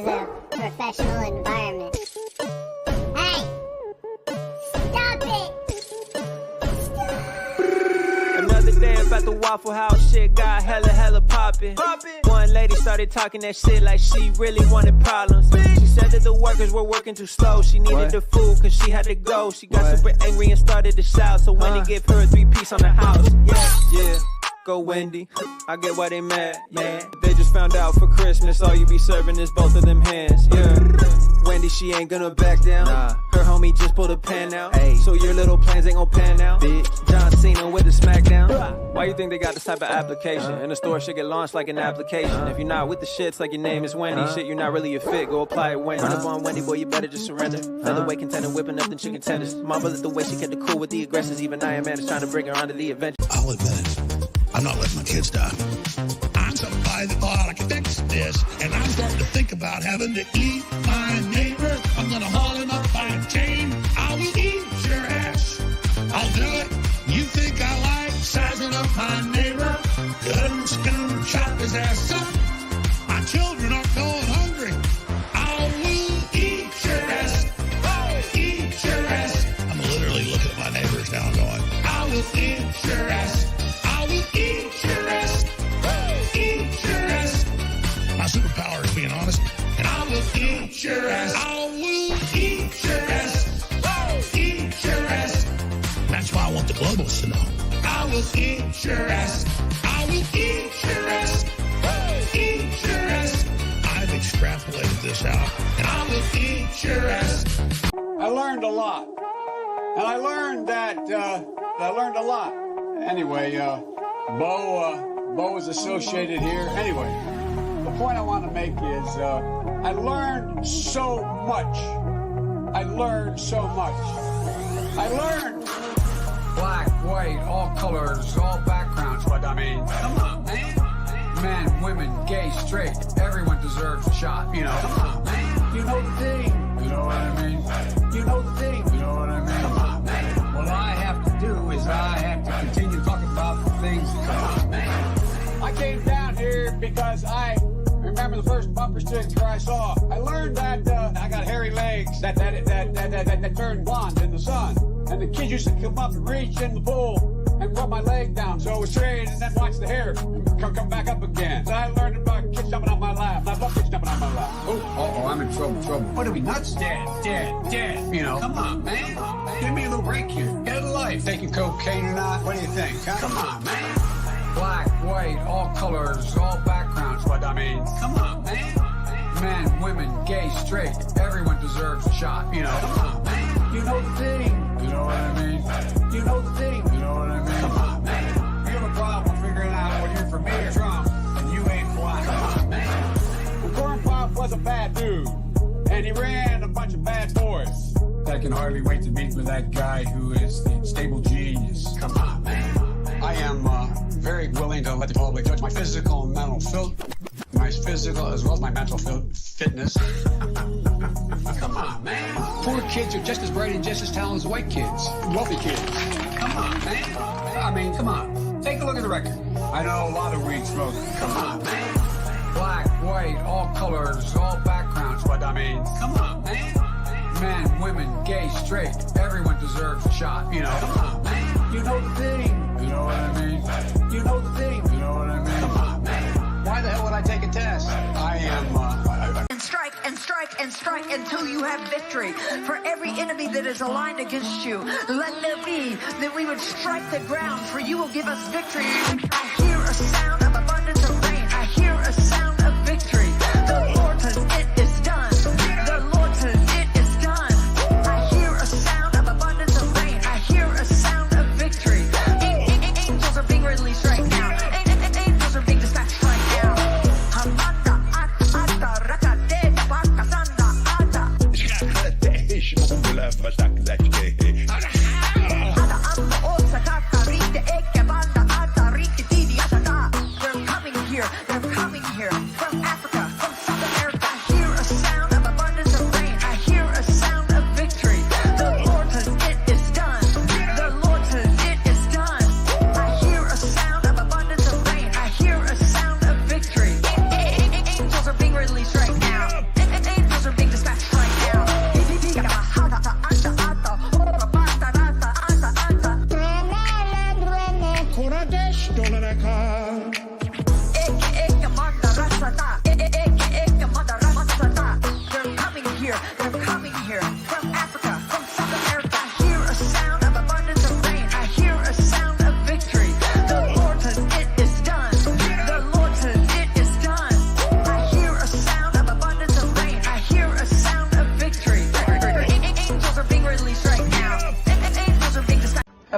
a professional environment. Hey! Stop it! Another day about the Waffle House shit got hella poppin'. One lady started talking that shit like she really wanted problems. She said that the workers were working too slow. She needed the food cause she had to go. She got super angry and started to shout. So Wendy gave her a 3-piece on the house. Yeah. Go Wendy, I get why they mad, man. They just found out for Christmas all you be serving is both of them hands, yeah. Wendy, she ain't gonna back down. Her homie just pulled a pan out. So your little plans ain't gon' pan out. John Cena with the smackdown. Why you think they got this type of application? And the store should get launched like an application. If you're not with the shits like your name is Wendy, shit, you're not really a fit, go apply it Wendy. Run up on Wendy, boy, you better just surrender. Featherweight contender, whipping up the chicken tenders. Mama lit the way she kept it cool with the aggressors. Even Iron Man is trying to bring her onto the adventure. I'll admit it. I'm not letting my kids die. I'm somebody that thought I could fix this, and I'm starting to think about having to eat my neighbor. I'm gonna haul him up by a chain. I will eat your ass. I'll do it. You think I like sizing up my neighbor? Just gonna chop his ass up. My children aren't going hungry. I will eat your ass. I'll eat your ass. I'm literally looking at my neighbors now going, I will eat your ass. Eat your ass. Eat your ass. My superpower is being honest. And I will eat your ass. I will eat your ass. Eat your ass. That's why I want the globalists to know. I will eat your ass. I will eat your ass. Eat your ass. I've extrapolated this out. And I will eat your ass. I learned a lot. And I learned that, Anyway, Bo is associated here. Anyway, the point I want to make is I learned so much. I learned black, white, all colors, all backgrounds. But I mean, come on, man. Men, women, gay, straight, everyone deserves a shot. You know, come on, man. You know the thing. You know what I mean? You know the thing. You know what I mean? Come on, man. What I have to do is I have to continue talking about the things. Come on, man. I came down here because I remember the first bumper sticker I saw. I learned that I got hairy legs that turn blonde in the sun. And the kids used to come up and reach in the pool and rub my leg down so it was straight and then watch the hair come back up again. So I learned about kids jumping on my lap. I love kids jumping on my lap. Oh, I'm in trouble. What are we nuts? Dead. You know, come on, man. Give me a little break here. Get a life. Taking cocaine or not? What do you think? Huh? Come on, man. Black, white, all colors, all backgrounds. But I mean, come on, man. Men, women, gay, straight, everyone deserves a shot. You know, come on, man. You know the thing. You know what I mean? You know the thing. You know what I mean? Come on, man. You have a problem figuring out whether you're for me or Trump, and you ain't black. Come on, man. Well, Corn Pop was a bad dude, and he ran a bunch of bad boys. I can hardly wait to meet with that guy who is the stable genius. Come on, man. I am very willing to let the public judge my physical and mental my physical as well as my mental fitness. Come on, man. Poor kids are just as bright and just as talented as white kids. Wealthy kids. Come on, man. I mean, come on. Take a look at the record. I know a lot of weed smokers. Come on, man. Black, white, all colors, all backgrounds. But I mean, come on, man. Men, women, gay, straight, everyone deserves a shot. You know, come on, man. You know the thing. You know what I mean? You know the thing. You know what I mean? Come on, man. Why the hell would I take a test? I am, And strike and strike and strike until you have victory. For every enemy that is aligned against you, let there be that we would strike the ground, for you will give us victory. I hear a sound of abundance of rain. I hear a sound of victory. The Lord says it is done. The Lord says it is done. I hear a sound of abundance of rain. I hear a sound of victory. Angels are being released right now. Angels are being dispatched right now.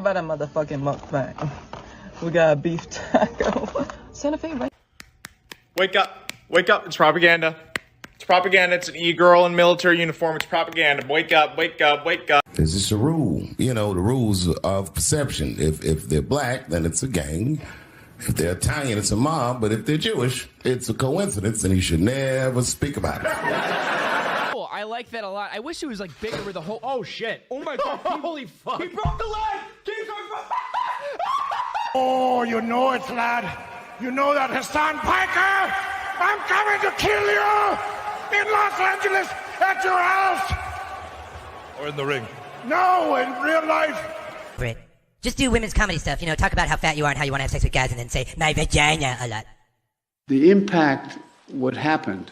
about a motherfucking mukbang? We got a beef taco. Santa Fe, right? Wake up. Wake up. It's propaganda. It's propaganda. It's an e-girl in military uniform. It's propaganda. Wake up. Wake up. Wake up. It's just a rule. You know, the rules of perception. If they're black, then it's a gang. If they're Italian, it's a mob. But if they're Jewish, it's a coincidence, and you should never speak about it. I like that a lot. I wish it was like bigger with the whole. Oh shit! Oh my god! Holy fuck! He broke the leg. Keep going. Oh, you know it, lad. You know that Hassan Piker. I'm coming to kill you in Los Angeles at your house. Or in the ring. No, in real life. Brit, just do women's comedy stuff. You know, talk about how fat you are and how you want to have sex with guys, and then say my vagina a lot. The impact, what happened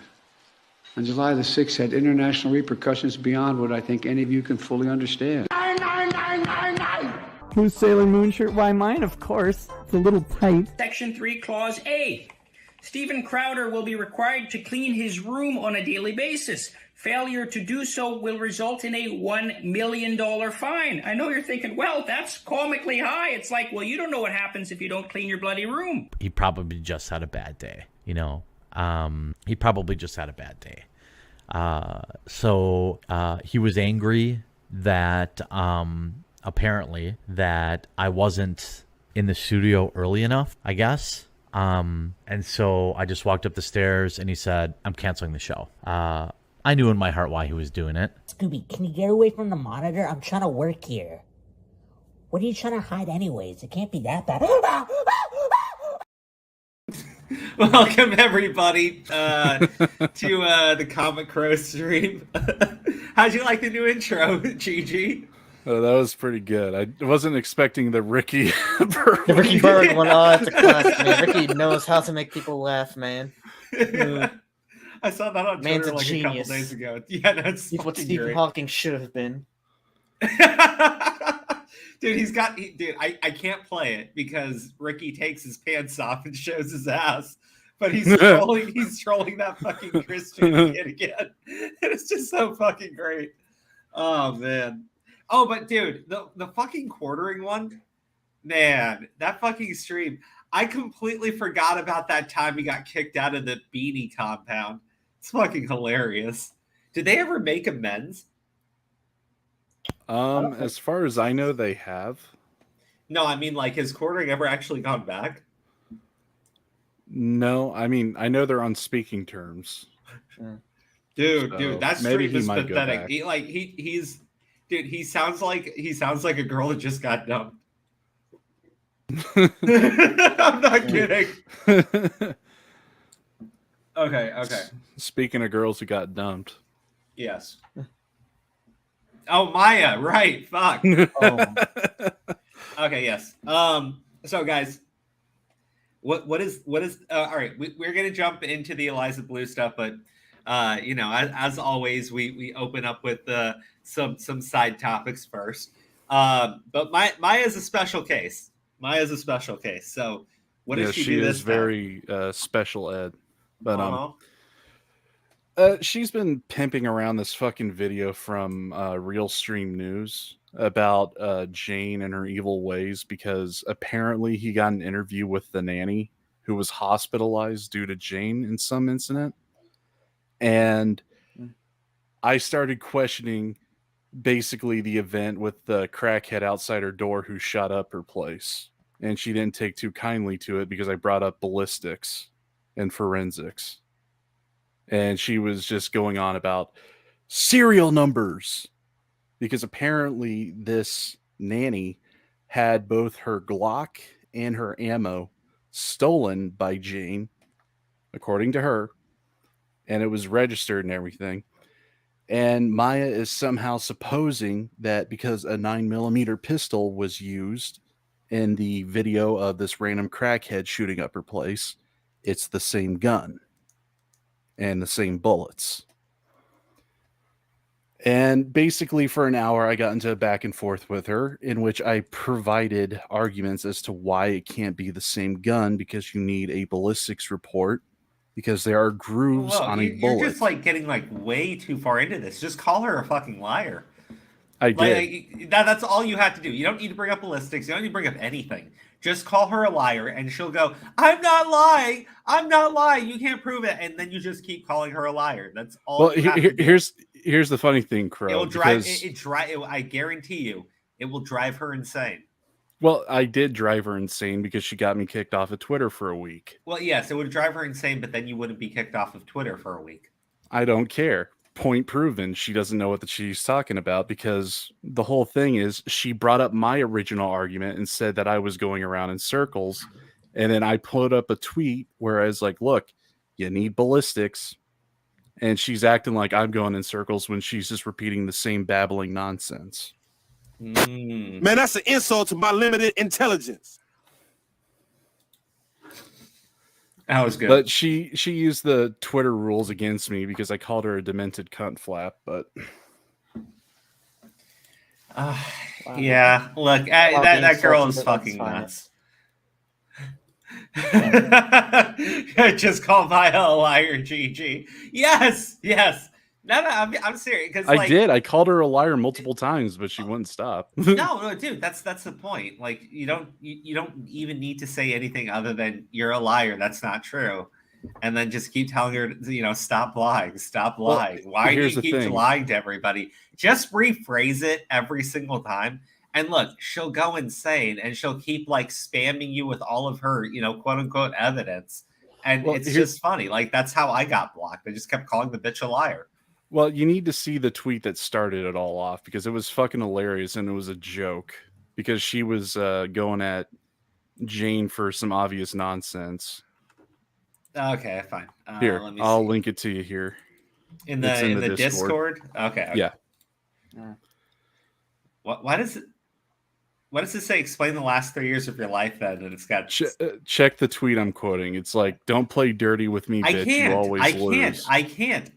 on July the 6th, had international repercussions beyond what I think any of you can fully understand. Whose Sailor Moon shirt? Why, mine, of course. It's a little tight. Section 3, Clause A. Stephen Crowder will be required to clean his room on a daily basis. Failure to do so will result in a $1 million fine. I know you're thinking, well, that's comically high. It's like, well, you don't know what happens if you don't clean your bloody room. He probably just had a bad day, you know. He probably just had a bad day. So he was angry that apparently that I wasn't in the studio early enough, I guess. And so I just walked up the stairs and he said, I'm canceling the show. I knew in my heart why he was doing it. Scooby, can you get away from the monitor? I'm trying to work here. What are you trying to hide anyways? It can't be that bad. Welcome everybody to the Comic Crow stream. How'd you like the new intro, Gigi? Oh, that was pretty good. I wasn't expecting the Ricky Bird. The Ricky Bird one. Oh, that's a classic, man. Ricky knows how to make people laugh, man. I saw that on Man's Twitter like genius. a couple days ago. Yeah, that's what Stephen Hawking should have been. Dude, I can't play it because Ricky takes his pants off and shows his ass. But he's trolling that fucking Christian kid again. And it's just so fucking great. Oh man. Oh, but dude, the fucking quartering one, man, that fucking stream. I completely forgot about that time he got kicked out of the Beanie compound. It's fucking hilarious. Did they ever make amends? As far as I know, they have. No, I mean, like, has quartering ever actually gone back? No, I mean, I know they're on speaking terms. Dude, that stream is pathetic. He sounds like a girl that just got dumped. I'm not kidding. Okay. Speaking of girls who got dumped. Yes. Oh, Maya, right. Fuck. Okay, yes. So guys, what is all right, we're gonna jump into the Eliza Bleu stuff, but you know, as always, we open up with some side topics first. But Maya is a special case. So what does she do this is very special ed. But she's been pimping around this fucking video from Real Stream News about Jane and her evil ways, because apparently he got an interview with the nanny who was hospitalized due to Jane in some incident. And I started questioning basically the event with the crackhead outside her door who shot up her place. And she didn't take too kindly to it because I brought up ballistics and forensics. And she was just going on about serial numbers, because apparently this nanny had both her Glock and her ammo stolen by Jane, according to her, and it was registered and everything. And Maya is somehow supposing that because a 9mm pistol was used in the video of this random crackhead shooting up her place, it's the same gun and the same bullets. And basically for an hour, I got into a back and forth with her in which I provided arguments as to why it can't be the same gun, because you need a ballistics report, because there are grooves on a bullet. You're just like getting like way too far into this. Just call her a fucking liar. I did. Like, that's all you have to do. You don't need to bring up ballistics. You don't need to bring up anything. Just call her a liar, and she'll go, "I'm not lying. I'm not lying. You can't prove it." And then you just keep calling her a liar. That's all. Well, you have to do. here's the funny thing, Crow. It will drive. Because... I guarantee you, it will drive her insane. Well, I did drive her insane because she got me kicked off of Twitter for a week. Well, yes, it would drive her insane, but then you wouldn't be kicked off of Twitter for a week. I don't care. Point proven. She doesn't know what she's talking about, because the whole thing is she brought up my original argument and said that I was going around in circles. And then I put up a tweet where I was like, look, you need ballistics. And she's acting like I'm going in circles when she's just repeating the same babbling nonsense. Man, that's an insult to my limited intelligence. That was good. But she used the Twitter rules against me because I called her a demented cunt flap. But yeah, look, that girl is fucking nuts. Just call Maya a liar, GG. Yes. No, I'm serious. Because I did. I called her a liar multiple times, but she wouldn't stop. No, dude, that's the point. Like, you don't even need to say anything other than you're a liar. That's not true, and then just keep telling her, stop lying, stop lying. Well, Why do you keep lying to everybody? Just rephrase it every single time. And look, she'll go insane, and she'll keep like spamming you with all of her, quote unquote evidence, and it's just funny. Like, that's how I got blocked. I just kept calling the bitch a liar. Well, you need to see the tweet that started it all off, because it was fucking hilarious, and it was a joke because she was going at Jane for some obvious nonsense. Okay, fine. Here, I'll link it to you here. In the Discord? Okay. Yeah. Why does it say explain the last 3 years of your life then? And it's got check the tweet I'm quoting. It's like, don't play dirty with me, bitch. You always lose. I can't.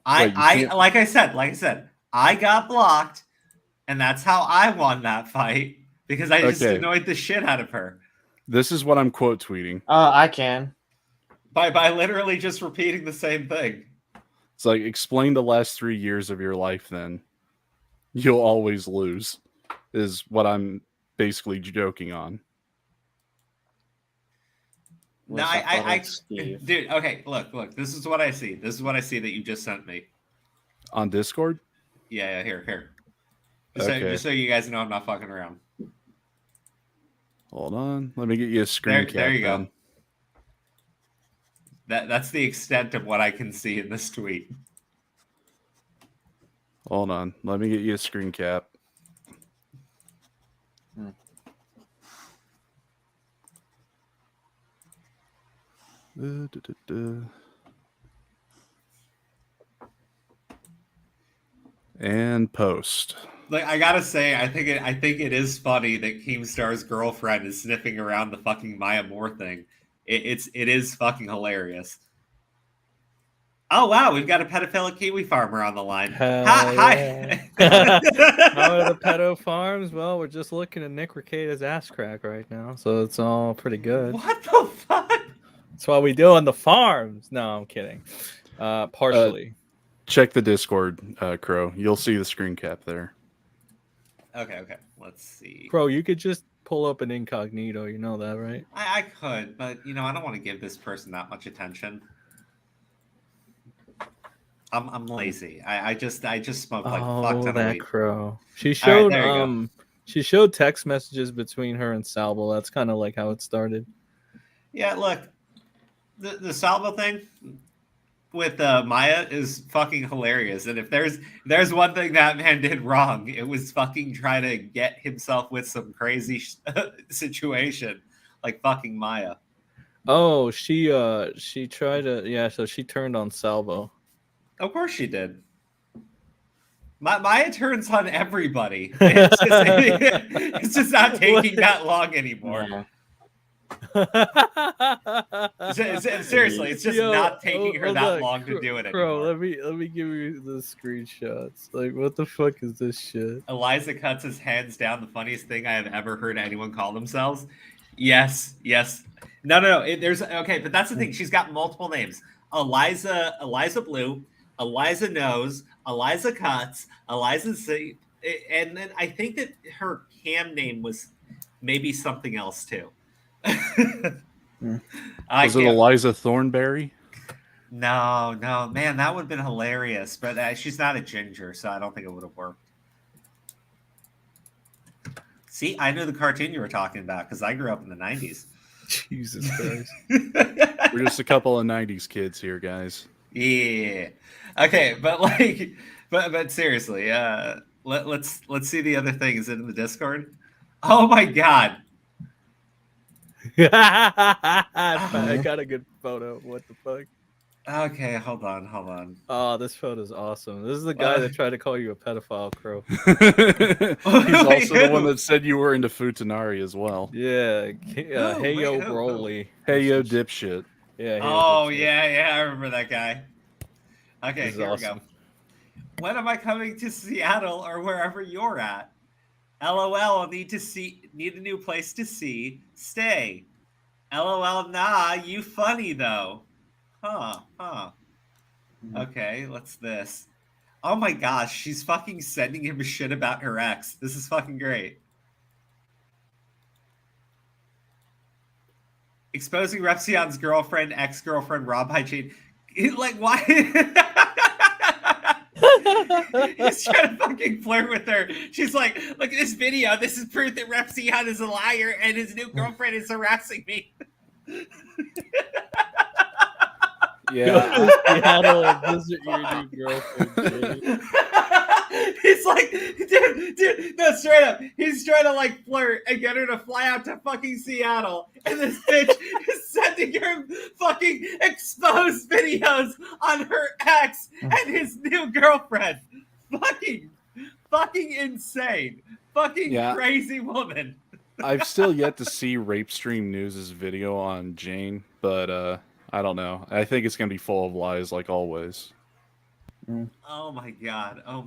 Like I said, I got blocked, and that's how I won that fight, because I just annoyed the shit out of her. This is what I'm quote tweeting. I can. By literally just repeating the same thing. It's like, explain the last 3 years of your life, then you'll always lose, is what I'm basically joking on. No, dude. Okay, look. This is what I see. This is what I see that you just sent me on Discord. Yeah. Here. Just so you guys know, I'm not fucking around. Hold on. Let me get you a screen cap. There you go. That's the extent of what I can see in this tweet. Hold on. Let me get you a screen cap. And post. Like, I gotta say, I think it is funny that Keemstar's girlfriend is sniffing around the fucking Maya Moore thing. It is fucking hilarious. Oh wow, we've got a pedophilic Kiwi farmer on the line. Hi. How are the pedo farms? Well, we're just looking at Nick Recada's ass crack right now, so it's all pretty good. What the fuck? That's what we do on the farms. No, I'm kidding. Partially. Check the Discord, Crow. You'll see the screen cap there. Okay. Let's see. Crow, you could just pull up an incognito. You know that, right? I could, but I don't want to give this person that much attention. I'm lazy. I just smoked like a fuck ton of weed. Crow. She showed she showed text messages between her and Salvo. That's kind of like how it started. Yeah, look, the Salvo thing with Maya is fucking hilarious. And if there's one thing that man did wrong, it was fucking try to get himself with some crazy situation like fucking Maya. Oh, she tried to so she turned on Salvo. Of course she did. Maya turns on everybody. It's just not taking that long anymore. Seriously, it's just not taking her that long to do it anymore. Let me give you the screenshots. Like, what the fuck is this shit? Eliza cuts his hands down. The funniest thing I have ever heard anyone call themselves. Yes. No. But that's the thing. She's got multiple names. Eliza Bleu, Eliza knows, Eliza cuts, Eliza see, and then I think that her cam name was maybe something else too. Was it Eliza Thornberry? No, man, that would have been hilarious. But she's not a ginger, so I don't think it would have worked. See, I know the cartoon you were talking about because I grew up in the 90s. Jesus Christ. We're just a couple of 90s kids here, guys. Yeah. Okay, but but seriously, let's see the other thing. Is it in the Discord? Oh my god. I got a good photo. What the fuck? Okay, hold on. Oh, this photo's awesome. This is the guy that tried to call you a pedophile, Crow. He's also the one that said you were into Futanari as well. Yeah, hey yo Broly. Hey yo dipshit. Yeah. Oh yeah, I remember that guy. Okay, This is here awesome. we go. When am I coming to Seattle or wherever you're at? LOL, I'll need a new place to see. Stay. LOL, nah, you funny though. Huh. Okay, what's this? Oh my gosh, she's fucking sending him shit about her ex. This is fucking great. Exposing Repsion's girlfriend, ex-girlfriend, Rob Hygiene. Like, why? He's trying to fucking flirt with her. She's like, look at this video. This is proof that Repsion is a liar and his new girlfriend is harassing me. Yeah, Seattle and visit your new girlfriend. He's like, dude, no, straight up. He's trying to like flirt and get her to fly out to fucking Seattle. And this bitch is sending her fucking exposed videos on her ex and his new girlfriend. Fucking insane. Fucking crazy woman. I've still yet to see Rape Stream News' video on Jane, but I don't know. I think it's going to be full of lies like always. Oh my god. I don't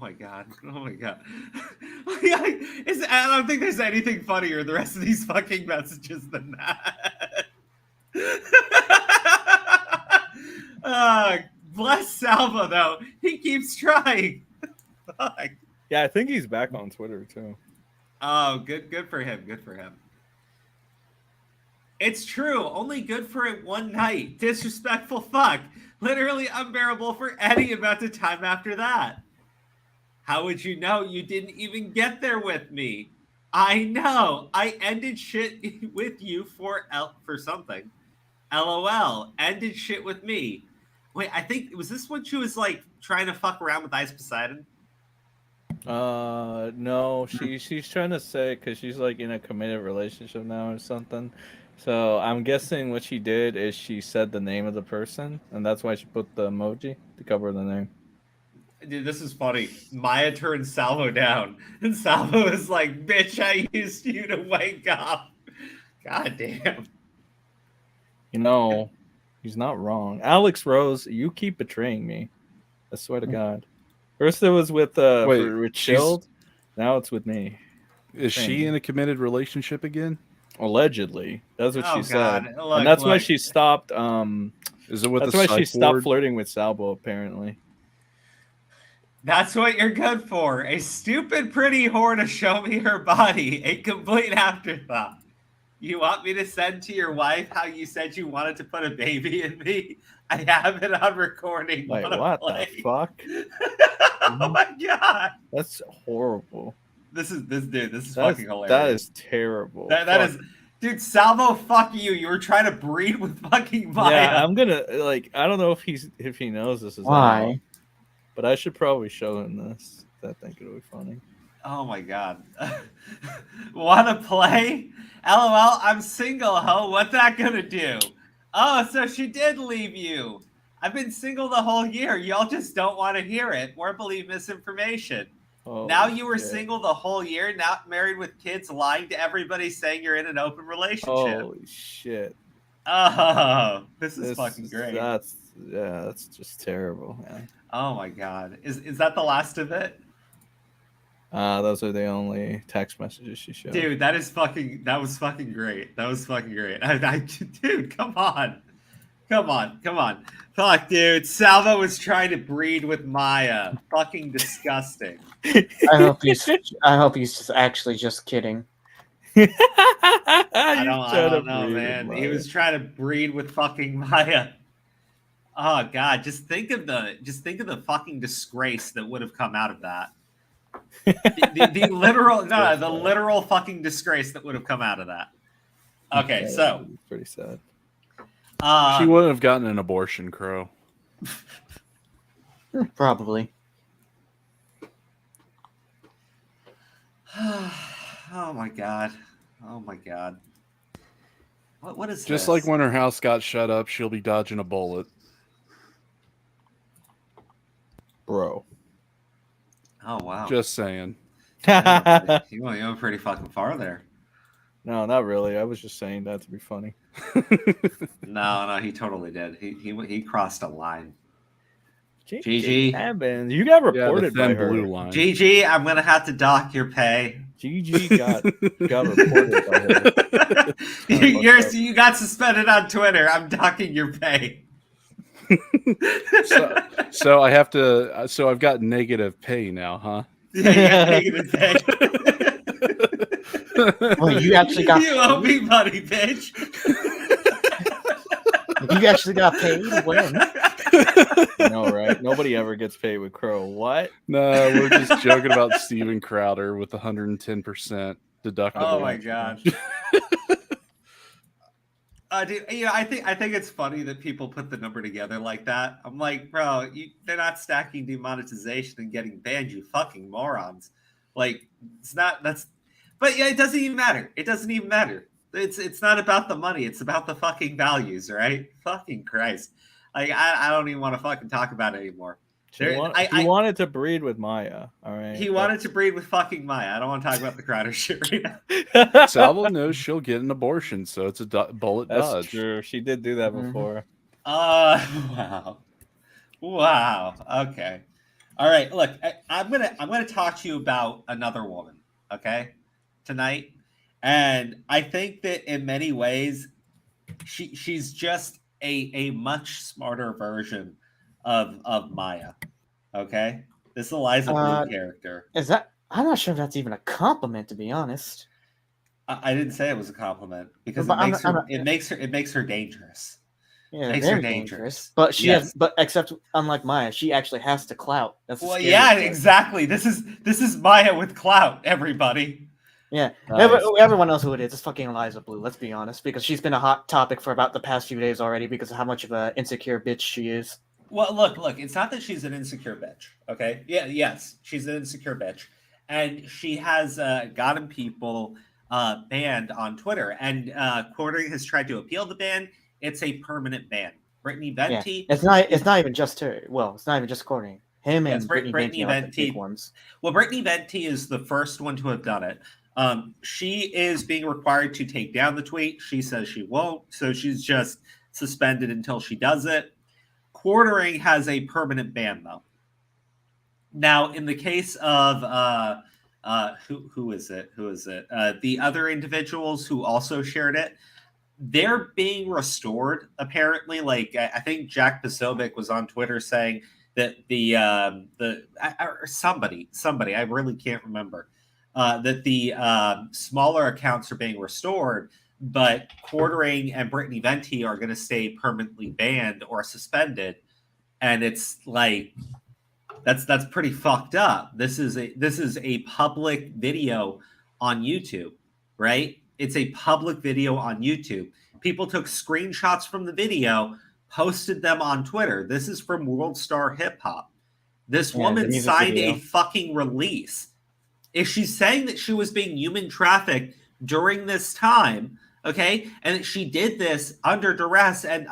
think there's anything funnier in the rest of these fucking messages than that. Bless Salvo though. He keeps trying. Fuck. Yeah, I think he's back on Twitter too. Oh, good for him. It's true. Only good for it one night. Disrespectful fuck. Literally unbearable for any amount of time after that. How would you know? You didn't even get there with me. I know. I ended shit with you for something. LOL. Ended shit with me. Wait, I think, was this when she was like trying to fuck around with Ice Poseidon? No, she's trying to say because she's like in a committed relationship now or something. So I'm guessing what she did is she said the name of the person, and that's why she put the emoji to cover the name. Dude, this is funny. Maya turns Salvo down, and Salvo is like, "Bitch, I used you to wake up." God damn. You know, he's not wrong. Alex Rose, you keep betraying me. I swear to God. First it was with Chilled, now it's with me. Is she in a committed relationship again? Allegedly, that's what she said, Look, and that's why she stopped. Is it with that's the why she psych stopped ward? flirting with Salvo? Apparently, That's what you're good for. A stupid, pretty whore to show me her body. A complete afterthought. You want me to send to your wife how you said you wanted to put a baby in me? I have it on recording. like Wanna what play? the fuck? Oh my god. That's horrible. This is fucking hilarious. That is terrible. That is, dude. Salvo, fuck you. You were trying to breed with fucking Maya. Yeah, I'm gonna like. I don't know if he knows this is Why? out, but I should probably show him this. I think it'll be funny. Oh my god. Wanna play? LOL, I'm single, ho. What's that gonna do? Oh, so she did leave you. I've been single the whole year. Y'all just don't want to hear it or believe misinformation. Now you were single the whole year, not married with kids, lying to everybody saying you're in an open relationship. Holy shit. Oh, this is fucking great. That's just terrible, man. Oh my god. Is that the last of it? Those are the only text messages she showed. Dude, that was fucking great. Dude, come on. Come on. Fuck, dude. Salvo was trying to breed with Maya. Fucking disgusting. I hope he's actually just kidding. I don't know, man. He was trying to breed with fucking Maya. Oh god, just think of the fucking disgrace that would have come out of that. The literal fucking disgrace that would have come out of that. Okay, so pretty sad. She wouldn't have gotten an abortion, Crow. Probably. Oh my god. What is Just this? like when her house got shut up, she'll be dodging a bullet. Bro. Oh wow. Just saying. You went pretty fucking far there. No, not really. I was just saying that to be funny. No, he totally did. He crossed a line. GG. You got reported by her. blue line. GG, I'm gonna have to dock your pay. GG got reported by her. You got suspended on Twitter. I'm docking your pay. So I have to. So I've got negative pay now, huh? Yeah, you got negative pay. Well, you actually got. You owe me money, bitch. You actually got paid. When? No, right? Nobody ever gets paid with Crow. What? No, we're just joking about Steven Crowder with 110% deductible. Oh my god. Dude, I think it's funny that people put the number together like that. I'm like, bro, they're not stacking demonetization and getting banned, you fucking morons. Like, it's not. But yeah, it doesn't even matter. It doesn't even matter. It's not about the money. It's about the fucking values, right? Fucking Christ. Like, I don't even want to fucking talk about it anymore. He wanted to breed with Maya. All right. He wanted to breed with fucking Maya. I don't want to talk about the Crowder shit right now. Salvo knows she'll get an abortion, so it's a bullet That's dodge. true. She did do that before. Wow. Okay. All right. Look, I'm gonna talk to you about another woman. Okay, tonight, and I think that in many ways, she's just a much smarter version of Maya. Okay, this Eliza Bleu character. Is that? I'm not sure if that's even a compliment, to be honest. I didn't say it was a compliment because it makes her dangerous. Yeah, it makes her dangerous. But except unlike Maya, she actually has to clout. That's exactly. This is Maya with clout. Everybody. Yeah, nice. Everyone knows who it is. It's fucking Eliza Bleu. Let's be honest, because she's been a hot topic for about the past few days already because of how much of an insecure bitch she is. Well, look. It's not that she's an insecure bitch. Okay. Yeah. Yes, she's an insecure bitch, and she has gotten people banned on Twitter. And Quartering has tried to appeal the ban. It's a permanent ban. Brittany Venti. Yeah. It's not even just her. Well, it's not even just Quartering. Him and Brittany Venti are the big ones. Well, Brittany Venti is the first one to have done it. She is being required to take down the tweet. She says she won't, so she's just suspended until she does it. Quartering has a permanent ban, though. Now, in the case of who is it? The other individuals who also shared it, they're being restored. Apparently, like I think Jack Posobiec was on Twitter saying that somebody I really can't remember. That the smaller accounts are being restored, but Quartering and Brittany Venti are going to stay permanently banned or suspended, and it's like that's pretty fucked up. This is a public video on YouTube, right? It's a public video on YouTube. People took screenshots from the video, posted them on Twitter. This is from World Star Hip Hop. This woman signed a fucking release. If she's saying that she was being human trafficked during this time, okay, and that she did this under duress and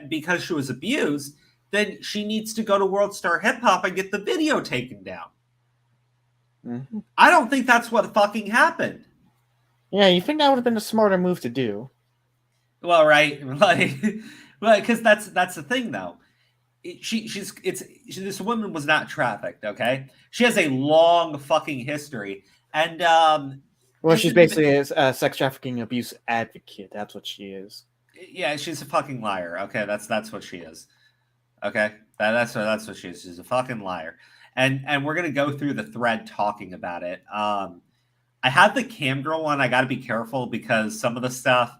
because she was abused, then she needs to go to World Star Hip Hop and get the video taken down. Mm-hmm. I don't think that's what fucking happened. Yeah, you think that would have been a smarter move to do? Well, right, like, well, because that's the thing, though. This woman was not trafficked, okay? She has a long fucking history, and she's basically a sex trafficking abuse advocate. That's what she is. Yeah, she's a fucking liar. Okay, that's what she is. Okay, that's what she is. She's a fucking liar. And we're gonna go through the thread talking about it. I have the cam girl one. I got to be careful because some of the stuff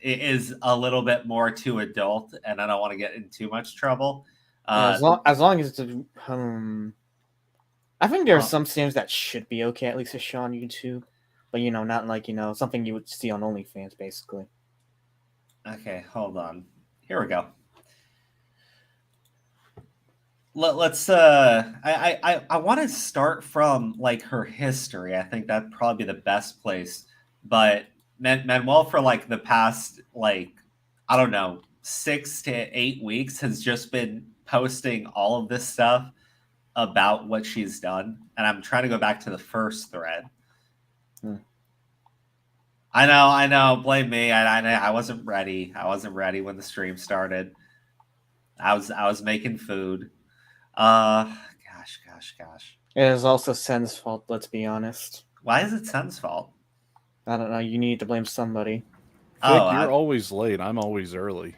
is a little bit more too adult, and I don't want to get in too much trouble. Yeah, as long as it's I think there are some standards that should be okay, at least to show on YouTube, but not like something you would see on OnlyFans, basically. Okay, hold on. Here we go. Let's I want to start from like her history. I think that'd probably be the best place. But Manuel for like the past like I don't know 6 to 8 weeks has just been posting all of this stuff about what she's done, and I'm trying to go back to the first thread. I know. Blame me. I wasn't ready. I wasn't ready when the stream started. I was making food. Gosh. It is also Sen's fault, let's be honest. Why is it Sen's fault? I don't know. You need to blame somebody. You're always late. I'm always early.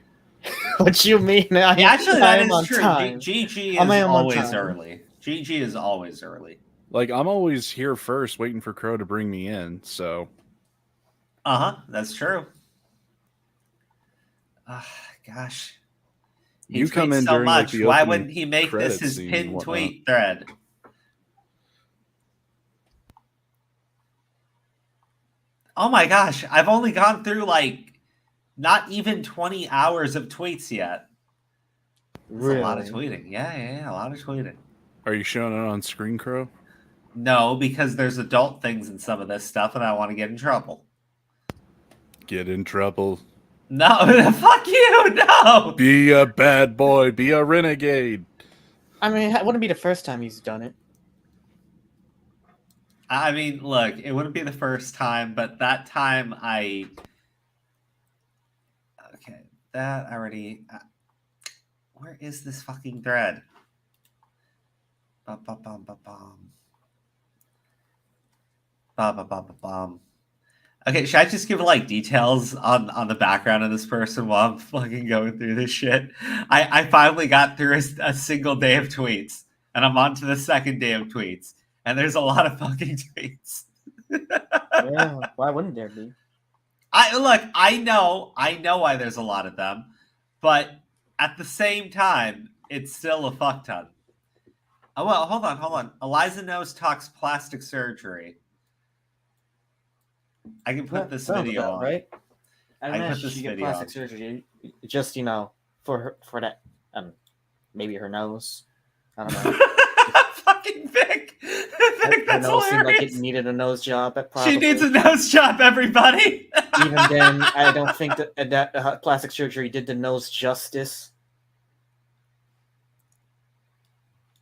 What you mean? Actually, I that am is on true. time. GG I is am on always time. early. GG is always early. Like, I'm always here first, waiting for Crow to bring me in, so... That's true. Gosh. You come in so during, much. like, the Why opening wouldn't he make this credits his scene and pinned whatnot. tweet thread? Oh my gosh, I've only gone through like not even 20 hours of tweets yet. That's a lot of tweeting. Yeah, a lot of tweeting. Are you showing it on screen, Crow? No, because there's adult things in some of this stuff and I want to get in trouble. Get in trouble. No, fuck you, no! Be a bad boy. Be a renegade. I mean, it wouldn't be the first time he's done it. I mean, look, it wouldn't be the first time, but that time okay, that already... where is this fucking thread? Okay, should I just give like details on the background of this person while I'm fucking going through this shit? I finally got through a single day of tweets, and I'm on to the second day of tweets, and there's a lot of fucking tweets. Yeah, why wouldn't there be? I know why there's a lot of them, but at the same time, it's still a fuck ton. Oh well, hold on. Eliza Knows talks plastic surgery. I can put this video on. Right? I can imagine put this she get video plastic on. surgery, just for that, maybe her nose. I don't know. Fucking Vic. Vic, Her that's nose seemed like hilarious. it needed a nose job. She needs a nose job, everybody. Even then, I don't think that plastic surgery did the nose justice.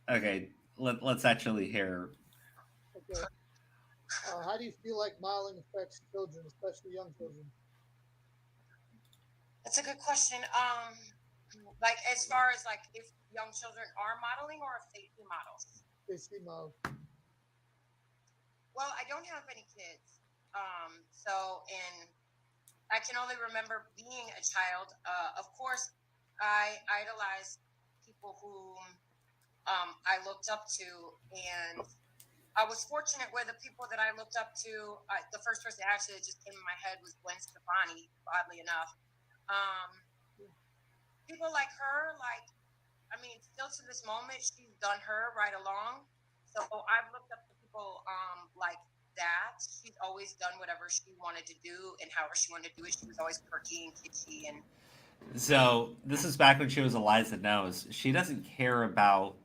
Okay, let's actually hear. Okay. How do you feel like modeling affects children, especially young children? That's a good question. Like as far as like if young children are modeling or if they see models. They see models. Well, I don't have any kids. And I can only remember being a child. Of course, I idolized people whom I looked up to, and I was fortunate where the people that I looked up to, the first person actually that just came in my head was Gwen Stefani, oddly enough. People like her, still to this moment, she's done her right along. So I've looked up to people like that. She's always done whatever she wanted to do, and however she wanted to do it, she was always perky and kitschy. And So this is back when she was Eliza Knows. She doesn't care about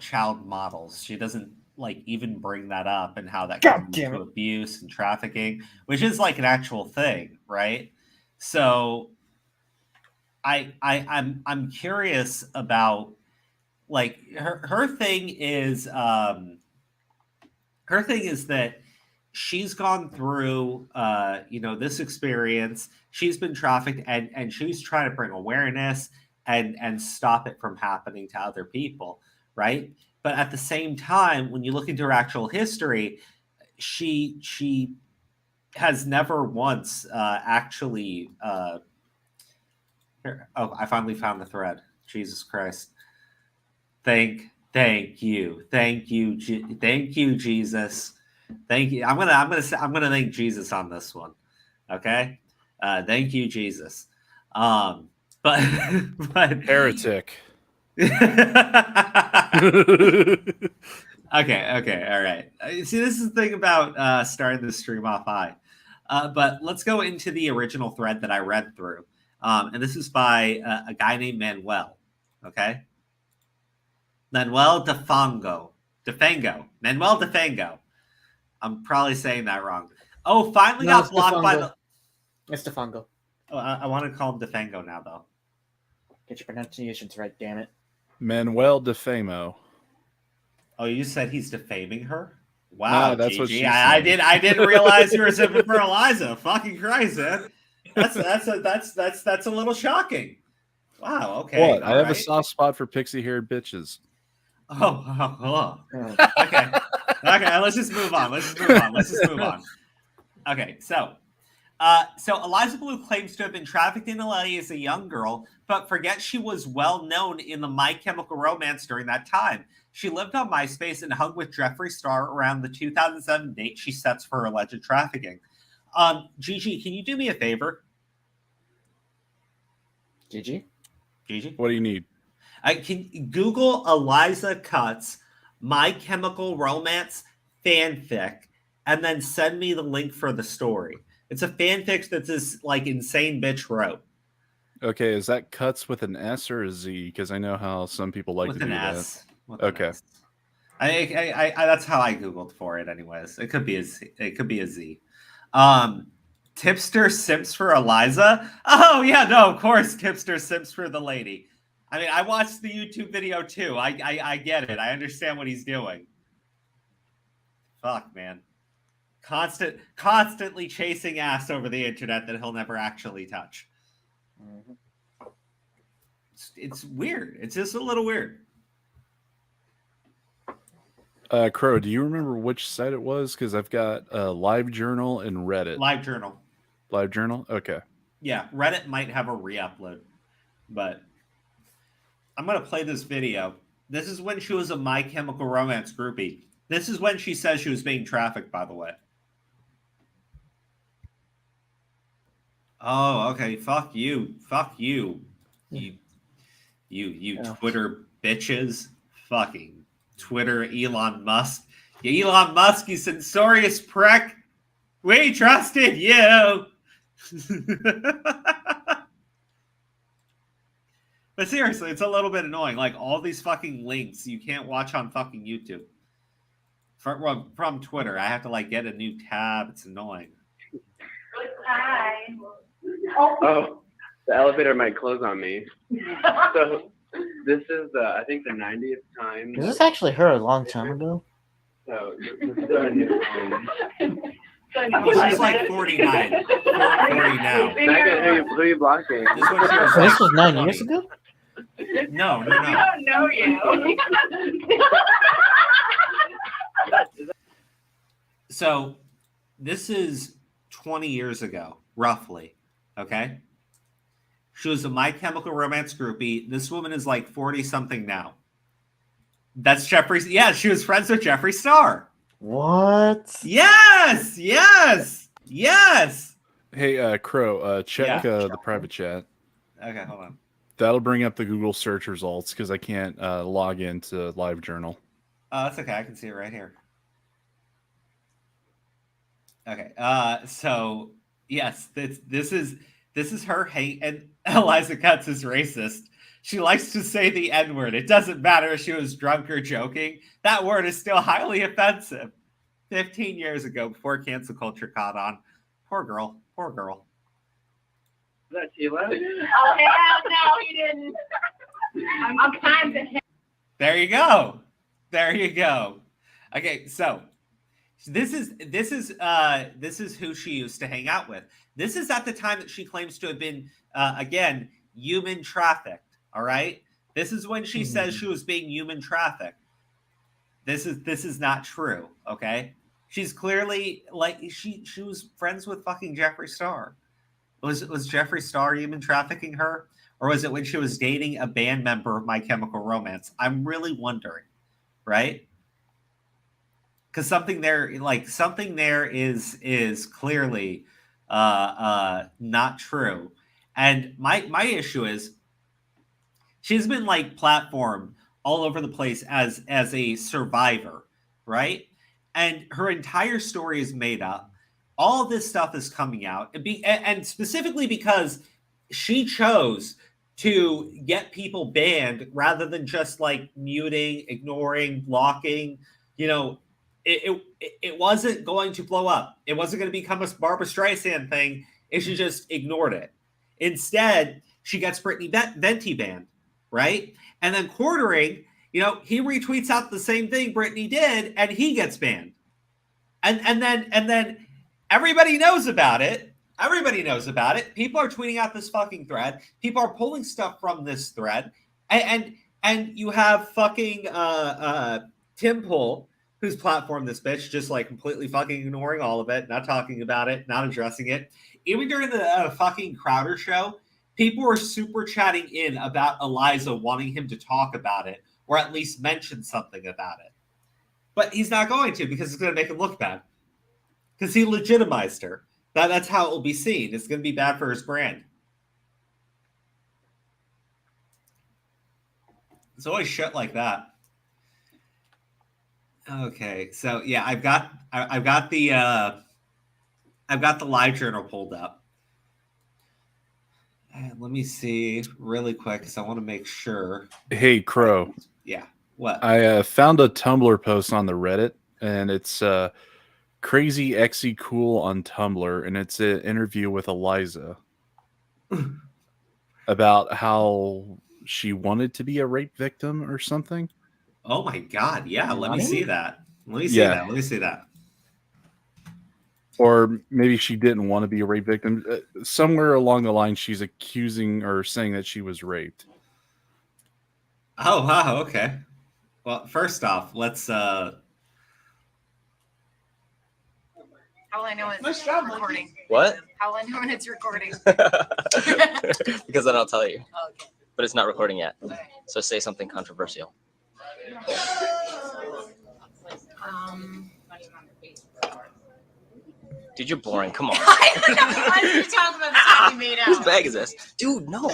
child models. She doesn't like even bring that up and how that comes to abuse and trafficking, which is like an actual thing, right? So I'm curious about like her thing is that she's gone through this experience. She's been trafficked and she's trying to bring awareness and stop it from happening to other people, right? But at the same time, when you look into her actual history, she has never once actually. Here. Oh, I finally found the thread. Jesus Christ! Thank you, thank you, Jesus. Thank you. I'm gonna thank Jesus on this one. Okay. Thank you, Jesus. But Heretic. Okay, all right. See, this is the thing about starting the stream off high. But let's go into the original thread that I read through. And this is by a guy named Manuel. Okay? Manuel Defango. Manuel Defango. I'm probably saying that wrong. Oh, finally got blocked by the... It's Defango. Oh, I want to call him Defango now, though. Get your pronunciations right, damn it. Manuel Defamo. Oh, you said he's defaming her? Wow, no, that's GG. what she I said. I didn't realize you were zipping for Eliza. Fucking Christ, man. That's a little shocking. Wow. Okay. What? I have a soft spot for pixie-haired bitches. Oh. Okay. Let's just move on. Okay. So Eliza Bleu claims to have been trafficked in LA as a young girl, but forgets she was well known in the My Chemical Romance during that time. She lived on MySpace and hung with Jeffree Star around the 2007 date she sets for alleged trafficking. Gigi, can you do me a favor? Gigi? What do you need? I can Google Eliza Cuts My Chemical Romance fanfic and then send me the link for the story. It's a fanfic that this like insane bitch wrote. Okay, is that Cuts with an S or a Z? Because I know how some people like With to do an that. S. Okay. I that's how I googled for it anyways. It could be a Z. Tipster Simps for Eliza. Oh yeah, no, of course Tipster Simps for the lady. I mean, I watched the YouTube video too. I get it. I understand what he's doing. Fuck, man. Constantly chasing ass over the internet that he'll never actually touch. Mm-hmm. It's weird. It's just a little weird. Crow, do you remember which site it was? Because I've got LiveJournal and Reddit. LiveJournal. Okay. Yeah, Reddit might have a re-upload, but I'm going to play this video. This is when she was a My Chemical Romance groupie. This is when she says she was being trafficked, by the way. Oh, okay. Fuck you. You Twitter bitches. Fucking Twitter Elon Musk. You Elon Musk, you censorious prick. We trusted you. But seriously, it's a little bit annoying. Like all these fucking links you can't watch on fucking YouTube. From Twitter. I have to like get a new tab. It's annoying. Hi. Oh, the elevator might close on me. So this is I think the 90th time. Is this actually her a long time ago? So this is our new home. She's like 49. 40 now. Megan, who are you blocking? This was 9 years ago? No. We don't know you. So this is 20 years ago, roughly. Okay. She was a My Chemical Romance groupie. This woman is like 40 something now. That's Jeffree. Yeah, she was friends with Jeffree Star. What? Yes. Hey, Crow, check the private chat. Okay, hold on. That'll bring up the Google search results because I can't log into LiveJournal. Oh, that's okay. I can see it right here. Okay. So yes, this is her hate, and Eliza Cuts is racist. She likes to say the N-word. It doesn't matter if she was drunk or joking. That word is still highly offensive. 15 years ago, before cancel culture caught on. Poor girl. Is that Sheila? Oh, hell no, he didn't. I'm kind of him. There you go. Okay, so this is who she used to hang out with. This is at the time that she claims to have been again human trafficked. All right, this is when she says she was being human trafficked. This is not true. Okay, She's clearly like she was friends with fucking Jeffree Star. Was Jeffree Star human trafficking her, or was it when she was dating a band member of My Chemical Romance? I'm really wondering, right? Because something there is clearly not true. And my issue is she's been like platformed all over the place as a survivor, right? And her entire story is made up. All this stuff is coming out, and specifically because she chose to get people banned rather than just like muting, ignoring, blocking. You know, it wasn't going to blow up. It wasn't going to become a Barbara Streisand thing if she just ignored it. Instead, she gets Brittany Venti banned, right? And then Quartering, he retweets out the same thing Brittany did, and he gets banned. And then everybody knows about it. Everybody knows about it. People are tweeting out this fucking thread. People are pulling stuff from this thread. And you have fucking Tim Pool, who's platformed this bitch, just like completely fucking ignoring all of it, not talking about it, not addressing it. Even during the fucking Crowder show, people were super chatting in about Eliza wanting him to talk about it or at least mention something about it. But he's not going to because it's going to make him look bad. Because he legitimized her. That's how it will be seen. It's going to be bad for his brand. It's always shit like that. Okay, so yeah, I've got the live journal pulled up. And let me see really quick because I want to make sure. Hey, Crow. Yeah. What? I found a Tumblr post on the Reddit, and it's Crazy Exy Cool on Tumblr, and it's an interview with Eliza about how she wanted to be a rape victim or something. Oh my God! Yeah, let me see that. Let me see that. Or maybe she didn't want to be a rape victim. Somewhere along the line, she's accusing or saying that she was raped. Oh wow! Okay. Well, first off, let's. How will I know it's recording? What? How will I know when it's recording? Because then I'll tell you. Oh, okay. But it's not recording yet. Okay. So say something controversial. Dude, you're boring. Come on. Why did you talk about something made out? Whose bag is this? Dude, no.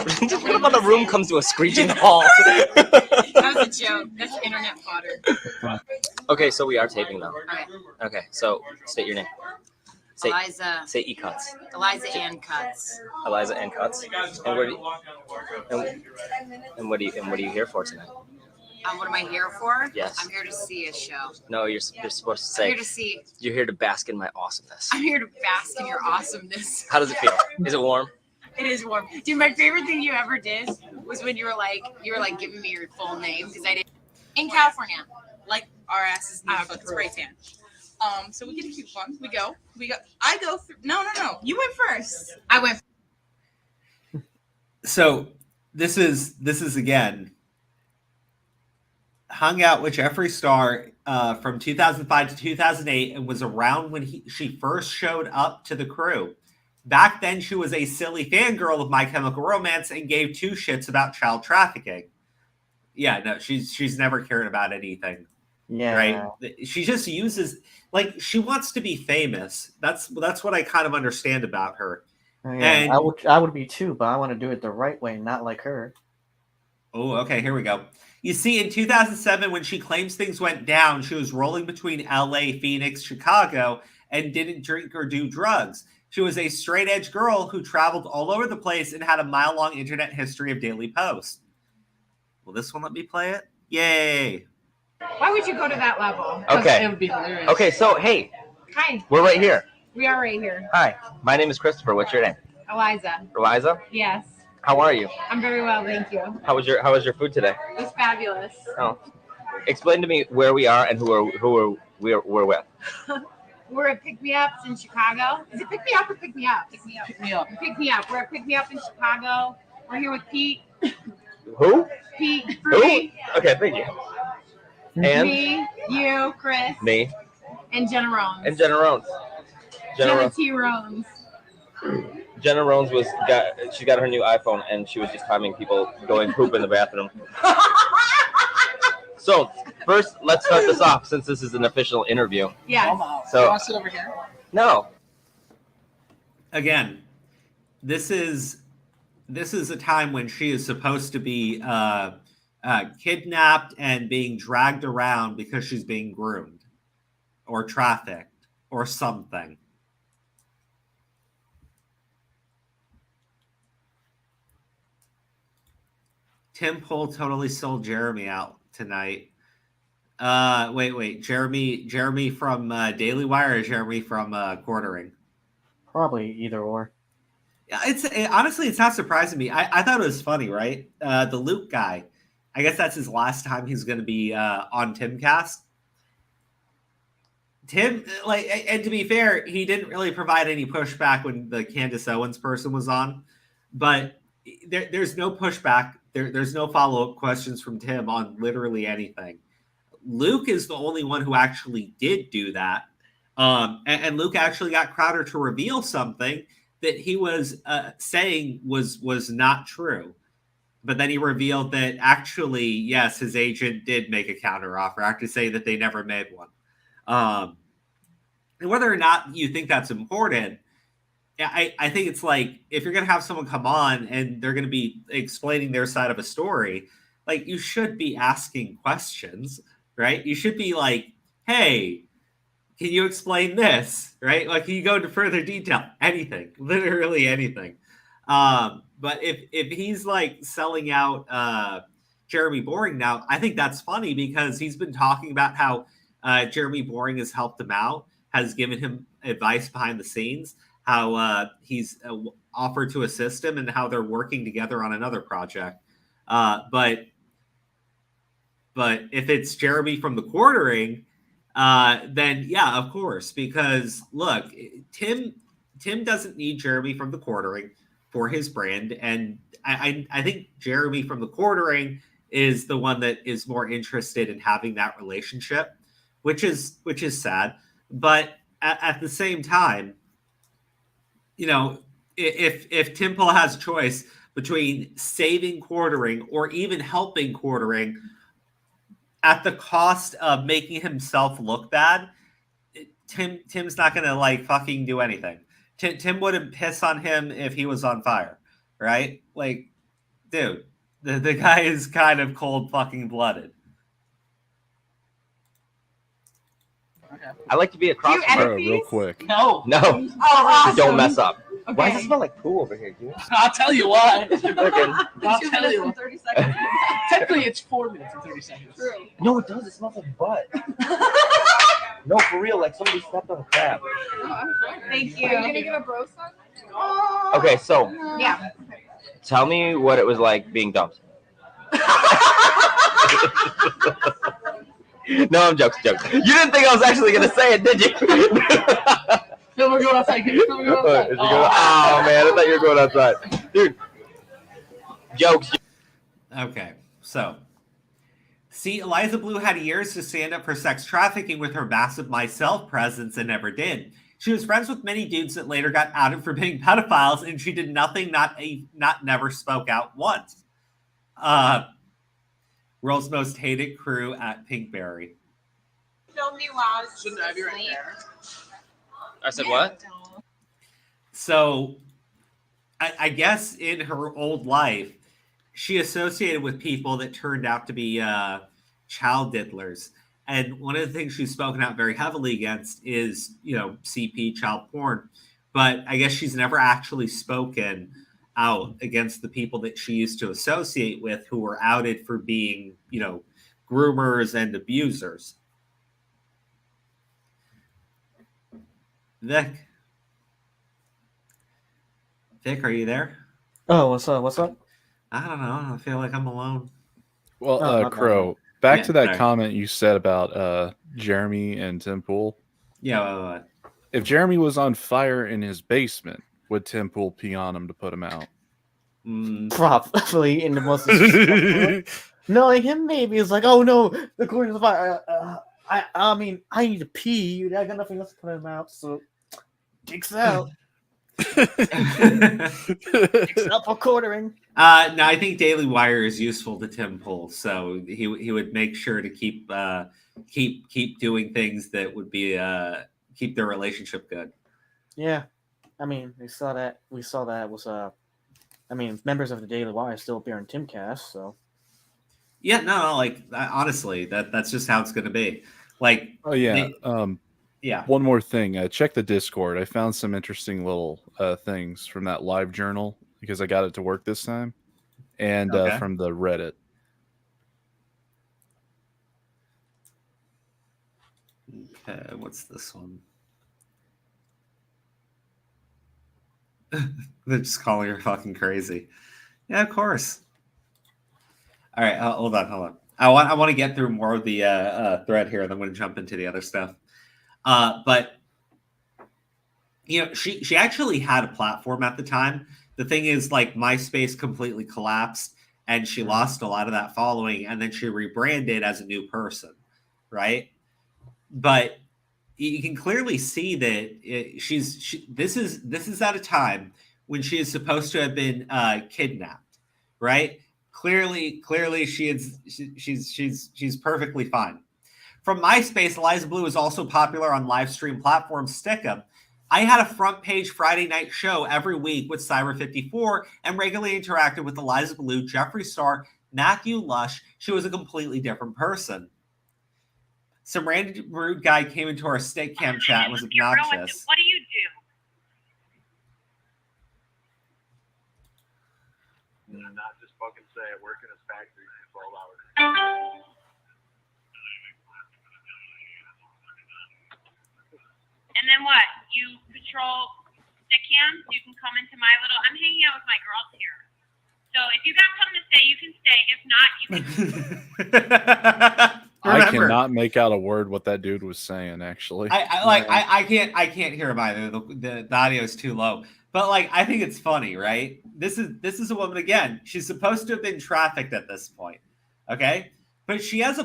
What about the room comes to a screeching halt? That was a joke. That's internet fodder. Okay, so we are taping though. Okay. Okay, so state your name. Say, Eliza. Say E Cuts. Eliza Ann Cuts. Eliza Ann Cuts. And what are you here for tonight? What am I here for? Yes. I'm here to see a show. No, you're supposed to I'm say. here to see. You're here to bask in my awesomeness. I'm here to bask in your awesomeness. How does it feel? Is it warm? It is warm. Dude, my favorite thing you ever did was when you were like giving me your full name because I didn't. In California, like our asses need spray tan. So we get a cute one. We go. I go through. No. You went first. I went. So this is again. Hung out with Jeffree Star from 2005 to 2008 and was around when she first showed up to the crew. Back then, she was a silly fangirl of My Chemical Romance and gave two shits about child trafficking. Yeah, no, she's never cared about anything. Yeah. Right? She just uses, like, she wants to be famous. That's what I kind of understand about her. Yeah, and I would be too, but I want to do it the right way, not like her. Oh, okay, here we go. You see, in 2007, when she claims things went down, she was rolling between LA, Phoenix, Chicago, and didn't drink or do drugs. She was a straight edge girl who traveled all over the place and had a mile-long internet history of daily posts. Will this one let me play it? Yay. Why would you go to that level? Okay. It would be hilarious. Okay, so hey, Hi. we're right here. We are right here. Hi, my name is Christopher. What's your name? Eliza. Eliza? Yes. How are you? I'm very well, thank you. How was your food today? It was fabulous. Oh. Explain to me where we are and who we're with. We're at Pick Me Ups in Chicago. Is it Pick Me Up or Pick Me Up? Pick Me Up. Pick Me Up. Pick Me Up. We're at Pick Me Up in Chicago. We're here with Pete. Who? Pete. Who? Okay, thank you. And Me, you, Chris, me and Jenna Rones. and Jenna Rones. Jenna T. Rones. Jenna Rones she got her new iPhone and she was just timing people going poop in the bathroom. So first, let's start this off since this is an official interview. Yeah. So you want to sit over here? No. Again, this is a time when she is supposed to be kidnapped and being dragged around because she's being groomed or trafficked or something. Tim Pool totally sold Jeremy out tonight. Wait. Jeremy from Daily Wire or Jeremy from Quartering? Probably either or. Honestly, it's not surprising me. I thought it was funny, right? The Luke guy. I guess that's his last time he's going to be on Timcast. Tim, and to be fair, he didn't really provide any pushback when the Candace Owens person was on, but there's no pushback. There's no follow-up questions from Tim on literally anything. Luke is the only one who actually did do that. And Luke actually got Crowder to reveal something that he was saying was not true. But then he revealed that actually, yes, his agent did make a counteroffer after saying that they never made one. And whether or not you think that's important, I think it's like, if you're going to have someone come on and they're going to be explaining their side of a story, like, you should be asking questions, right? You should be like, hey, can you explain this, right? Like, can you go into further detail? Anything, literally anything. But if he's like selling out Jeremy Boring now, I think that's funny because he's been talking about how Jeremy Boring has helped him out, has given him advice behind the scenes, how he's offered to assist him, and how they're working together on another project. But if it's Jeremy from the Quartering, then yeah, of course, because look, Tim doesn't need Jeremy from the Quartering for his brand, and I think Jeremy from the Quartering is the one that is more interested in having that relationship, which is sad. But at the same time, you know, if Tim Pool has a choice between saving Quartering or even helping Quartering at the cost of making himself look bad, Tim's not gonna like fucking do anything. Tim wouldn't piss on him if he was on fire, right? Like, dude, the guy is kind of cold fucking blooded. Okay. I like to be across from her real quick. No. No. Oh, awesome. Don't mess up. Okay. Why does it smell like poo over here, dude? I'll tell you why. I'll tell you. 30 seconds. Technically, it's 4 minutes and 30 seconds. True. No, it does. It smells like butt. No, for real. Like somebody stepped on a crab. Thank you. Are you gonna give a bro song? Okay, so Yeah. tell me what it was like being dumped. No, I'm joking. You didn't think I was actually gonna say it, did you? Phil, we're going outside. Phil, we're going outside. Oh man, I thought you were going outside, dude. Jokes. Okay, so see, Eliza Bleu had years to stand up for sex trafficking with her massive myself presence and never did. She was friends with many dudes that later got outed for being pedophiles, and she did nothing, never spoke out once. World's most hated crew at Pinkberry. Film me while I was asleep. I said what? So, I guess in her old life, she associated with people that turned out to be child diddlers. And one of the things she's spoken out very heavily against is, CP, child porn. But I guess she's never actually spoken out against the people that she used to associate with who were outed for being, groomers and abusers. Vic, are you there? Oh, what's up? I don't know. I feel like I'm alone. Well, Crow, back to that sorry. comment you said about Jeremy and Tim Pool. Yeah. If Jeremy was on fire in his basement, would Tim Pool pee on him to put him out? Probably in the most disrespectful way. No, like him maybe is like, oh no, the chlorine is fire. I mean, I need to pee. I got nothing else to put in my mouth, so dicks out. Dicks out for quartering. No, I think Daily Wire is useful to Tim Pool, so he would make sure to keep doing things that would be keep their relationship good. Yeah, I mean, we saw that was I mean, members of the Daily Wire still appear in Timcast, so. Yeah, no, like honestly, that's just how it's going to be. Like, oh yeah, yeah. One more thing, check the Discord. I found some interesting little things from that live journal because I got it to work this time, and Okay. from the Reddit. Okay, what's this one? They're just calling her fucking crazy. Yeah, of course. All right, hold on. I want to get through more of the thread here, and then I'm going to jump into the other stuff. But you know, she actually had a platform at the time. The thing is, like, MySpace completely collapsed, and she lost a lot of that following, and then she rebranded as a new person, right? But you can clearly see that this is at a time when she is supposed to have been kidnapped, right? Clearly, she's perfectly fine. From MySpace, Eliza Bleu is also popular on live stream platform Stickum. I had a front page Friday night show every week with Cyber54 and regularly interacted with Eliza Bleu, Jeffree Star, Matthew Lush. She was a completely different person. Some random rude guy came into our steak cam chat and was obnoxious. What do you do? Not just fucking say I work in a factory for 12 hours. And then what? You patrol the camp? You can come into my little... I'm hanging out with my girls here. So if you got something to say, you can stay. If not, you can... I cannot make out a word what that dude was saying, actually. I can't hear him either. The audio is too low. But like, I think it's funny, right? This is a woman again. She's supposed to have been trafficked at this point, okay? But she had a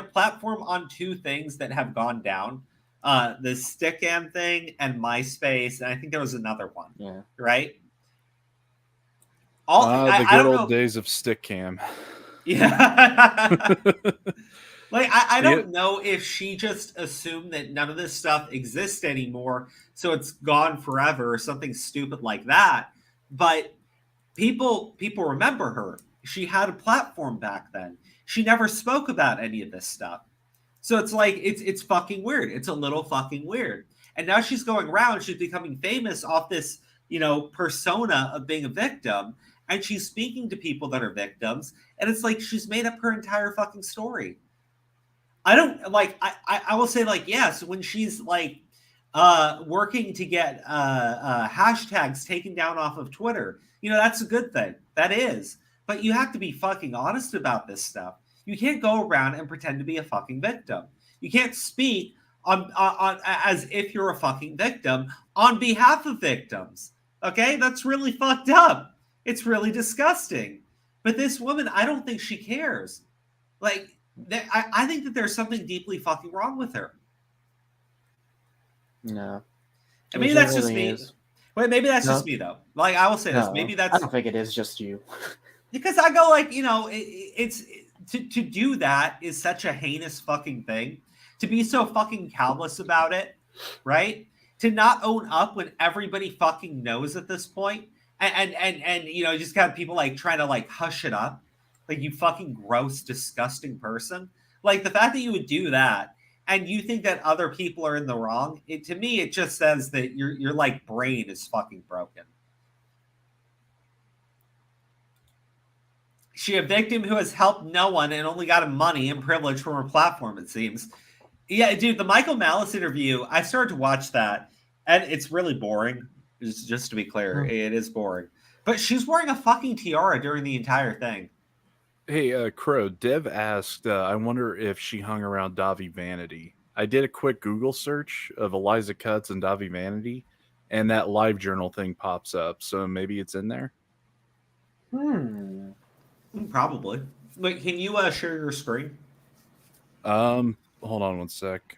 platform on two things that have gone down: the Stickam thing and MySpace, and I think there was another one. Yeah. Right. The good old days of Stickam. Yeah. Like, I don't know if she just assumed that none of this stuff exists anymore, so it's gone forever or something stupid like that. But people remember her. She had a platform back then. She never spoke about any of this stuff. So it's like, it's fucking weird. It's a little fucking weird. And now she's going around, she's becoming famous off this, you know, persona of being a victim. And she's speaking to people that are victims. And it's like, she's made up her entire fucking story. I don't like, I will say, like, yes, when she's like working to get hashtags taken down off of Twitter, you know, that's a good thing. That is. But you have to be fucking honest about this stuff. You can't go around and pretend to be a fucking victim. You can't speak on as if you're a fucking victim on behalf of victims. Okay? That's really fucked up. It's really disgusting. But this woman, I don't think she cares. Like, I think that there's something deeply fucking wrong with her. No. And maybe that's just me. Wait, maybe that's just me, though. Like, I will say this. Maybe that's... I don't think it is just you. Because I go, like, you know, it's to do that is such a heinous fucking thing. To be so fucking callous about it, right? To not own up when everybody fucking knows at this point. And you know, just got people, like, trying to, like, hush it up. Like, you fucking gross, disgusting person. Like, the fact that you would do that and you think that other people are in the wrong, to me, it just says that your like, brain is fucking broken. She a victim who has helped no one and only got money and privilege from her platform, it seems. Yeah, dude, the Michael Malice interview, I started to watch that, and it's really boring. Just to be clear, it is boring. But she's wearing a fucking tiara during the entire thing. Hey, Crow, Dev asked, I wonder if she hung around Davi Vanity. I did a quick Google search of Eliza Cuts and Davi Vanity, and that live journal thing pops up, so maybe it's in there? Probably. Wait, can you share your screen? Hold on one sec.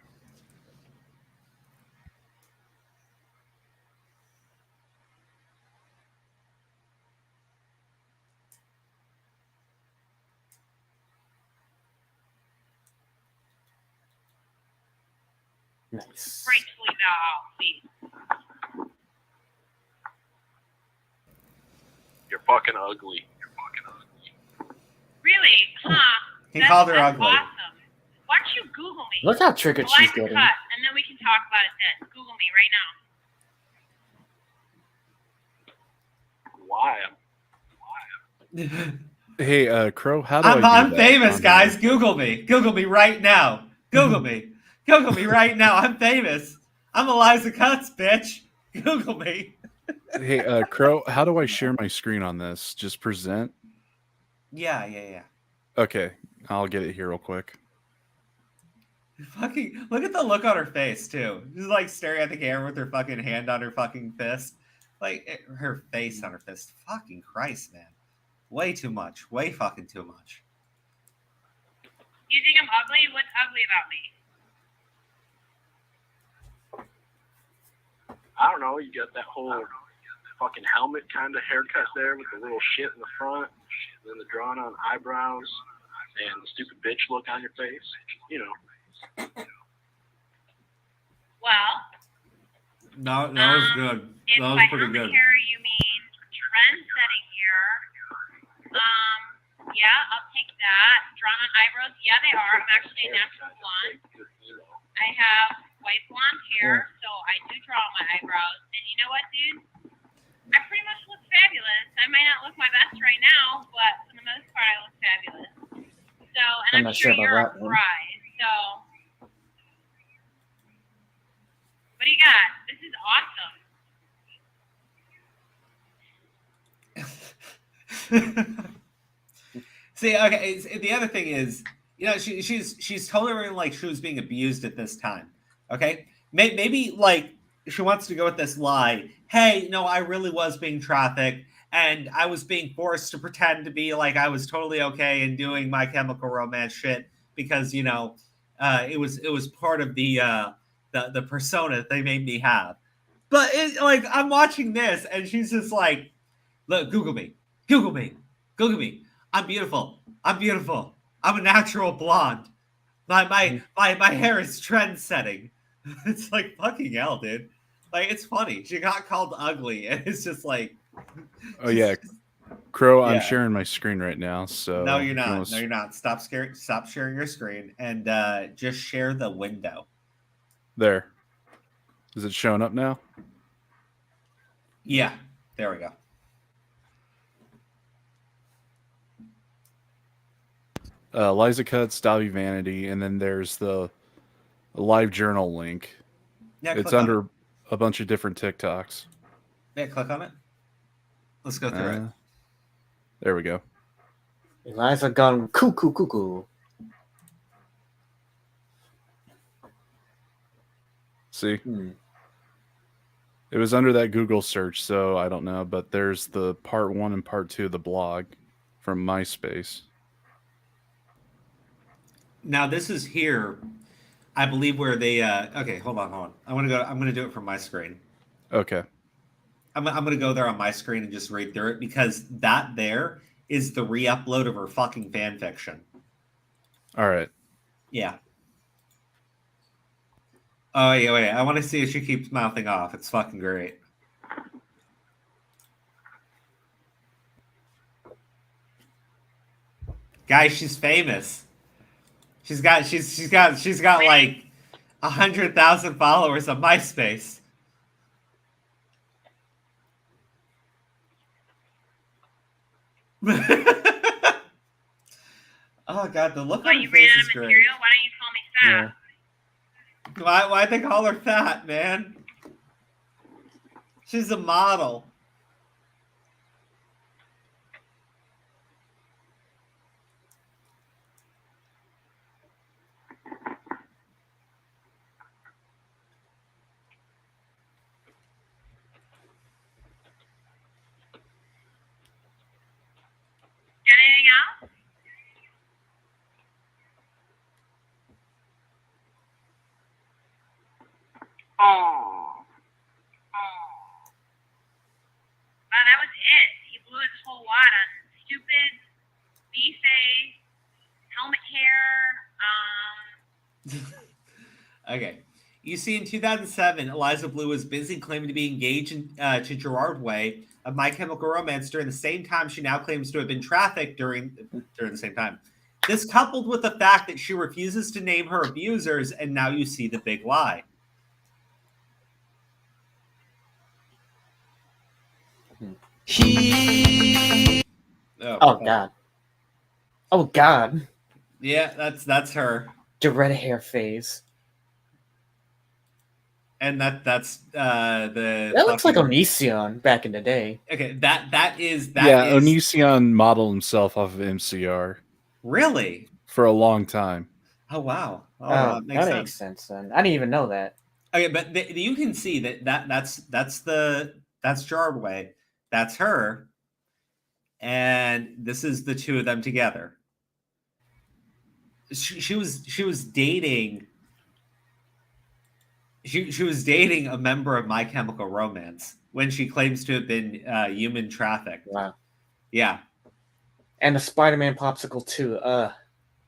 Nice. Gracefully bow, please. You're fucking ugly. Really? Huh? He called her ugly. Awesome. Why don't you Google me? Look how triggered Eliza she's getting. Cut, and then we can talk about it then. Google me right now. Why? Hey, Crow, how do I'm I do that famous, on guys. Google me. Google me right now. Google me. Google me right now. I'm famous. I'm Eliza Cuts, bitch. Google me. Hey, Crow, how do I share my screen on this? Just present? Yeah. Okay, I'll get it here real quick. Fucking look at the look on her face too. She's like staring at the camera with her fucking hand on her fucking fist. Like her face on her fist. Fucking Christ, man. Way too much. Way fucking too much. You think I'm ugly? What's ugly about me? I don't know. You got that whole fucking helmet kind of haircut there with the little shit in the front, then the drawn on eyebrows, and the stupid bitch look on your face. You know. Well, No, that was good. if That was by pretty helmet good. hair you mean trend setting here, yeah, I'll take that. Drawn on eyebrows, yeah, they are. I'm actually a natural blonde. I have white blonde hair, so I do draw on my eyebrows. And you know what, dude? I pretty much look fabulous. I might not look my best right now, but for the most part, I look fabulous. So, and I'm I'm not sure sure you're about a that one. bride. So, what do you got? This is awesome. See, okay. The other thing is, you know, she's totally like she was being abused at this time. Okay, maybe like she wants to go with this lie. Hey, no, I really was being trafficked, and I was being forced to pretend to be like I was totally okay and doing My Chemical Romance shit because it was part of the persona that they made me have. But like I'm watching this, and she's just like, look, Google me. I'm beautiful. I'm a natural blonde. My hair is trend setting. It's like fucking hell, dude. Like it's funny. She got called ugly, and it's just like. Oh, yeah. Crow, I'm Yeah. sharing my screen right now, so... No, you're if you not. wanna No, you're not. Stop sharing your screen and just share the window. There. Is it showing up now? Yeah. There we go. Eliza Cuts, Dobby Vanity, and then there's the live journal link. Yeah, it's click on under a bunch of different TikToks. Yeah, click on it. Let's go through it. There we go. Eliza gone cuckoo. See? It was under that Google search, so I don't know, but there's the part 1 and part 2 of the blog from MySpace. Now this is here, I believe, where they. Okay, hold on. I'm gonna do it from my screen. Okay. I'm gonna go there on my screen and just read through it because that there is the re-upload of her fucking fan fiction. All right. Yeah. Oh yeah, wait. I want to see if she keeps mouthing off. It's fucking great. Guys, she's famous. She's got like 100,000 followers on MySpace. Oh god, the look on her face is great. Material? Why don't you call me fat? Why'd they call her fat, man? She's a model. Anything else? Oh. Wow, that was it. He blew his whole wad on stupid, B-face, helmet hair. Okay. You see, in 2007, Eliza Bleu was busy claiming to be engaged to Gerard Way of My Chemical Romance during the same time she now claims to have been trafficked during the same time. This coupled with the fact that she refuses to name her abusers, and now you see the big lie. Oh God. Oh God. Yeah, that's her. The red hair phase. And that's the. That looks like fucking- Onision back in the day. Okay, that is Onision modeled himself off of MCR really for a long time. Oh wow. Oh, that makes makes sense then. I didn't even know that. Okay, but you can see that's Gerard Way. That's her. And this is the two of them together. She was dating. She was dating a member of My Chemical Romance when she claims to have been human trafficked. Wow. Yeah. And the Spider-Man popsicle too.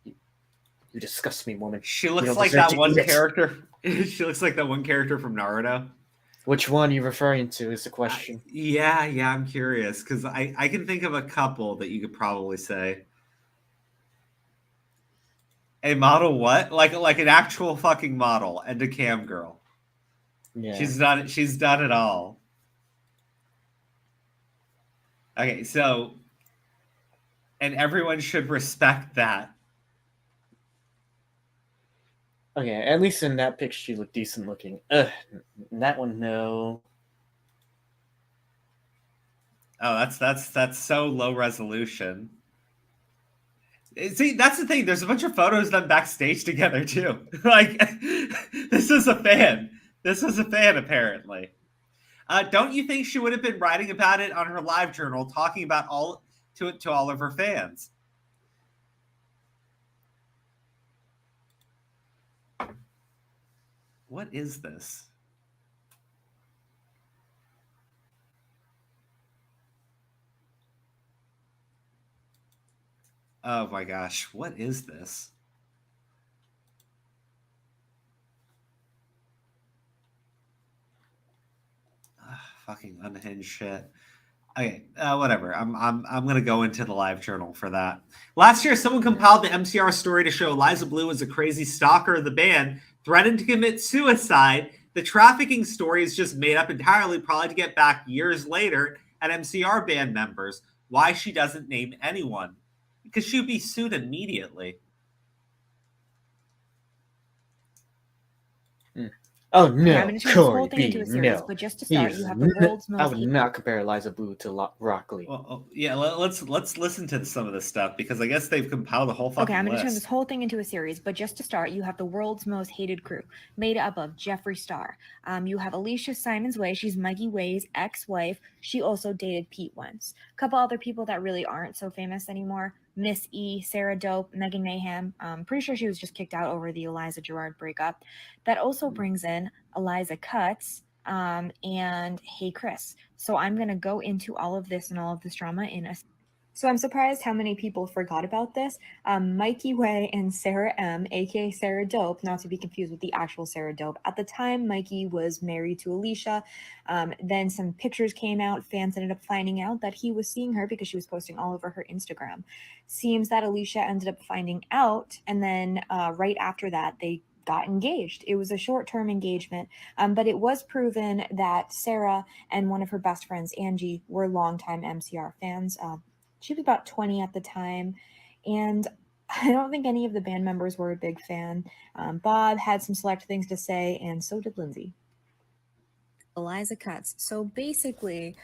You disgust me, woman. She You looks don't like deserve that to one eat it. character. She looks like that one character from Naruto. Which one are you referring to is the question. Yeah, I'm curious because I can think of a couple that you could probably say. A model what? Like an actual fucking model and a cam girl. Yeah. She's done it all. Okay, so and everyone should respect that. Okay, at least in that picture she looked decent looking. In that one, no. Oh, that's so low resolution. See, that's the thing. There's a bunch of photos done backstage together too. Like, this is a fan. This is a fan, apparently. Don't you think she would have been writing about it on her live journal, talking about all of her fans? What is this? Oh my gosh, what is this? Fucking unhinged shit. Okay, whatever. I'm gonna go into the live journal for that. Last year, someone compiled the MCR story to show Eliza Bleu was a crazy stalker of the band, threatened to commit suicide. The trafficking story is just made up entirely, probably to get back years later at MCR band members. Why she doesn't name anyone? Because she would be sued immediately. Oh I'm no, gonna turn this whole Corey thing B, into a series, no. but just to start, He's you have the world's I most would not compare Eliza Bleu to Rock Lee. Well, yeah, let's listen to some of this stuff because I guess they've compiled a whole fucking Okay, I'm going to turn list. this whole thing into a series, but just to start, you have the world's most hated crew, made up of Jeffree Star. You have Alicia Simons Way. She's Mikey Way's ex-wife. She also dated Pete once. A couple other people that really aren't so famous anymore. Miss E, Sarah Dope, Megan Mayhem. Pretty sure she was just kicked out over the Eliza Gerard breakup. That also brings in Eliza Cuts and Hey Chris. So I'm going to go into all of this and all of this drama in a... So I'm surprised how many people forgot about this. Mikey Way and Sarah M, aka Sarah Dope, not to be confused with the actual Sarah Dope. At the time, Mikey was married to Alicia. Then some pictures came out. Fans ended up finding out that he was seeing her because she was posting all over her Instagram. Seems that Alicia ended up finding out, and then right after that, they got engaged. It was a short-term engagement, but it was proven that Sarah and one of her best friends, Angie, were longtime MCR fans. She was about 20 at the time, and I don't think any of the band members were a big fan. Bob had some select things to say, and so did Lindsay. Eliza Cuts. So basically...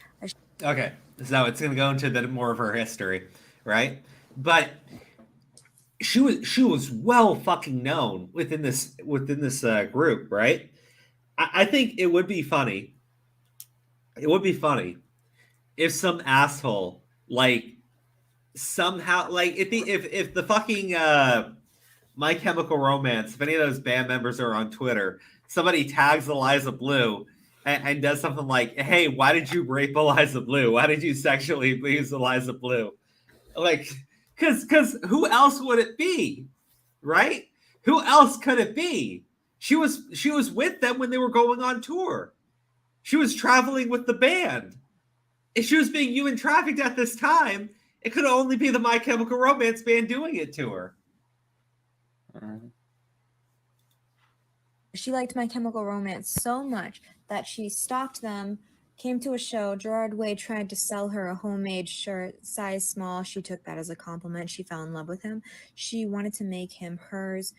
Okay, so it's going to go into a bit more of her history, right? But she was well fucking known within this group, right? I think it would be funny. It would be funny if some asshole somehow if the fucking My Chemical Romance, if any of those band members are on Twitter, somebody tags Eliza Bleu and does something like, "Hey, why did you rape Eliza Bleu? Why did you sexually abuse Eliza Bleu?" Like, because who else would it be, right? Who else could it be? She was with them when they were going on tour. She was traveling with the band. If she was being human trafficked at this time, it could only be the My Chemical Romance band doing it to her. She liked My Chemical Romance so much that she stalked them, came to a show. Gerard Way tried to sell her a homemade shirt, size small. She took that as a compliment. She fell in love with him. She wanted to make him hers.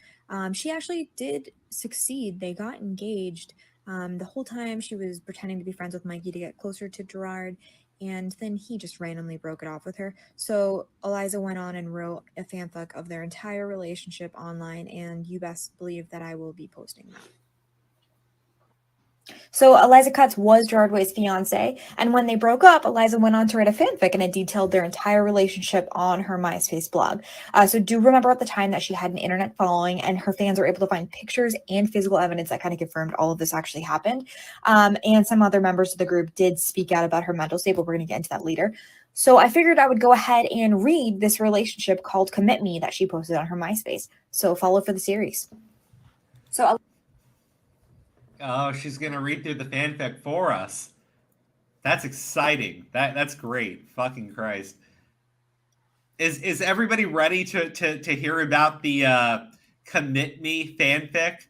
She actually did succeed. They got engaged. The whole time she was pretending to be friends with Mikey to get closer to Gerard, and then he just randomly broke it off with her. So Eliza went on and wrote a fanfic of their entire relationship online, and you best believe that I will be posting that. So Eliza Cutts was Gerard Way's fiance, and when they broke up, Eliza went on to write a fanfic, and it detailed their entire relationship on her MySpace blog. So do remember at the time that she had an internet following, and her fans were able to find pictures and physical evidence that kind of confirmed all of this actually happened. And some other members of the group did speak out about her mental state, but we're going to get into that later. So I figured I would go ahead and read this relationship called Commit Me that she posted on her MySpace. So follow for the series. So Oh, she's gonna read through the fanfic for us. That's exciting. That's great. Fucking Christ. Is everybody ready to hear about the Commit Me fanfic?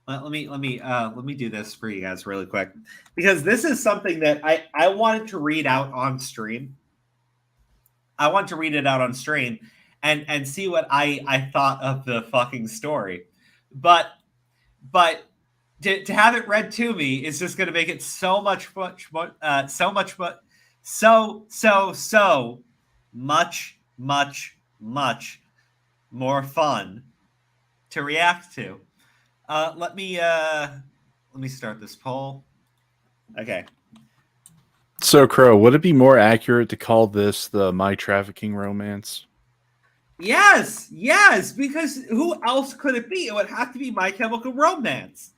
Let me do this for you guys really quick, because this is something that I wanted to read out on stream. I want to read it out on stream and see what I thought of the fucking story, but to have it read to me is just going to make it so much more fun to react to. Let me start this poll. Okay. So, Crow, would it be more accurate to call this the My Trafficking Romance? Yes, because who else could it be? It would have to be My Chemical Romance.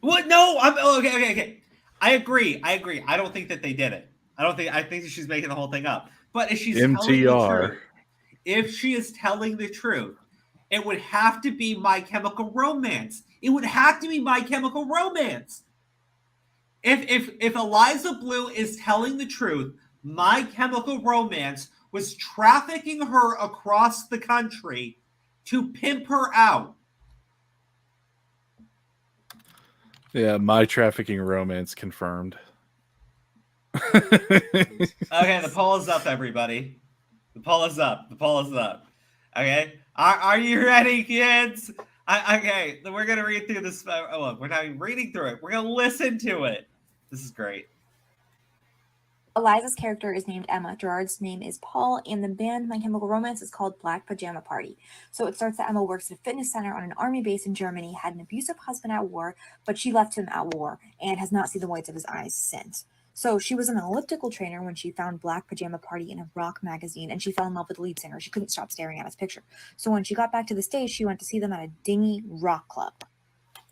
What? No, okay. I agree. I don't think that they did it. I think that she's making the whole thing up. But if she's telling the truth, if she is telling the truth, it would have to be My Chemical Romance. It would have to be My Chemical Romance. If Eliza Bleu is telling the truth, My Chemical Romance was trafficking her across the country to pimp her out. Yeah, My Trafficking Romance confirmed. Okay, the poll is up, everybody. The poll is up. Okay, are you ready, kids? Okay, we're gonna read through this. Look, we're not even reading through it. We're gonna listen to it. This is great. Eliza's character is named Emma, Gerard's name is Paul, and the band My Chemical Romance is called Black Pajama Party. So it starts that Emma works at a fitness center on an army base in Germany, had an abusive husband at war, but she left him at war and has not seen the whites of his eyes since. So she was an elliptical trainer when she found Black Pajama Party in a rock magazine, and she fell in love with the lead singer. She couldn't stop staring at his picture. So when she got back to the States, she went to see them at a dingy rock club.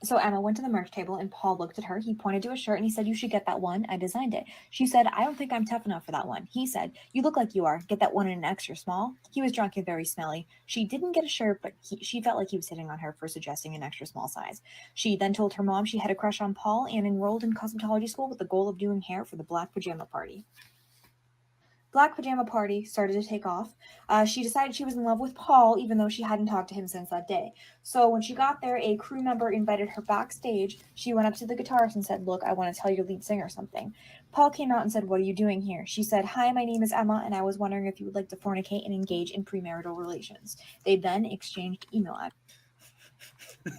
So Emma went to the merch table and Paul looked at her. He pointed to a shirt and he said, "You should get that one. I designed it." She said, "I don't think I'm tough enough for that one." He said, "You look like you are. Get that one in an extra small." He was drunk and very smelly. She didn't get a shirt, but she felt like he was hitting on her for suggesting an extra small size. She then told her mom she had a crush on Paul and enrolled in cosmetology school with the goal of doing hair for the Black Pajama Party. Black Pajama Party started to take off. She decided she was in love with Paul, even though she hadn't talked to him since that day. So when she got there, a crew member invited her backstage. She went up to the guitarist and said, "Look, I want to tell your lead singer something." Paul came out and said, "What are you doing here?" She said, "Hi, my name is Emma, and I was wondering if you would like to fornicate and engage in premarital relations." They then exchanged email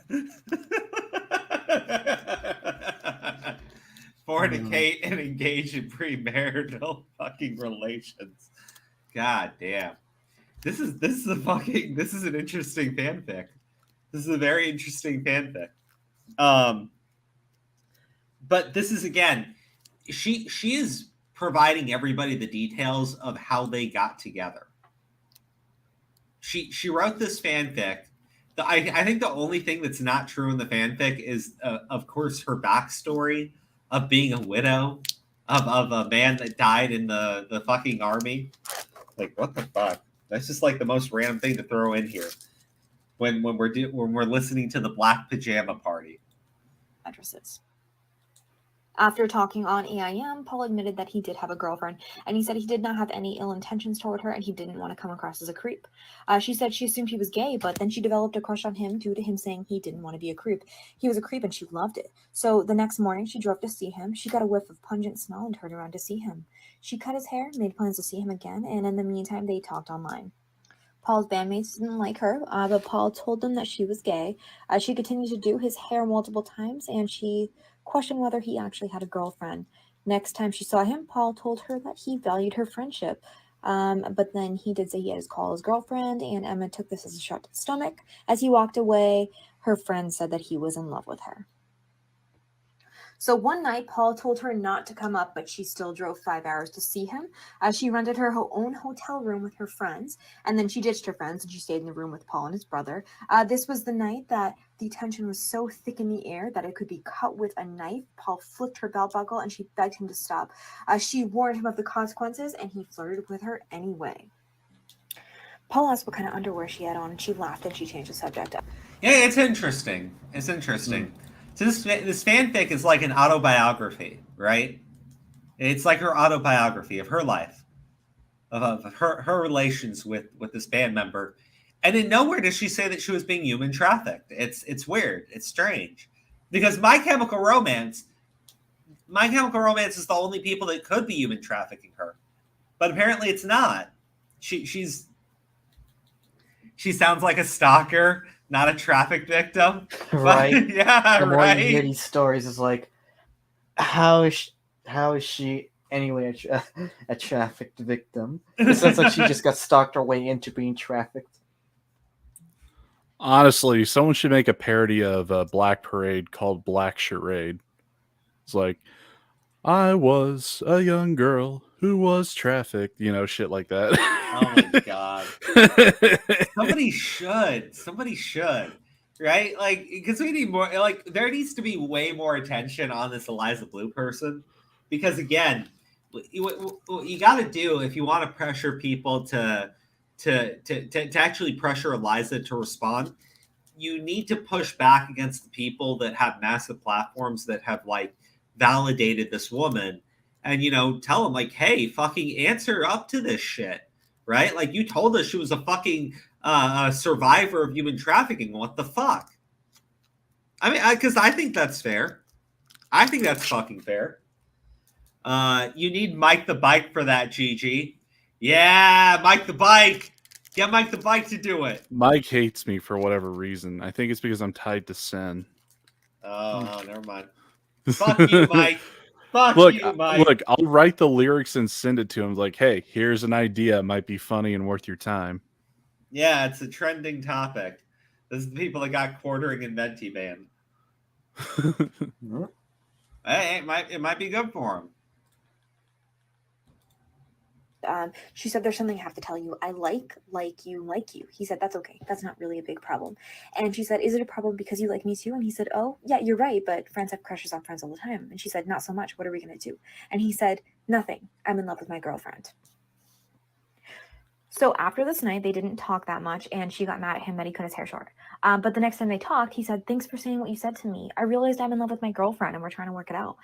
addresses. Fornicate and engage in premarital fucking relations. God damn. This is an interesting fanfic. This is a very interesting fanfic. But this is, again, she is providing everybody the details of how they got together. She wrote this fanfic I think the only thing that's not true in the fanfic is, of course, her backstory of being a widow of a man that died in the fucking army. Like, what the fuck? That's just like the most random thing to throw in here when we're listening to the Black Pajama Party. Addresses. After talking on AIM, Paul admitted that he did have a girlfriend, and he said he did not have any ill intentions toward her, and he didn't want to come across as a creep. She said she assumed he was gay, but then she developed a crush on him due to him saying he didn't want to be a creep. He was a creep, and she loved it. So the next morning, she drove to see him. She got a whiff of pungent smell and turned around to see him. She cut his hair, made plans to see him again, and in the meantime, they talked online. Paul's bandmates didn't like her, but Paul told them that she was gay. She continued to do his hair multiple times, and she questioned whether he actually had a girlfriend. Next time she saw him, Paul told her that he valued her friendship. But then he did say he had his call his girlfriend, and Emma took this as a shot to the stomach. As he walked away, her friend said that he was in love with her. So one night, Paul told her not to come up, but she still drove 5 hours to see him. She rented her own hotel room with her friends, and then she ditched her friends and she stayed in the room with Paul and his brother. This was the night that the tension was so thick in the air that it could be cut with a knife. Paul flicked her belt buckle and she begged him to stop. She warned him of the consequences, and he flirted with her anyway. Paul asked what kind of underwear she had on, and she laughed and she changed the subject. Yeah, it's interesting. It's interesting. So this fanfic is like an autobiography, right? It's like her autobiography of her life, of her relations with this band member. And in nowhere does she say that she was being human trafficked. It's weird. It's strange. Because My Chemical Romance is the only people that could be human trafficking her. But apparently it's not. She sounds like a stalker, not a traffic victim. Right? But, yeah, the more right. you hear these stories, it's like, how is she anyway a trafficked victim? It sounds like she just got stalked her way into being trafficked. Honestly, someone should make a parody of a Black Parade called Black Charade. It's like, I was a young girl who was trafficked, shit like that. Oh my god. Somebody should. Right? Like, because we need more, like, there needs to be way more attention on this Eliza Bleu person. Because again, what you got to do if you want to pressure people to actually pressure Eliza to respond, you need to push back against the people that have massive platforms that have like validated this woman, and tell them like, hey, fucking answer up to this shit, right? Like, you told us she was a fucking survivor of human trafficking. What the fuck? I mean, because I think that's fair. I think that's fucking fair. You need Mike the Bike for that, Gigi. Yeah, Mike the Bike. Get Mike the Bike to do it. Mike hates me for whatever reason. I think it's because I'm tied to Sen. Oh, never mind. Fuck you, Mike. Fuck you, Mike. Look, I'll write the lyrics and send it to him. Like, hey, here's an idea. It might be funny and worth your time. Yeah, it's a trending topic. This is the people that got quartering and venti banned. Hey, it might be good for him. She said, there's something I have to tell you. I like you. He said, that's okay. That's not really a big problem. And she said, is it a problem because you like me too? And he said, oh, yeah, you're right. But friends have crushes on friends all the time. And she said, not so much. What are we going to do? And he said, nothing. I'm in love with my girlfriend. So after this night, they didn't talk that much, and she got mad at him that he cut his hair short. But the next time they talked, he said, thanks for saying what you said to me. I realized I'm in love with my girlfriend, and we're trying to work it out.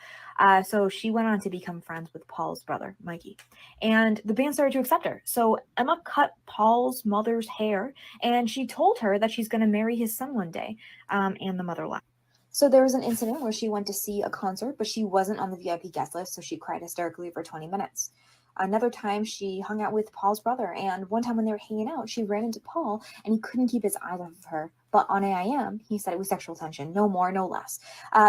So she went on to become friends with Paul's brother, Mikey. And the band started to accept her. So Emma cut Paul's mother's hair, and she told her that she's going to marry his son one day. And the mother laughed. So there was an incident where she went to see a concert, but she wasn't on the VIP guest list, so she cried hysterically for 20 minutes. Another time, she hung out with Paul's brother, and one time when they were hanging out, she ran into Paul, and he couldn't keep his eyes off of her. But on AIM, he said it was sexual tension, no more, no less.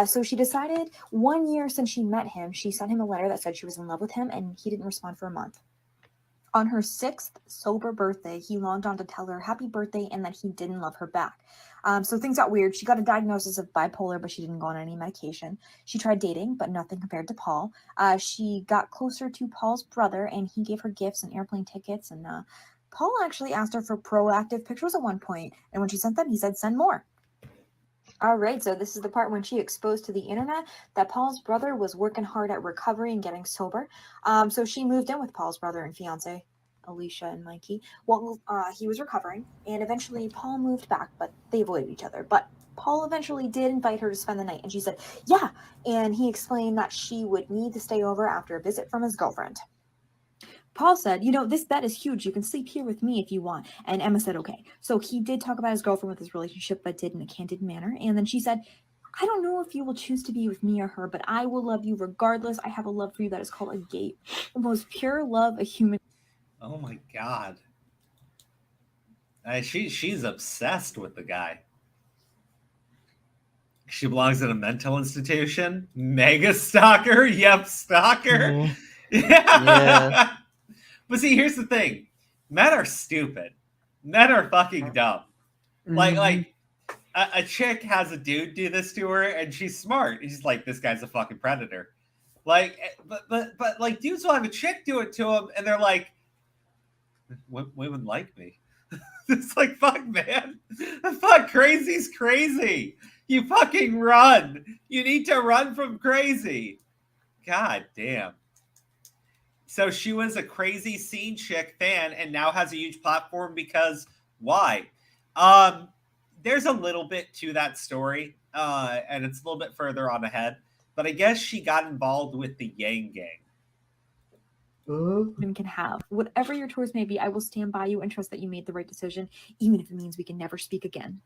So she decided 1 year since she met him, she sent him a letter that said she was in love with him, and he didn't respond for a month. On her 6th sober birthday, he logged on to tell her happy birthday and that he didn't love her back. So things got weird. She got a diagnosis of bipolar, but she didn't go on any medication. She tried dating, but nothing compared to Paul. She got closer to Paul's brother, and he gave her gifts and airplane tickets and Paul actually asked her for proactive pictures at one point, and when she sent them, he said, send more. All right, so this is the part when she exposed to the internet that Paul's brother was working hard at recovery and getting sober. So she moved in with Paul's brother and fiance, Alicia and Mikey, while he was recovering, and eventually Paul moved back, but they avoided each other. But Paul eventually did invite her to spend the night, and she said, yeah, and he explained that she would need to stay over after a visit from his girlfriend. Paul said, this bed is huge. You can sleep here with me if you want. And Emma said, okay. So he did talk about his girlfriend with his relationship, but did in a candid manner. And then she said, I don't know if you will choose to be with me or her, but I will love you regardless. I have a love for you that is called a gate. The most pure love a human. Oh my God. She's obsessed with the guy. She belongs in a mental institution. Mega stalker. Yep, stalker. Yeah. But see, here's the thing. Men are stupid. Men are fucking dumb. Like a chick has a dude do this to her, and she's smart. She's like, this guy's a fucking predator. Like, but like dudes will have a chick do it to him, and they're like, women like me. It's like, fuck, man. Fuck, crazy's crazy. You fucking run. You need to run from crazy. God damn. So she was a crazy scene chick fan and now has a huge platform because why? There's a little bit to that story, and it's a little bit further on ahead. But I guess she got involved with the Yang Gang. Women can have. Whatever your choice may be, I will stand by you and trust that you made the right decision, even if it means we can never speak again.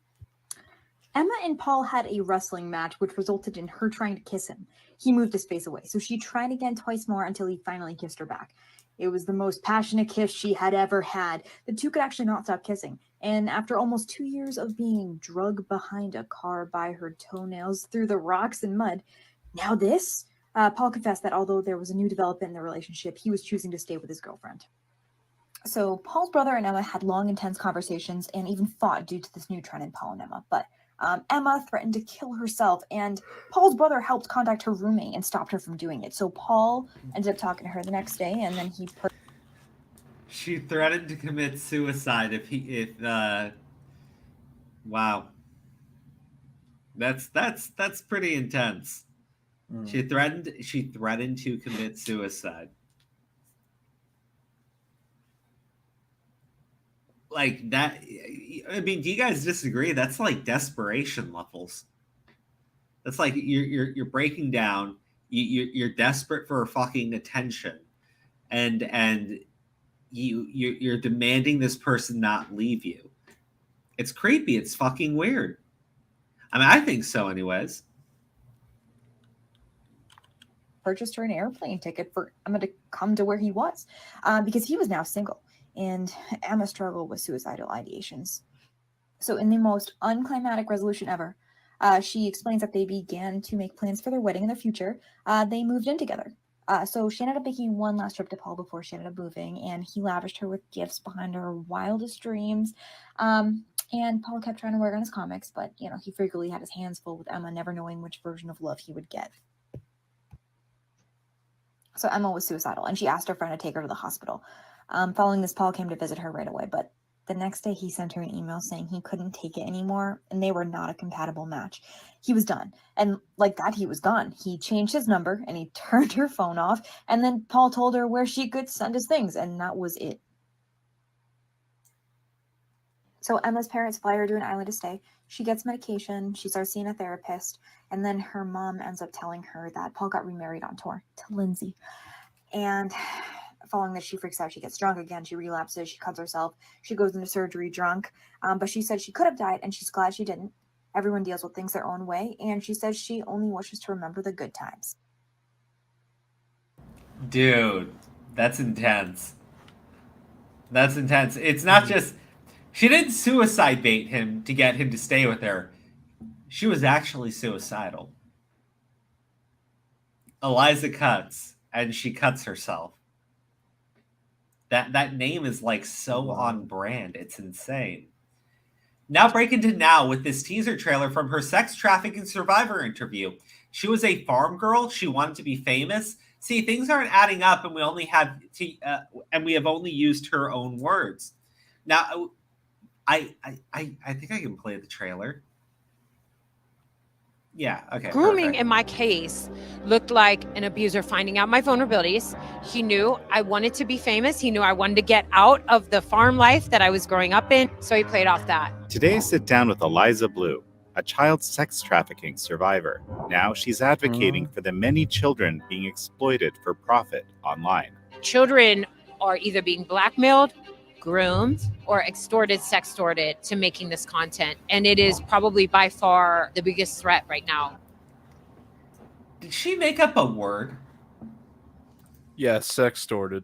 Emma and Paul had a wrestling match, which resulted in her trying to kiss him. He moved his face away, so she tried again twice more until he finally kissed her back. It was the most passionate kiss she had ever had. The two could actually not stop kissing. And after almost 2 years of being drugged behind a car by her toenails through the rocks and mud, now this? Paul confessed that although there was a new development in the relationship, he was choosing to stay with his girlfriend. So Paul's brother and Emma had long, intense conversations and even fought due to this new trend in Paul and Emma. But Emma threatened to kill herself, and Paul's brother helped contact her roommate and stopped her from doing it. So Paul ended up talking to her the next day, and then he... She threatened to commit suicide if wow. That's pretty intense. She threatened to commit suicide. Like that, I mean, do you guys disagree? That's like desperation levels. That's like you're breaking down. You're desperate for fucking attention, and you're demanding this person not leave you. It's creepy. It's fucking weird. I mean, I think so, anyways. Purchased her an airplane ticket for Emma to come to where he was, because he was now single. And Emma struggled with suicidal ideations. So in the most unclimatic resolution ever, she explains that they began to make plans for their wedding in the future. They moved in together. So she ended up making one last trip to Paul before she ended up moving, and he lavished her with gifts behind her wildest dreams. And Paul kept trying to work on his comics, but, he frequently had his hands full with Emma, never knowing which version of love he would get. So Emma was suicidal, and she asked her friend to take her to the hospital. Following this, Paul came to visit her right away, but the next day he sent her an email saying he couldn't take it anymore, and they were not a compatible match. He was done. And like that, he was gone. He changed his number, and he turned her phone off, and then Paul told her where she could send his things, and that was it. So Emma's parents fly her to an island to stay. She gets medication, she starts seeing a therapist, and then her mom ends up telling her that Paul got remarried on tour to Lindsay. And following this, she freaks out. She gets drunk again. She relapses. She cuts herself. She goes into surgery drunk. But she said she could have died, and she's glad she didn't. Everyone deals with things their own way, and she says she only wishes to remember the good times. Dude, that's intense. That's intense. It's not just... She didn't suicide bait him to get him to stay with her. She was actually suicidal. Eliza cuts, and she cuts herself. That name is like so on brand. It's insane. Now break into now with this teaser trailer from her sex trafficking survivor interview. She was a farm girl. She wanted to be famous. See, things aren't adding up, and we have only used her own words. Now, I think I can play the trailer. Yeah, okay. Grooming Perfect. in my case looked like an abuser finding out my vulnerabilities. He knew I wanted to be famous. He knew I wanted to get out of the farm life that I was growing up in. So he played off that. Today, sit down with Eliza Bleu, a child sex trafficking survivor. Now she's advocating for the many children being exploited for profit online. Children are either being blackmailed, groomed, or sextorted to making this content. And it is probably by far the biggest threat right now. Did she make up a word? Yeah, sextorted.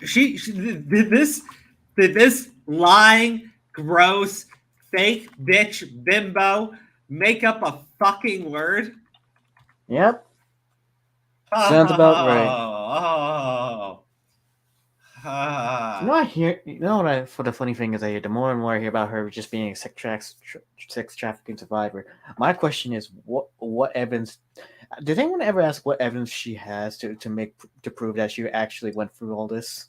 She did this lying, gross, fake bitch bimbo make up a fucking word? Yep. Sounds about right. What the funny thing is, the more and more I hear about her just being a sex trafficking survivor. My question is, what evidence? Did anyone ever ask what evidence she has to prove that she actually went through all this?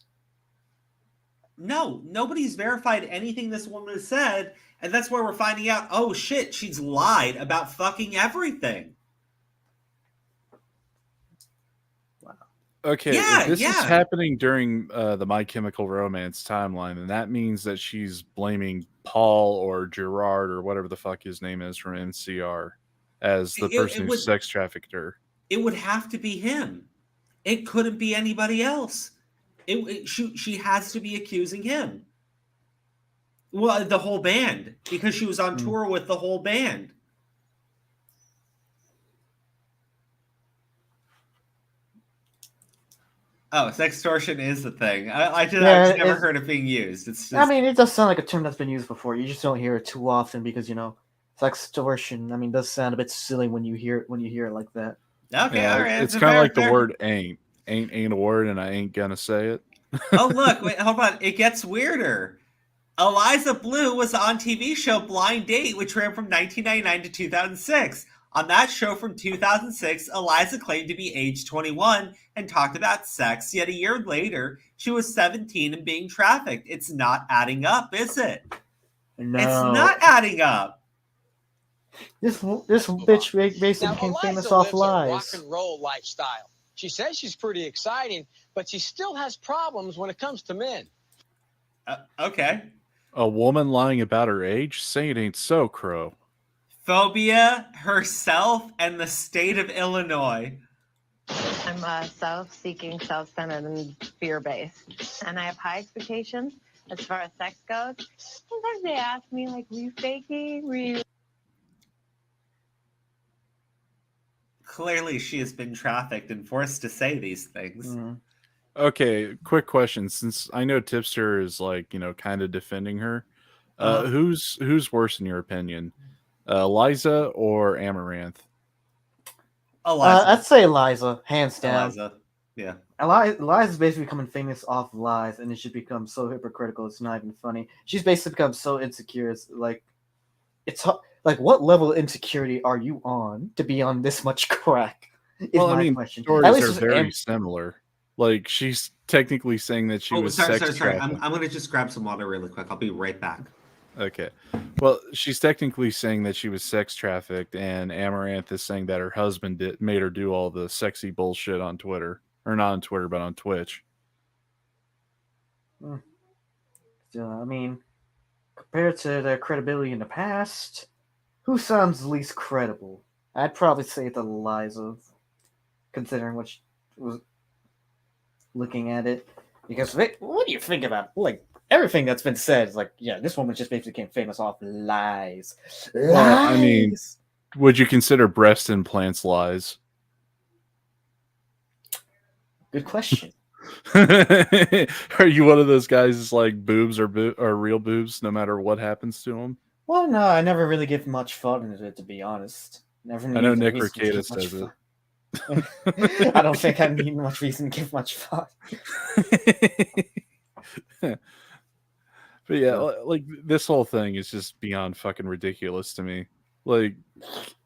No, nobody's verified anything this woman has said, and that's where we're finding out. Oh shit, she's lied about fucking everything. Okay, Yeah, if this is yeah. happening during the My Chemical Romance timeline, then that means that she's blaming Paul or Gerard or whatever the fuck his name is from NCR as the person who sex trafficked her. It would have to be him. It couldn't be anybody else. She has to be accusing him. Well, the whole band, because she was on tour with the whole band. Oh, sextortion is the thing. I've never heard it being used. It's just... I mean, it does sound like a term that's been used before. You just don't hear it too often because, sextortion, I mean, does sound a bit silly when you hear it like that. Okay, yeah, all right. It's kind of like the word ain't. Ain't a word, and I ain't gonna say it. Oh, look, wait, hold on. It gets weirder. Eliza Bleu was on TV show Blind Date, which ran from 1999 to 2006. On that show from 2006, Eliza claimed to be age 21 and talked about sex, yet a year later, she was 17 and being trafficked. It's not adding up, is it? No. It's not adding up. This bitch basically became famous off lies. Rock and roll lifestyle. She says she's pretty exciting, but she still has problems when it comes to men. Okay. A woman lying about her age? Say it ain't so, Crow. Phobia, herself, and the state of Illinois. I'm self-seeking, self-centered, and fear-based. And I have high expectations as far as sex goes. Sometimes they ask me, like, were you faking? Were you... Clearly, she has been trafficked and forced to say these things. Okay, quick question. Since I know Tipster is kind of defending her, who's worse in your opinion, Eliza or Amaranth? Eliza. I'd say Eliza, hands down. Eliza, yeah. Eliza's basically becoming famous off lies, and it should become so hypocritical. It's not even funny. She's basically become so insecure. It's like, what level of insecurity are you on to be on this much crack? Well, I mean, question. stories are very similar. Like, she's technically saying that she was sorry. trafficked. I'm going to just grab some water really quick. I'll be right back. Okay. Well, she's technically saying that she was sex trafficked, and Amaranth is saying that her husband made her do all the sexy bullshit on Twitter. Or not on Twitter, but on Twitch. So, I mean, compared to their credibility in the past, who sounds least credible? I'd probably say it's Eliza, considering what she was looking at it. Because what do you think about everything that's been said? Is this woman just basically became famous off lies. Well, I mean, would you consider breast implants lies? Good question. Are you one of those guys that's like boobs are real boobs no matter what happens to them? Well, no, I never really give much thought into it, to be honest. I know Nick Rekieta says it. I don't think I need much reason to give much thought. But yeah, like this whole thing is just beyond fucking ridiculous to me. Like,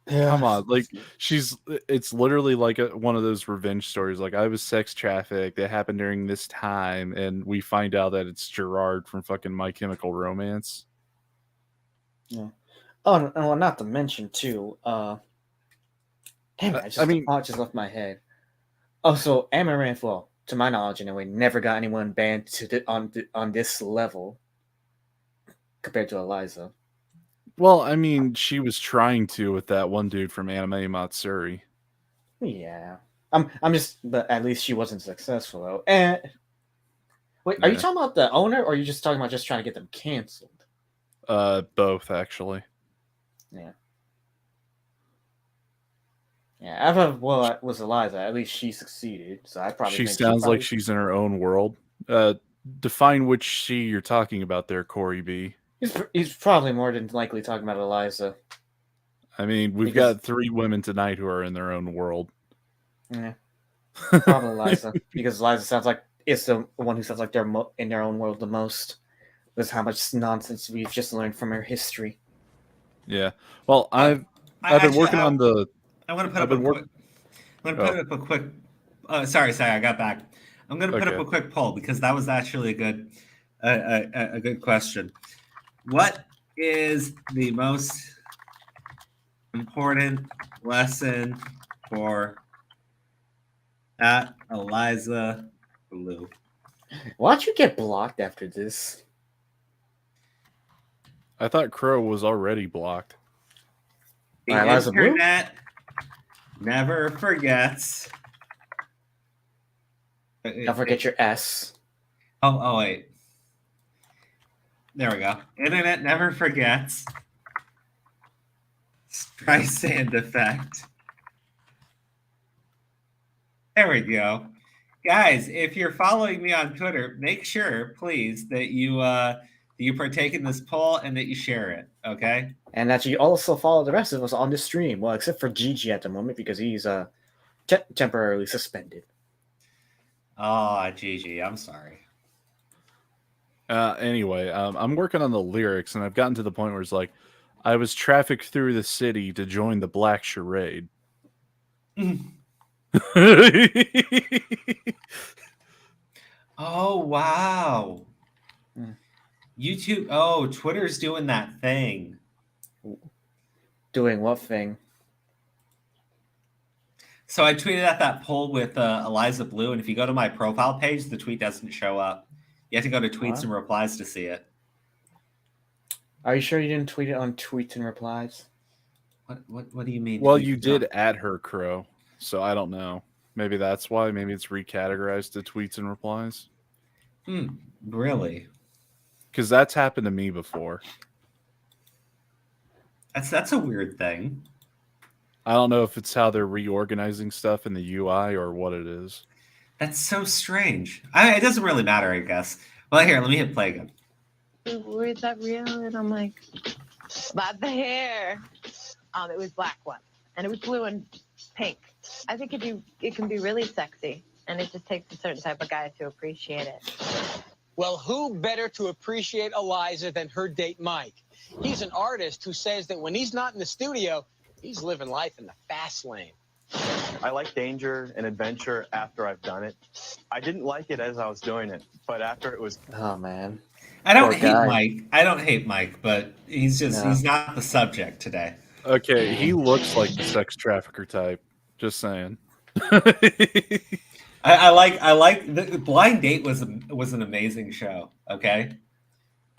Come on, like it's literally like one of those revenge stories. Like I was sex trafficked. That happened during this time, and we find out that it's Gerard from fucking My Chemical Romance. Yeah. Oh, and well, not to mention too. Damn it! I mean, thought just left my head. Oh, so Amaranth, well, to my knowledge anyway, never got anyone banned on this level compared to Eliza. Well, I mean, she was trying to with that one dude from Anime Matsuri. Yeah, I'm just, but at least she wasn't successful though. And wait, are you talking about the owner, or are you just talking about just trying to get them canceled? Both actually. Yeah. Yeah, I thought, well, it was Eliza. At least she succeeded, so I probably. She think sounds like she's in her own world. Define which she you're talking about there, Corey B. He's probably more than likely talking about Eliza. I mean, we've got 3 women tonight who are in their own world. Yeah, probably Eliza, because Eliza sounds like it's the one who sounds like they're in their own world the most. With how much nonsense we've just learned from her history. Yeah. Well, I've been working on the. I'm gonna put up a quick. Sorry, I got back. I'm gonna put up a quick poll because that was actually a good question. What is the most important lesson for Eliza Bleu? Why'd you get blocked after this? I thought Crow was already blocked. The internet never forgets. Don't forget your S. Oh, wait. There we go. Internet never forgets. Streisand effect. There we go. Guys, if you're following me on Twitter, make sure, please, that you partake in this poll and that you share it, okay? And that you also follow the rest of us on the stream. Well, except for Gigi at the moment, because he's temporarily suspended. Oh, Gigi, I'm sorry. Anyway, I'm working on the lyrics, and I've gotten to the point where it's like, I was trafficked through the city to join the Black Charade. Oh, wow. YouTube. Oh, Twitter's doing that thing. Doing what thing? So I tweeted out that poll with Eliza Bleu, and if you go to my profile page, the tweet doesn't show up. You have to go to tweets and replies to see it. Are you sure you didn't tweet it on tweets and replies? What do you mean? Well, you did add her, Crow, so I don't know. Maybe that's why. Maybe it's recategorized to tweets and replies. Really? Because that's happened to me before. That's a weird thing. I don't know if it's how they're reorganizing stuff in the UI or what it is. That's so strange. It doesn't really matter, I guess. Well, here, let me hit play again. Is that real? And I'm like, not the hair. It was black one, and it was blue and pink. I think it can be really sexy, and it just takes a certain type of guy to appreciate it. Well, who better to appreciate Eliza than her date, Mike? He's an artist who says that when he's not in the studio, he's living life in the fast lane. I like danger and adventure after I've done it. I didn't like it as I was doing it, but after it was... Oh, man. I don't hate Mike, but he's not the subject today. Okay, he looks like the sex trafficker type. Just saying. I like the Blind Date was an amazing show. Okay,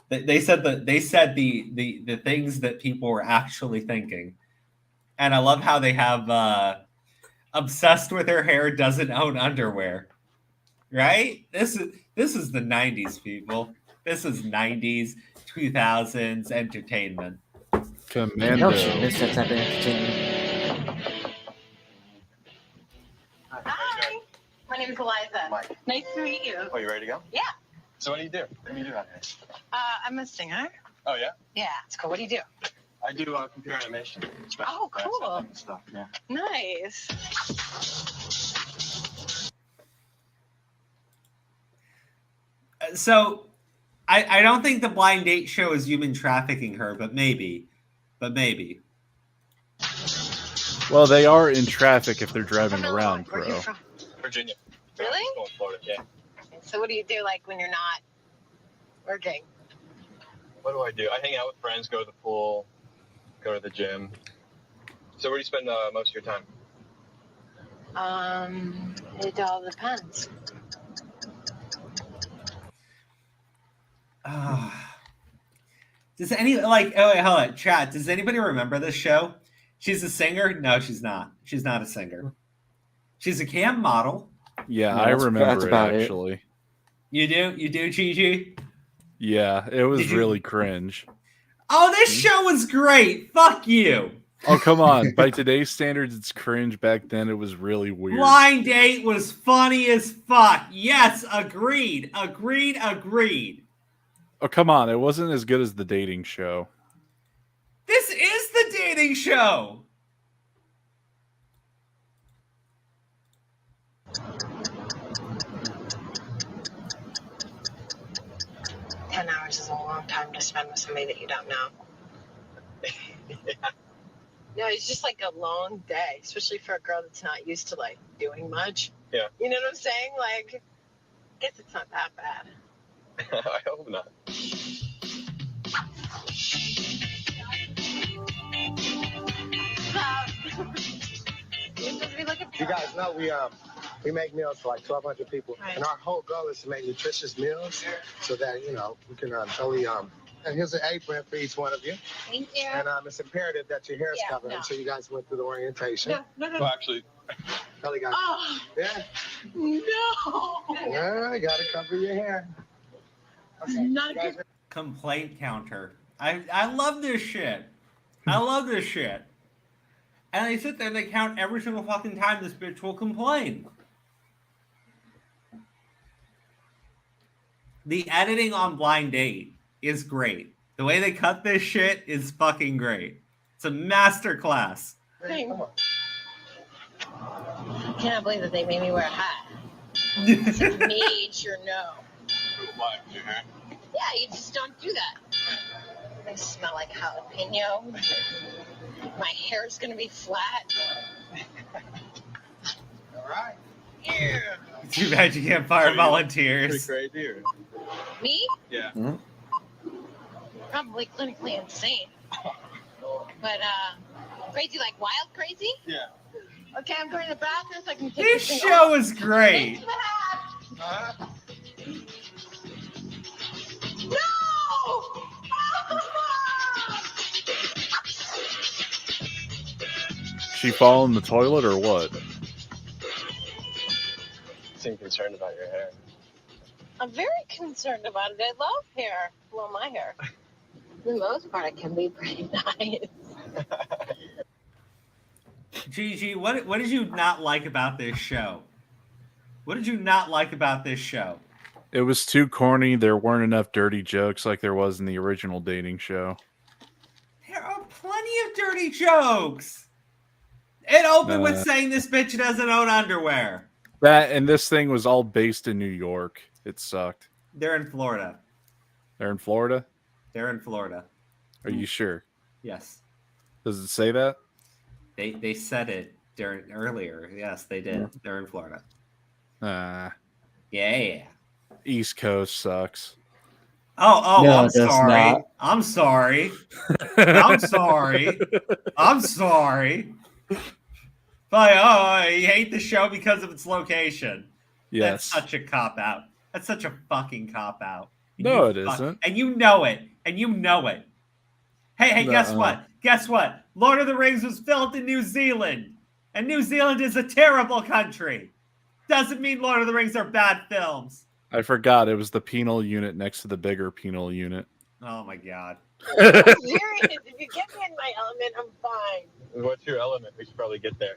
they said the things that people were actually thinking, and I love how they have obsessed with her hair, doesn't own underwear. Right? This is the 90s, people. This is 90s, 2000s entertainment. Commando. Miss that type of entertainment. Hi, my name is Eliza. Mike. Nice to meet you. Oh, you ready to go? Yeah. So what do you do? What do you do out here? I'm a singer. Oh, yeah? Yeah, it's cool. What do you do? I do computer animation. Oh, cool. And stuff, yeah. Nice. So, I don't think the Blind Date show is human trafficking her, but maybe. Well, they are in traffic if they're driving around, Where are you Pro. from? Virginia. Really? Going to Florida, yeah. So what do you do like when you're not working? What do? I hang out with friends, go to the pool, go to the gym. So where do you spend most of your time? It all depends. Does any like? Oh wait, hold on, chat. Does anybody remember this show? She's a singer. No, she's not. She's not a singer. She's a cam model. Yeah, No, I that's remember it about it. actually. You do, Gigi? Yeah, it was Did you- really cringe. Oh, this show was great. Fuck you. Oh, come on. By today's standards, it's cringe. Back then, it was really weird. Blind Date was funny as fuck. Yes, agreed. Oh, come on. It wasn't as good as the dating show. This is the dating show. Ten hours is a long time to spend with somebody that you don't know. No, it's just like a long day, especially for a girl that's not used to like doing much. Yeah. You know what I'm saying? Like, I guess it's not that bad. I hope not. You guys know we make meals for like 1,200 people, and our whole goal is to make nutritious meals so that we can totally And here's an apron for each one of you. Thank you. And it's imperative that your hair is covered until you guys went through the orientation. No. Well, actually, Kelly got yeah. No. Yeah, you gotta cover your hair. Okay. Not a good Complaint counter. I love this shit. I love this shit. And they sit there and they count every single fucking time this bitch will complain. The editing on Blind Date is great. The way they cut this shit is fucking great. It's a masterclass. thing. I cannot believe that they made me wear a hat. It's a major no. Yeah, you just don't do that. I smell like jalapeno. My hair's gonna be flat. All right. Yeah. Too bad you can't fire volunteers. Pretty great idea. Me? Yeah. Probably clinically insane. But crazy, like wild crazy? Yeah. Okay, I'm going to the bathroom so I can take This thing show off. is great. Thanks for the hat. No! She fall in the toilet or what? Seem concerned about your hair. I'm very concerned about it. I love hair. Well, my hair. For the most part, it can be pretty nice. Gigi, what did you not like about this show? What did you not like about this show? It was too corny. There weren't enough dirty jokes like there was in the original dating show. There are plenty of dirty jokes. It opened with saying this bitch doesn't own underwear. That and this thing was all based in New York. It sucked. They're in Florida. They're in Florida? They're in Florida. Are you sure? Yes. Does it say that? They said it earlier. Yes, they did. They're in Florida. Yeah. East Coast sucks. Oh, No, I'm it does sorry. not. I'm sorry. I'm sorry. I'm sorry. But you hate the show because of its location. Yes. That's such a cop out. That's such a fucking cop out. No, it isn't. And you know it. And you know it. Hey, guess what? Guess what? Lord of the Rings was filmed in New Zealand. And New Zealand is a terrible country. Doesn't mean Lord of the Rings are bad films. I forgot it was the penal unit next to the bigger penal unit. Oh my god. I'm serious. If you get me in my element, I'm fine. What's your element? We should probably get there.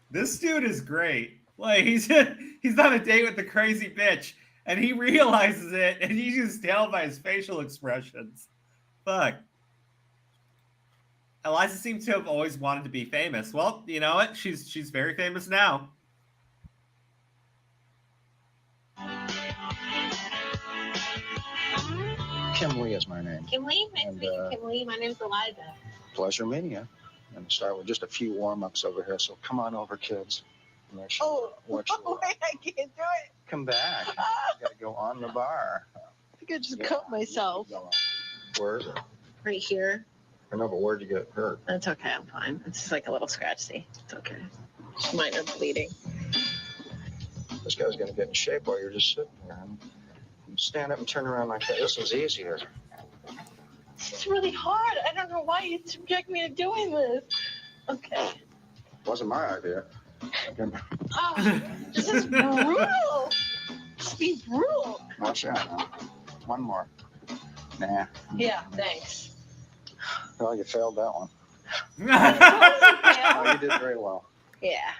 This dude is great. Like he's on a date with the crazy bitch, and he realizes it, and you just tell by his facial expressions. Fuck. Eliza seems to have always wanted to be famous. Well, you know what? She's very famous now. Kim Lee is my name. Kim Lee? Nice to meet you, Kim Lee. My name's Eliza. Pleasure meeting you. I'm going to start with just a few warm-ups over here, so come on over, kids. Let you, watch you, Wait, I can't do it. come back. You got to go on the bar. I think I just cut myself. Where is it? Right here. I know, but where'd you get hurt? That's okay. I'm fine. It's just like a little scratchy. It's okay. Just minor bleeding. This guy's going to get in shape while you're just sitting there. Stand up and turn around like that. This was easier. It's really hard. I don't know why you subject me to doing this. Okay. Wasn't my idea. Oh, this is brutal. This is brutal. Watch out. One more. Nah. Yeah, thanks. Well, you failed that one. Oh, Oh, you did very well. yeah.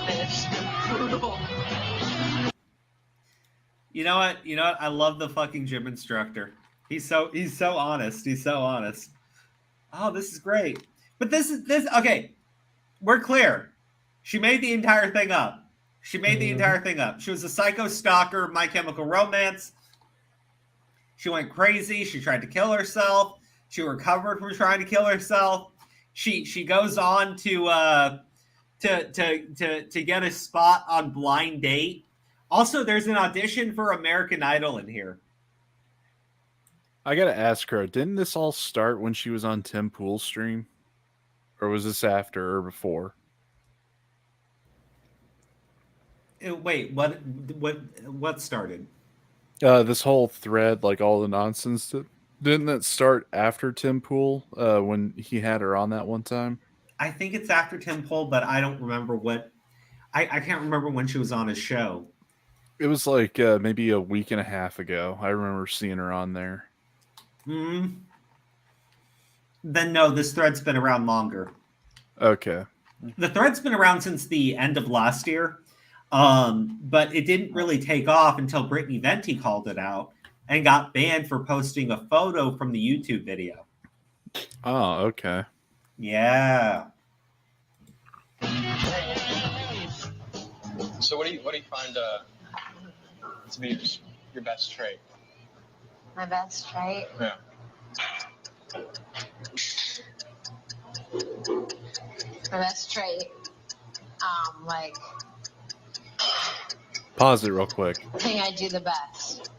It's brutal. You know what? I love the fucking gym instructor. He's so honest. He's so honest. Oh, this is great. But this okay. We're clear. She made the entire thing up. She was a psycho stalker, My Chemical Romance. She went crazy. She tried to kill herself. She recovered from trying to kill herself. She goes on to get a spot on Blind Date. Also, there's an audition for American Idol in here. I gotta ask her, didn't this all start when she was on Tim Pool's stream? Or was this after or before? Wait, what started? This whole thread, like all the nonsense, didn't that start after Tim Pool when he had her on that one time? I think it's after Tim Pool, but I don't remember what. I can't remember when she was on his show. It was like maybe a week and a half ago. I remember seeing her on there. Then no, this thread's been around longer. Okay. The thread's been around since the end of last year, but it didn't really take off until Brittany Venti called it out and got banned for posting a photo from the YouTube video. Oh, okay. Yeah. So what do you find to be your best trait? My best trait? Yeah. My best trait, like, Pause it real quick. the thing I do the best.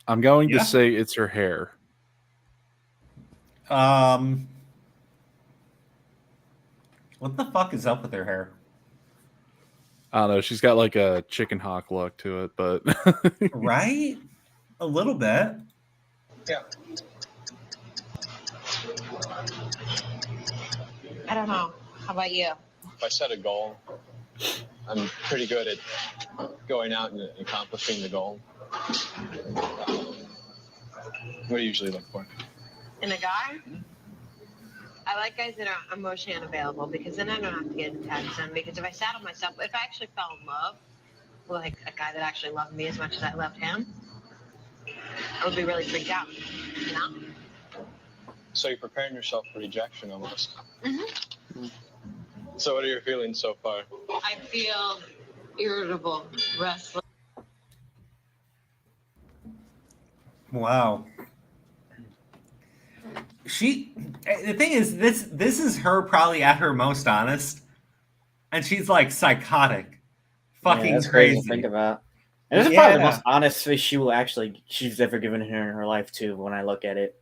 I'm going to say it's her hair. What the fuck is up with her hair? I don't know. She's got like a chicken hawk look to it, but right? A little bit. Yeah. I don't know. How about you? If I set a goal, I'm pretty good at going out and accomplishing the goal. What do you usually look for? In a guy? I like guys that are emotionally unavailable because then I don't have to get attached to them. Because if I sat on myself, if I actually fell in love with like a guy that actually loved me as much as I loved him, I would be really freaked out. You know? So you're preparing yourself for rejection almost. Mm-hmm. So what are your feelings so far? I feel irritable, restless. Wow. The thing is, this is her probably at her most honest, and she's like psychotic, fucking that's crazy. to think about. And this is probably the most honest face she's ever given her in her life too. When I look at it,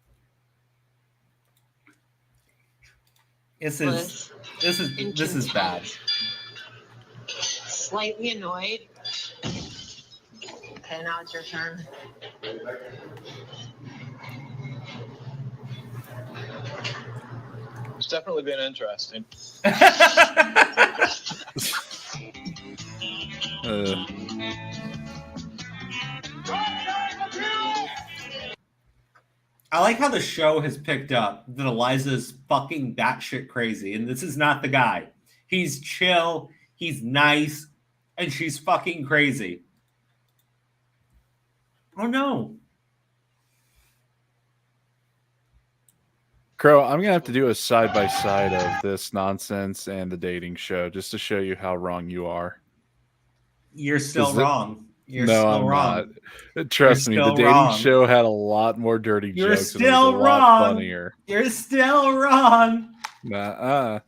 this is bad. Slightly annoyed. Okay, now it's your turn. It's definitely been interesting. I like how the show has picked up that Eliza's fucking batshit crazy, and this is not the guy. He's chill, he's nice, and she's fucking crazy. Oh no. Crow, I'm gonna have to do a side by side of this nonsense and the dating show just to show you how wrong you are. You're still wrong. You're no, still I'm wrong. not. Trust me, the still dating wrong. show had a lot more dirty You're jokes and it was a still lot wrong. funnier. You're still wrong. Nuh-uh.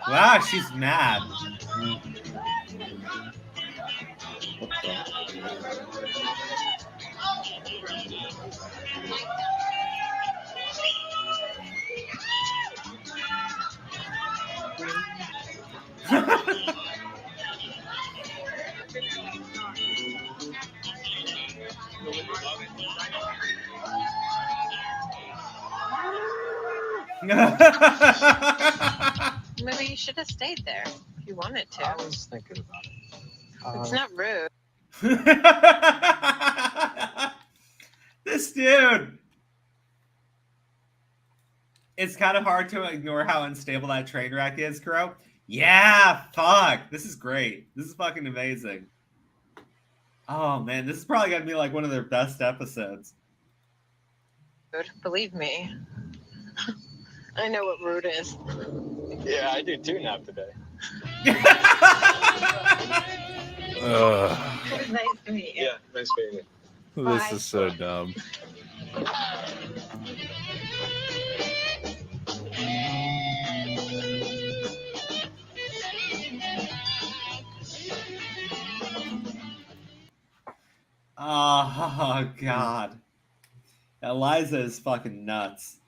Wow, she's mad. Maybe you should have stayed there if you wanted to. I was thinking about it. It's not rude. This dude. It's kind of hard to ignore how unstable that train wreck is, Crow. Yeah, fuck. This is great. This is fucking amazing. Oh, man. This is probably going to be like one of their best episodes. Rude, believe me. I know what rude is. Yeah, I do too now today. It was nice to meet you. Yeah, nice meeting you. This is so dumb. Oh, God. Eliza is fucking nuts.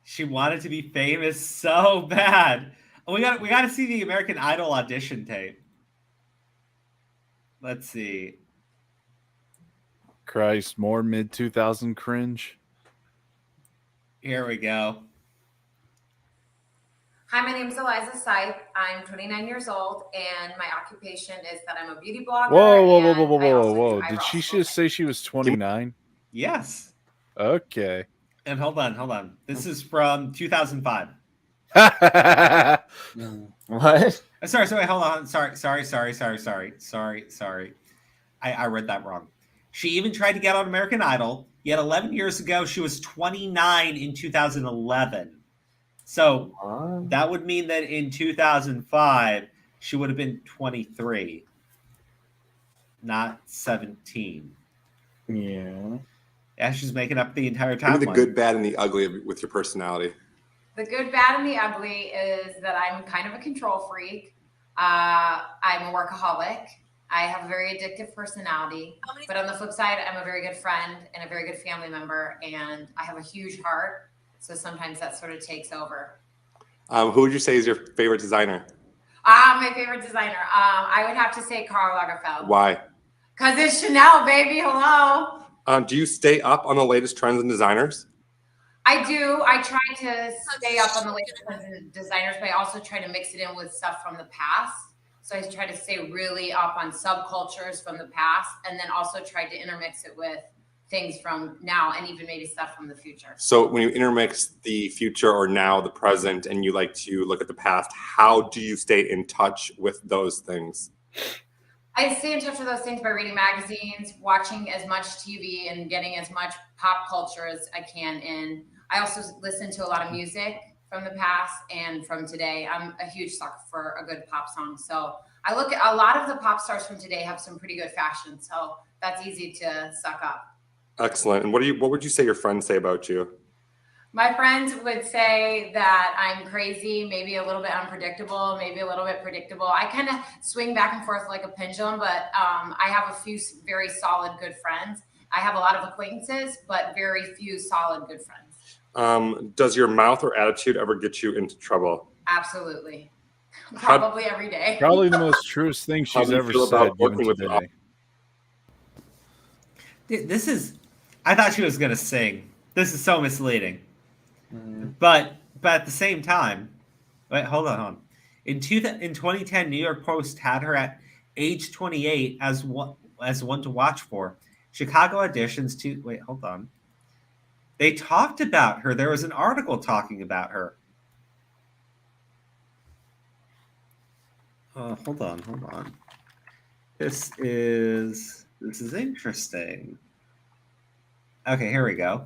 She wanted to be famous so bad. We got to see the American Idol audition tape. Let's see. Christ, more mid-2000 cringe. Here we go. Hi, my name is Eliza Scythe. I'm 29 years old, and my occupation is that I'm a beauty blogger. Whoa. Did she just say she was 29? Yes. Okay. And hold on. This is from 2005. What? Sorry, hold on. Sorry. I read that wrong. She even tried to get on American Idol, yet 11 years ago, she was 29 in 2011. So that would mean that in 2005, she would have been 23, not 17. Yeah. Yeah, she's making up the entire Give me the timeline. good, bad, and the ugly with your personality. The good, bad, and the ugly is that I'm kind of a control freak. I'm a workaholic. I have a very addictive personality. But on the flip side, I'm a very good friend and a very good family member, and I have a huge heart. So sometimes that sort of takes over. Who would you say is your favorite designer? My favorite designer. I would have to say Karl Lagerfeld. Why? Because it's Chanel, baby. Hello. Do you stay up on the latest trends and designers? I do. I try to stay up on the latest trends and designers, but I also try to mix it in with stuff from the past. So I try to stay really up on subcultures from the past, and then also try to intermix it with things from now and even maybe stuff from the future. So when you intermix the future or now, the present, and you like to look at the past, how do you stay in touch with those things? I stay in touch with those things by reading magazines, watching as much TV, and getting as much pop culture as I can in. I also listen to a lot of music from the past and from today. I'm a huge sucker for a good pop song. So I look at a lot of the pop stars from today have some pretty good fashion. So that's easy to suck up. Excellent. And what would you say your friends say about you? My friends would say that I'm crazy, maybe a little bit unpredictable, maybe a little bit predictable. I kind of swing back and forth like a pendulum, but I have a few very solid good friends. I have a lot of acquaintances, but very few solid good friends. Does your mouth or attitude ever get you into trouble? Absolutely. Probably every day. Probably the most truest thing How she's do you ever feel said. about working with today. This is... I thought she was going to sing. This is so misleading. But at the same time... Wait, hold on. In 2010, New York Post had her at age 28 as one to watch for. Chicago auditions to... Wait, hold on. They talked about her. There was an article talking about her. Hold on. This is interesting. Okay, here we go.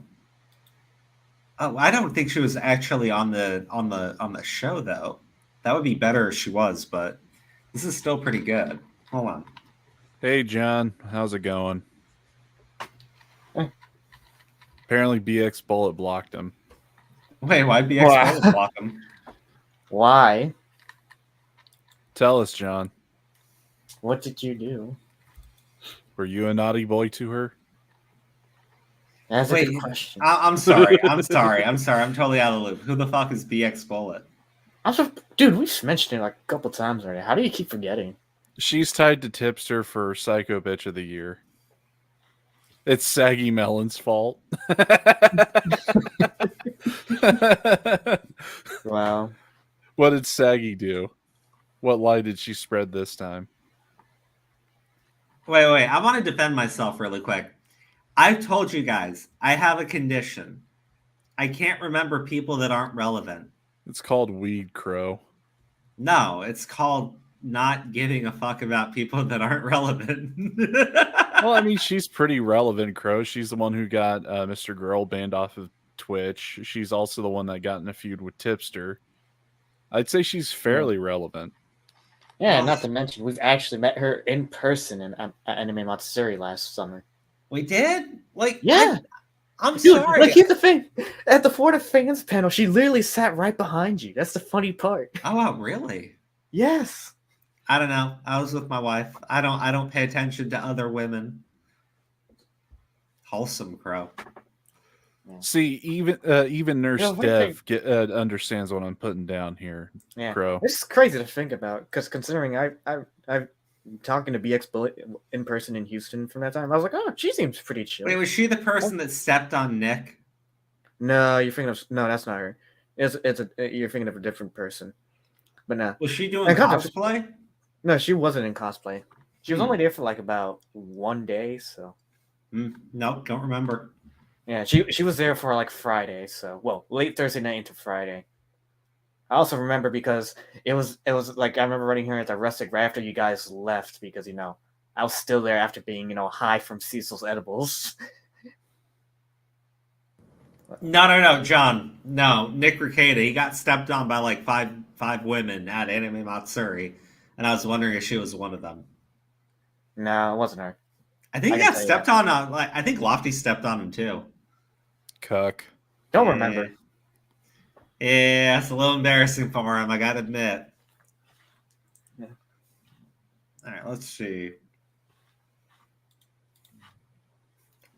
Oh, I don't think she was actually on the show though. That would be better if she was, but this is still pretty good. Hold on. Hey, John. How's it going? Apparently, BX Bullet blocked him. Wait, why BX Bullet block him? Why? Tell us, John. What did you do? Were you a naughty boy to her? That's Wait, a good question. I'm sorry. I'm totally out of the loop. Who the fuck is BX Bullet? Dude, we've mentioned it like a couple times already. How do you keep forgetting? She's tied to Tipster for Psycho Bitch of the Year. It's Saggy Melon's fault. Wow. What did Saggy do? What lie did she spread this time? Wait. I want to defend myself really quick. I've told you guys, I have a condition. I can't remember people that aren't relevant. It's called Weed Crow. No, it's called not giving a fuck about people that aren't relevant. Well, I mean, she's pretty relevant, Crow. She's the one who got Mr. Girl banned off of Twitch. She's also the one that got in a feud with Tipster. I'd say she's fairly relevant. Yeah, not to mention, we've actually met her in person in Anime Matsuri last summer. We did? Like, yeah. I'm Dude, sorry. Like, here's the thing. At the Florida Fans panel, she literally sat right behind you. That's the funny part. Oh, wow, really? Yes. I don't know. I was with my wife. I don't pay attention to other women. Wholesome, Crow. See, even Nurse Yeah, what Dev understands what I'm putting down here, Yeah, Crow. This is crazy to think about because considering I've talking to BX Bullet in person in Houston from that time, I was like, oh, she seems pretty chill. Wait, was she the person that stepped on Nick? No, you're thinking of that's not her. You're thinking of a different person. But no, Was she doing cosplay? No, she wasn't in cosplay. She was Hmm. only there for like about 1 day, so. No, don't remember. Yeah, she was there for like Friday, so late Thursday night into Friday. I also remember because it was like I remember running here at the Rustic right after you guys left because I was still there after being high from Cecil's edibles. No, John. No, Nick Ricada. He got stepped on by like five women at Anime Matsuri, and I was wondering if she was one of them. No, it wasn't her. I think he got stepped on. I think Lofty stepped on him too. Cuck. Don't remember. Yeah, it's a little embarrassing for him. I gotta admit. Yeah. All right, let's see.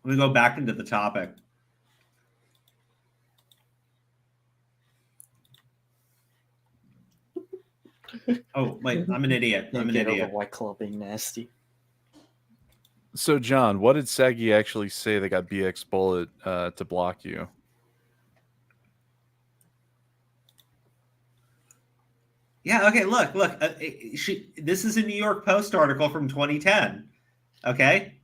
Let me go back into the topic. Oh, wait, I'm an idiot. I'm an idiot. White Claw being nasty. So, John, what did Saggy actually say that got BX Bullet to block you? Yeah, okay, look. This is a New York Post article from 2010. Okay?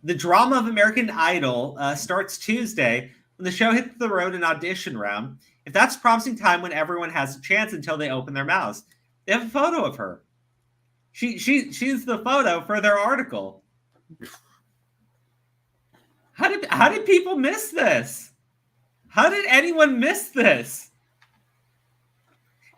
The drama of American Idol starts Tuesday when the show hits the road and audition round. If that's promising time when everyone has a chance until they open their mouths. They have a photo of her. She's the photo for their article. How did people miss this? How did anyone miss this?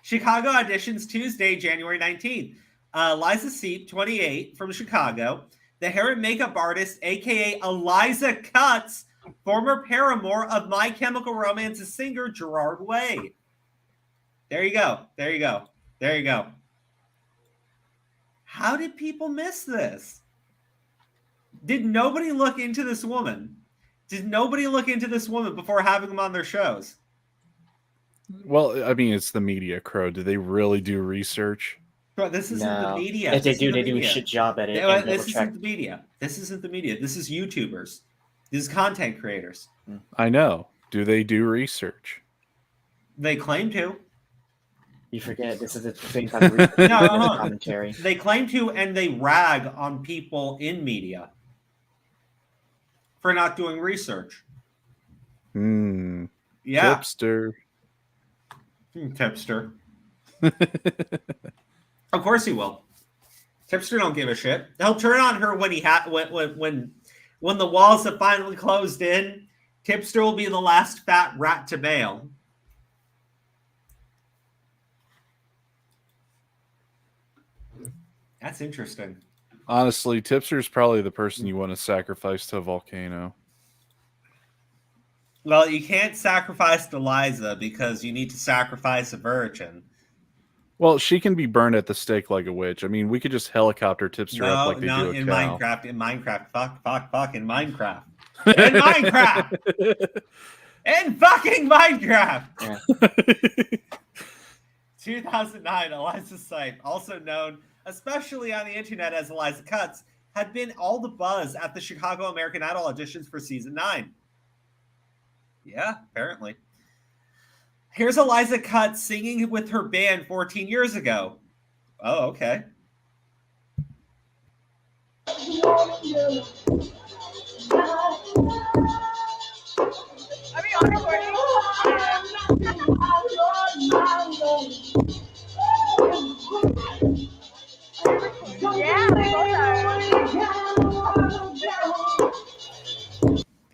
Chicago auditions Tuesday, January 19th. Eliza Seep, 28, from Chicago. The hair and makeup artist, a.k.a. Eliza Cuts, former paramour of My Chemical Romance's singer, Gerard Way. There you go. How did people miss this? Did nobody look into this woman? Did nobody look into this woman before having them on their shows? Well, I mean, it's the media, Crow. Do they really do research? Bro, this isn't the media. If they do, they do a shit job at it. This isn't the media. This isn't the media. This is YouTubers. This is content creators. I know. Do they do research? They claim to. You forget this is the same kind of research commentary. They claim to, and they rag on people in media for not doing research. Yeah. Tipster. Tipster. Of course he will. Tipster don't give a shit. He'll turn on her when when the walls have finally closed in. Tipster will be the last fat rat to bail. That's interesting. Honestly, Tipster's probably the person you want to sacrifice to a volcano. Well, you can't sacrifice Eliza because you need to sacrifice a virgin. Well, she can be burned at the stake like a witch. I mean, we could just helicopter Tipster up like they do a in cow. Minecraft, in Minecraft, in Minecraft. In Minecraft! In fucking Minecraft! 2009, Eliza Sipe, also known, especially on the internet as Eliza Cuts, had been all the buzz at the Chicago American Idol auditions for season 9. Yeah, apparently. Here's Eliza Cuts singing with her band 14 years ago. Oh, okay.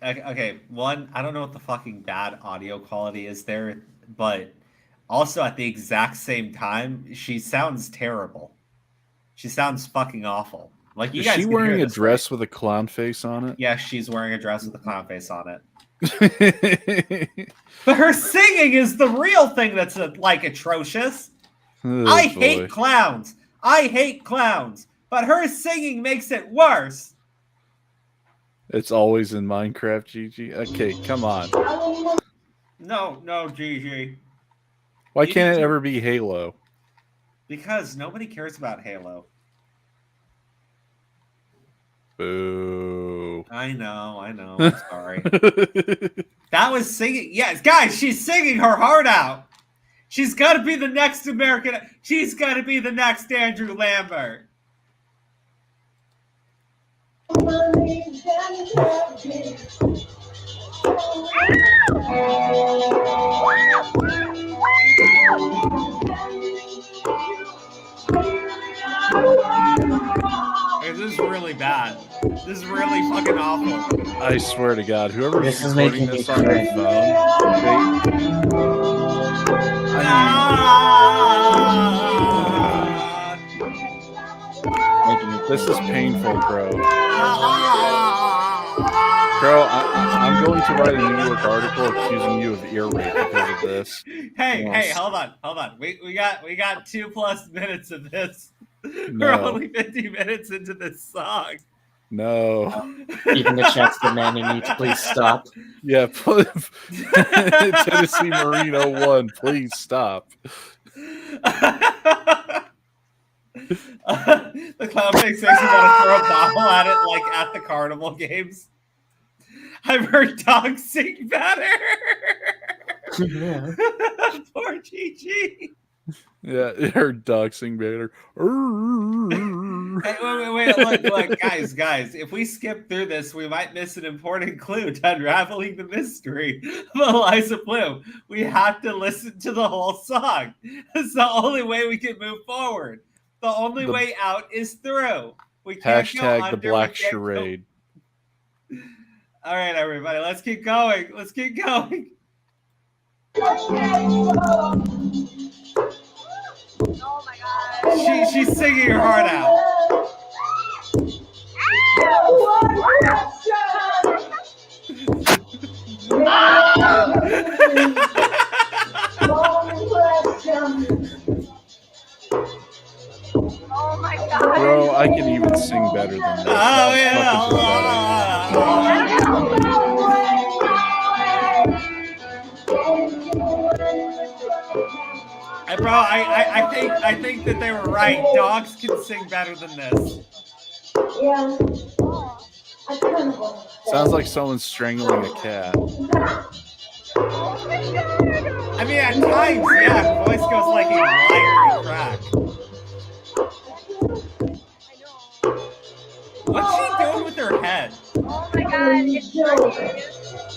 Okay, one, I don't know what the fucking bad audio quality is there, but also at the exact same time, she sounds terrible. She sounds fucking awful. Like, you Is guys she can wearing hear a this, dress with a clown face on it? Yeah, she's wearing a dress with a clown face on it. But her singing is the real thing that's like atrocious. Oh, I boy. hate clowns. I hate clowns. But her singing makes it worse. It's always in Minecraft, GG. Okay, come on. No, GG. Why can't it ever be Halo? Because nobody cares about Halo. Boo. I know. I'm sorry. That was singing. Yes, guys, she's singing her heart out. She's got to be the next American. She's got to be the next Andrew Lambert. Hey, this is really bad. This is really fucking awful. I swear to God, whoever's This is recording making me this on their cringe. This is painful, bro. Bro, I'm going to write a New York article accusing you of ear rape because of this. Hey, hold on. We got 2+ minutes of this. We're No. only 50 minutes into this song. No. Even the chat's demanding you to please stop. Yeah, Tennessee Marine 01, please stop. The clown face makes you want to throw a bottle at it like at the carnival games. I've heard dogs sing better. Yeah. Poor GG. Yeah, her dog sing better. Hey, wait, look, guys, if we skip through this, we might miss an important clue to unraveling the mystery of Eliza Bleu. We have to listen to the whole song. It's the only way we can move forward. The only way out is through. We can't go Hashtag under, the black we can't go- charade. All right, everybody, let's keep going. Let's keep going. She's singing her heart out. Oh my god. Bro, I can even sing better than this. Oh, Hey, bro, I think that they were right. Dogs can sing better than this. Sounds like someone's strangling a cat. I mean, at times, yeah, her voice goes like a wiry crack. What's she doing with her head? Oh my god.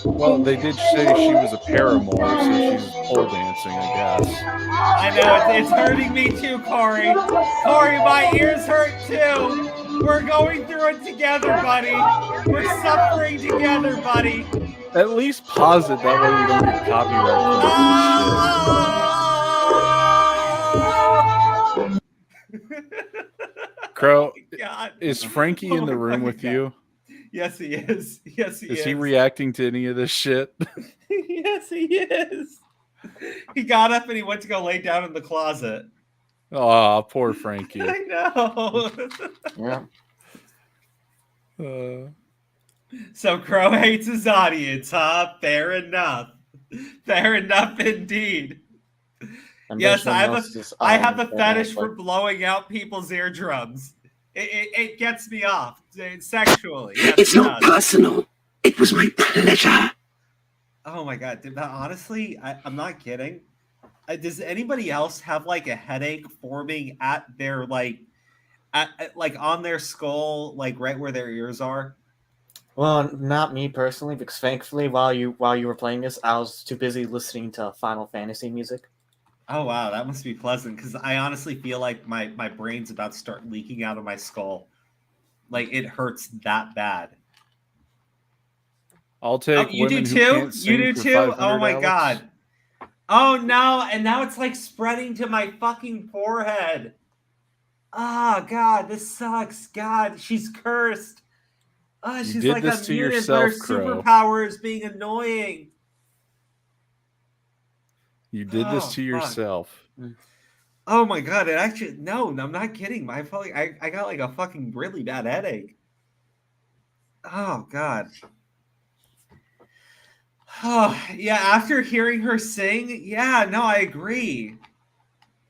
Well, they did say she was a paramour, so she's pole dancing, I guess. I know, it's hurting me too, Corey. Corey, my ears hurt too. We're going through it together, buddy. We're suffering together, buddy. At least pause it, that way we don't get copyright claims and shit. Crow, God. is Frankie in the room with you? Yes, he is. Yes, he is. Is he reacting to any of this shit? Yes, he is. He got up and he went to go lay down in the closet. Oh, poor Frankie. I know. Yeah. So Crow hates his audience, huh? Fair enough. Fair enough indeed. And Yes, I Benjamin have a knows fetish for blowing out people's eardrums. It gets me off sexually. Yes, It's it not does. personal. It was my pleasure. Oh my god, dude, honestly, I'm not kidding. Does anybody else have like a headache forming at their like on their skull, like right where their ears are? Well, not me personally, because thankfully, while you were playing this, I was too busy listening to Final Fantasy music. Oh wow, that must be pleasant, because I honestly feel like my brain's about to start leaking out of my skull. Like it hurts that bad. I'll take you do women who too? can't sing You do for too? 500, Oh my Alex. god. Oh no, and now it's like spreading to my fucking forehead. Oh god, this sucks. God, she's cursed. Oh, You she's did like this a to mutant. yourself, Her Crow. superpower is being annoying. You did this to fuck. yourself. Oh my god, it actually no, I'm not kidding. I felt like I got like a fucking really bad headache. Oh god. Oh yeah, after hearing her sing, yeah, no, I agree.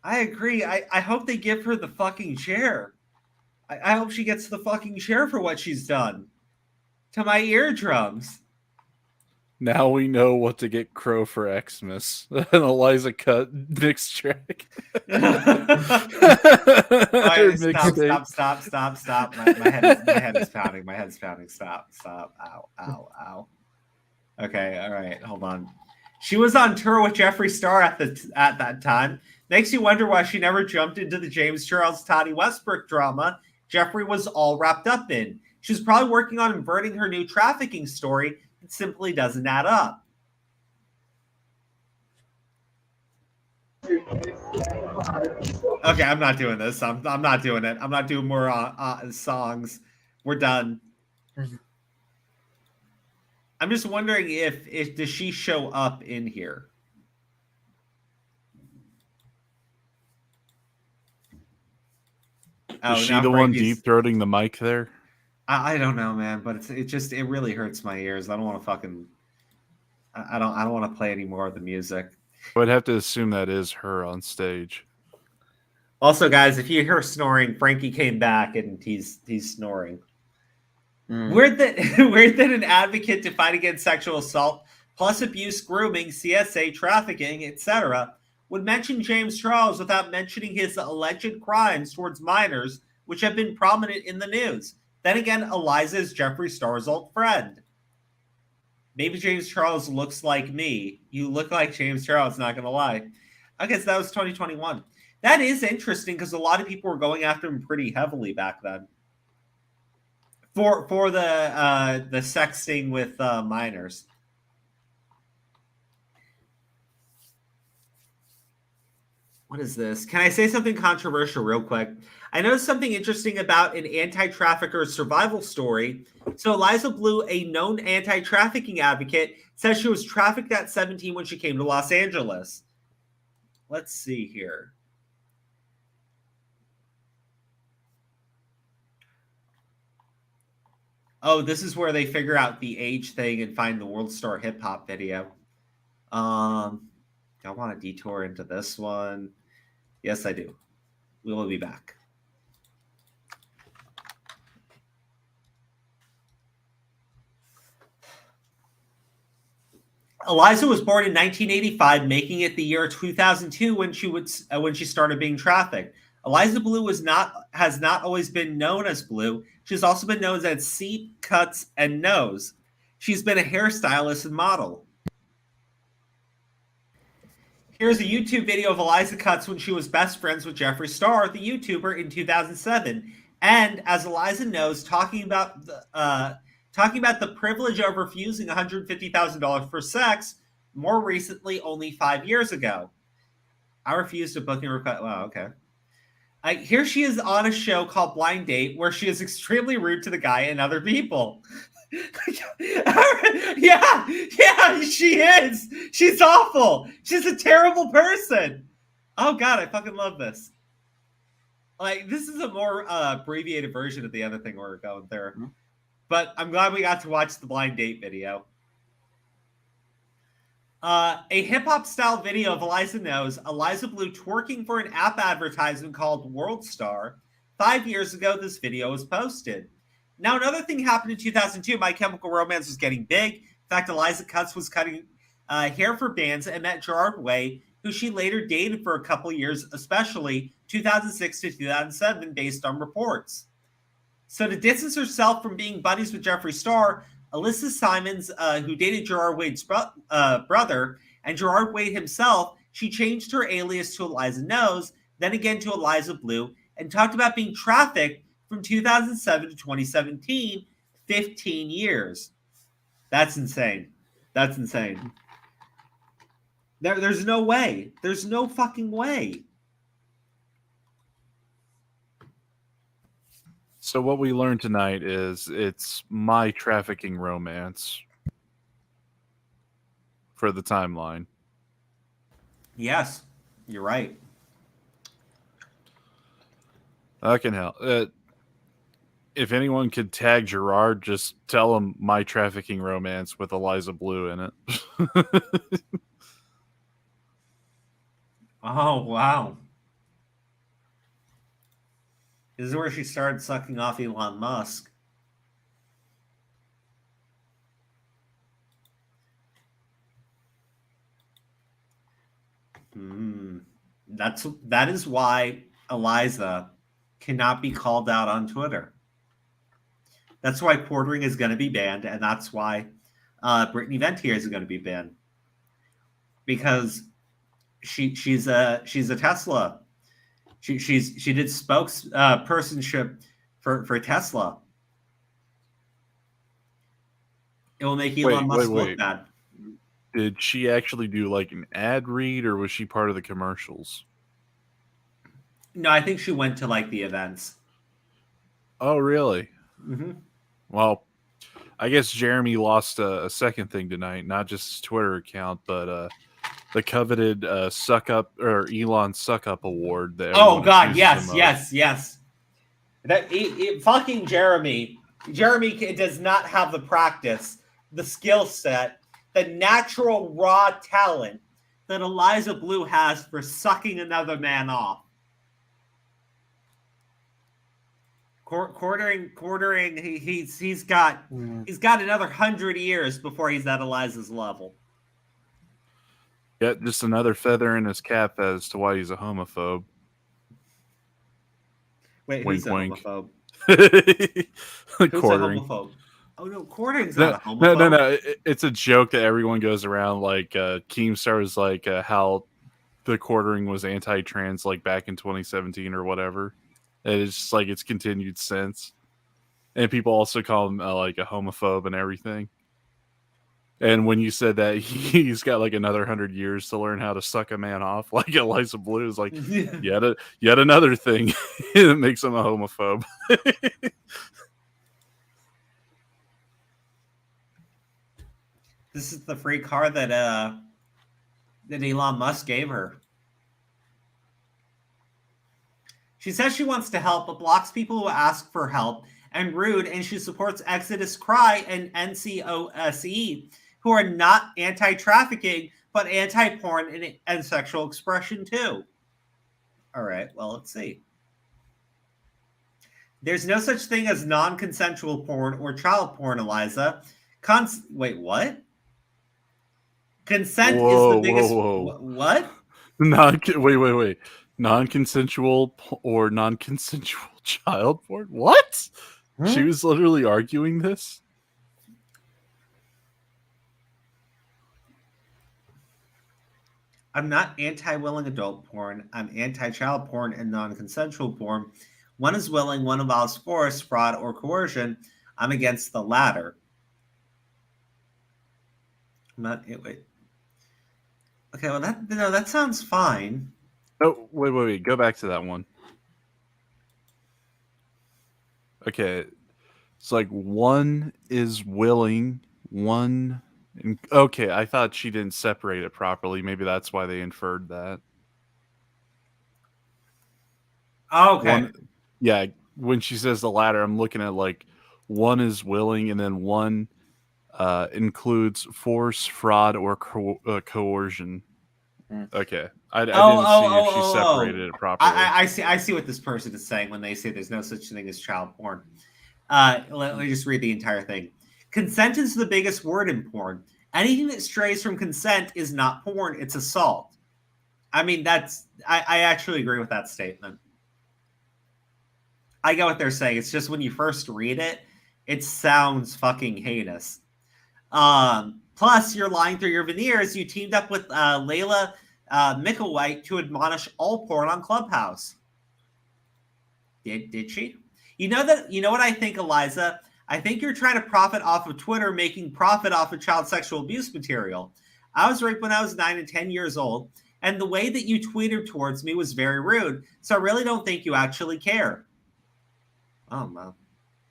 I hope they give her the fucking chair. I hope she gets the fucking chair for what she's done to my eardrums. Now we know what to get Crow for Xmas. An Eliza cut mixed track. All Or right, mixtape. stop. My head is pounding. My head's pounding. Stop. Ow. Okay, all right, hold on. She was on tour with Jeffree Star at that time. Makes you wonder why she never jumped into the James Charles Toddy Westbrook drama Jeffree was all wrapped up in. She's probably working on inverting her new trafficking story. It simply doesn't add up. Okay, I'm not doing this. I'm not doing it. I'm not doing more songs. We're done. I'm just wondering if does she show up in here? Is she the one deep throating the mic there? I don't know, man, but it really hurts my ears. I don't want to fucking I don't want to play any more of the music. I would have to assume that is her on stage. Also, guys, if you hear snoring, Frankie came back and he's snoring. Weird that an advocate to fight against sexual assault, plus abuse, grooming, CSA, trafficking, etc., would mention James Charles without mentioning his alleged crimes towards minors, which have been prominent in the news. Then again, Eliza is Jeffree Star's old friend. Maybe James Charles looks like me. You look like James Charles, not going to lie. Okay, so that was 2021. That is interesting because a lot of people were going after him pretty heavily back then. For the sexting with minors. What is this? Can I say something controversial real quick? I noticed something interesting about an anti-trafficker's survival story. So Eliza Bleu, a known anti-trafficking advocate, says she was trafficked at 17 when she came to Los Angeles. Let's see here. Oh, this is where they figure out the age thing and find the World Star Hip Hop video. Do I want to detour into this one? Yes, I do. We will be back. Eliza was born in 1985, making it the year 2002 when she started being trafficked. Eliza Bleu has not always been known as Bleu. She's also been known as C, Cuts, and Nose. She's been a hairstylist and model. Here's a YouTube video of Eliza Cuts when she was best friends with Jeffree Star, the YouTuber, in 2007. And as Eliza knows, talking about the privilege of refusing $150,000 for sex, more recently, only 5 years ago. I refused a booking request. Wow, okay. Here she is on a show called Blind Date, where she is extremely rude to the guy and other people. Yeah, she is. She's awful. She's a terrible person. Oh God, I fucking love this. Like, this is a more abbreviated version of the other thing we're going through. Mm-hmm. But I'm glad we got to watch the Blind Date video. A hip-hop style video of Eliza Knows Eliza Bleu twerking for an app advertisement called World Star. 5 years ago, this video was posted. Now, another thing happened in 2002. My Chemical Romance was getting big. In fact, Eliza Cuts was cutting hair for bands and met Gerard Way, who she later dated for a couple years, especially 2006 to 2007, based on reports. So to distance herself from being buddies with Jeffree Star, Alyssa Simons, who dated Gerard Wade's brother, and Gerard Wade himself, she changed her alias to Eliza Knows, then again to Eliza Bleu, and talked about being trafficked from 2007 to 2017, 15 years. That's insane. That's insane. There's no way. There's no fucking way. So what we learned tonight is it's my trafficking romance for the timeline. Yes, you're right. Fucking hell. If anyone could tag Gerard, just tell him my trafficking romance with Eliza Bleu in it. Oh, wow. This is where she started sucking off Elon Musk. That is why Eliza cannot be called out on Twitter. That's why quartering is going to be banned, and that's why Brittany Ventier is going to be banned, because she's a Tesla. She did spokespersonship for Tesla. It will make Elon Musk look bad. Did she actually do like an ad read, or was she part of the commercials? No, I think she went to like the events. Oh, really? Mm-hmm. Well, I guess Jeremy lost a second thing tonight, not just his Twitter account, but the coveted Suck Up or Elon Suck Up Award. That oh God, yes. That fucking Jeremy. Jeremy does not have the practice, the skill set, the natural raw talent that Eliza Bleu has for sucking another man off. Quartering. He's got another 100 years before he's at Eliza's level. Yeah, just another feather in his cap as to why he's a homophobe. Wait, wink, who's a wink. homophobe? Quartering. Who's a homophobe? Oh no, Quartering's not a homophobe. No. It's a joke that everyone goes around like Keemstar was like how the Quartering was anti-trans like back in 2017 or whatever. And it's just like it's continued since. And people also call him like a homophobe and everything. And when you said that he's got like another 100 years to learn how to suck a man off, like Eliza Bleu is like yet another thing that makes him a homophobe. This is the free car that Elon Musk gave her. She says she wants to help, but blocks people who ask for help and rude, and she supports Exodus Cry and NCOSE, who are not anti-trafficking, but anti-porn and sexual expression too. All right, well, let's see. There's no such thing as non-consensual porn or child porn, Eliza. Wait, what? Consent is the biggest... What? Wait. Non-consensual or non-consensual child porn? What? She was literally arguing this? I'm not anti-willing adult porn. I'm anti-child porn and non-consensual porn. One is willing, one involves force, fraud, or coercion. I'm against the latter. I'm not. Wait. Okay, well that sounds fine. Oh, wait. Go back to that one. Okay. It's like one is willing, one. Okay, I thought she didn't separate it properly. Maybe that's why they inferred that. Oh, okay. Yeah, when she says the latter, I'm looking at like one is willing, and then one includes force, fraud, or coercion. Okay, I didn't see if she separated it properly. I see what this person is saying when they say there's no such thing as child porn. Let me just read the entire thing. Consent is the biggest word in porn. Anything that strays from consent is not porn, it's assault. I mean, I actually agree with that statement. I get what they're saying. It's just when you first read it, it sounds fucking heinous. Plus, you're lying through your veneers. You teamed up with Layla Micklewhite to admonish all porn on Clubhouse. Did she? You know what I think, Eliza? I think you're trying to profit off of Twitter, making profit off of child sexual abuse material. I was raped when I was 9 and 10 years old, and the way that you tweeted towards me was very rude, so I really don't think you actually care. Oh, well.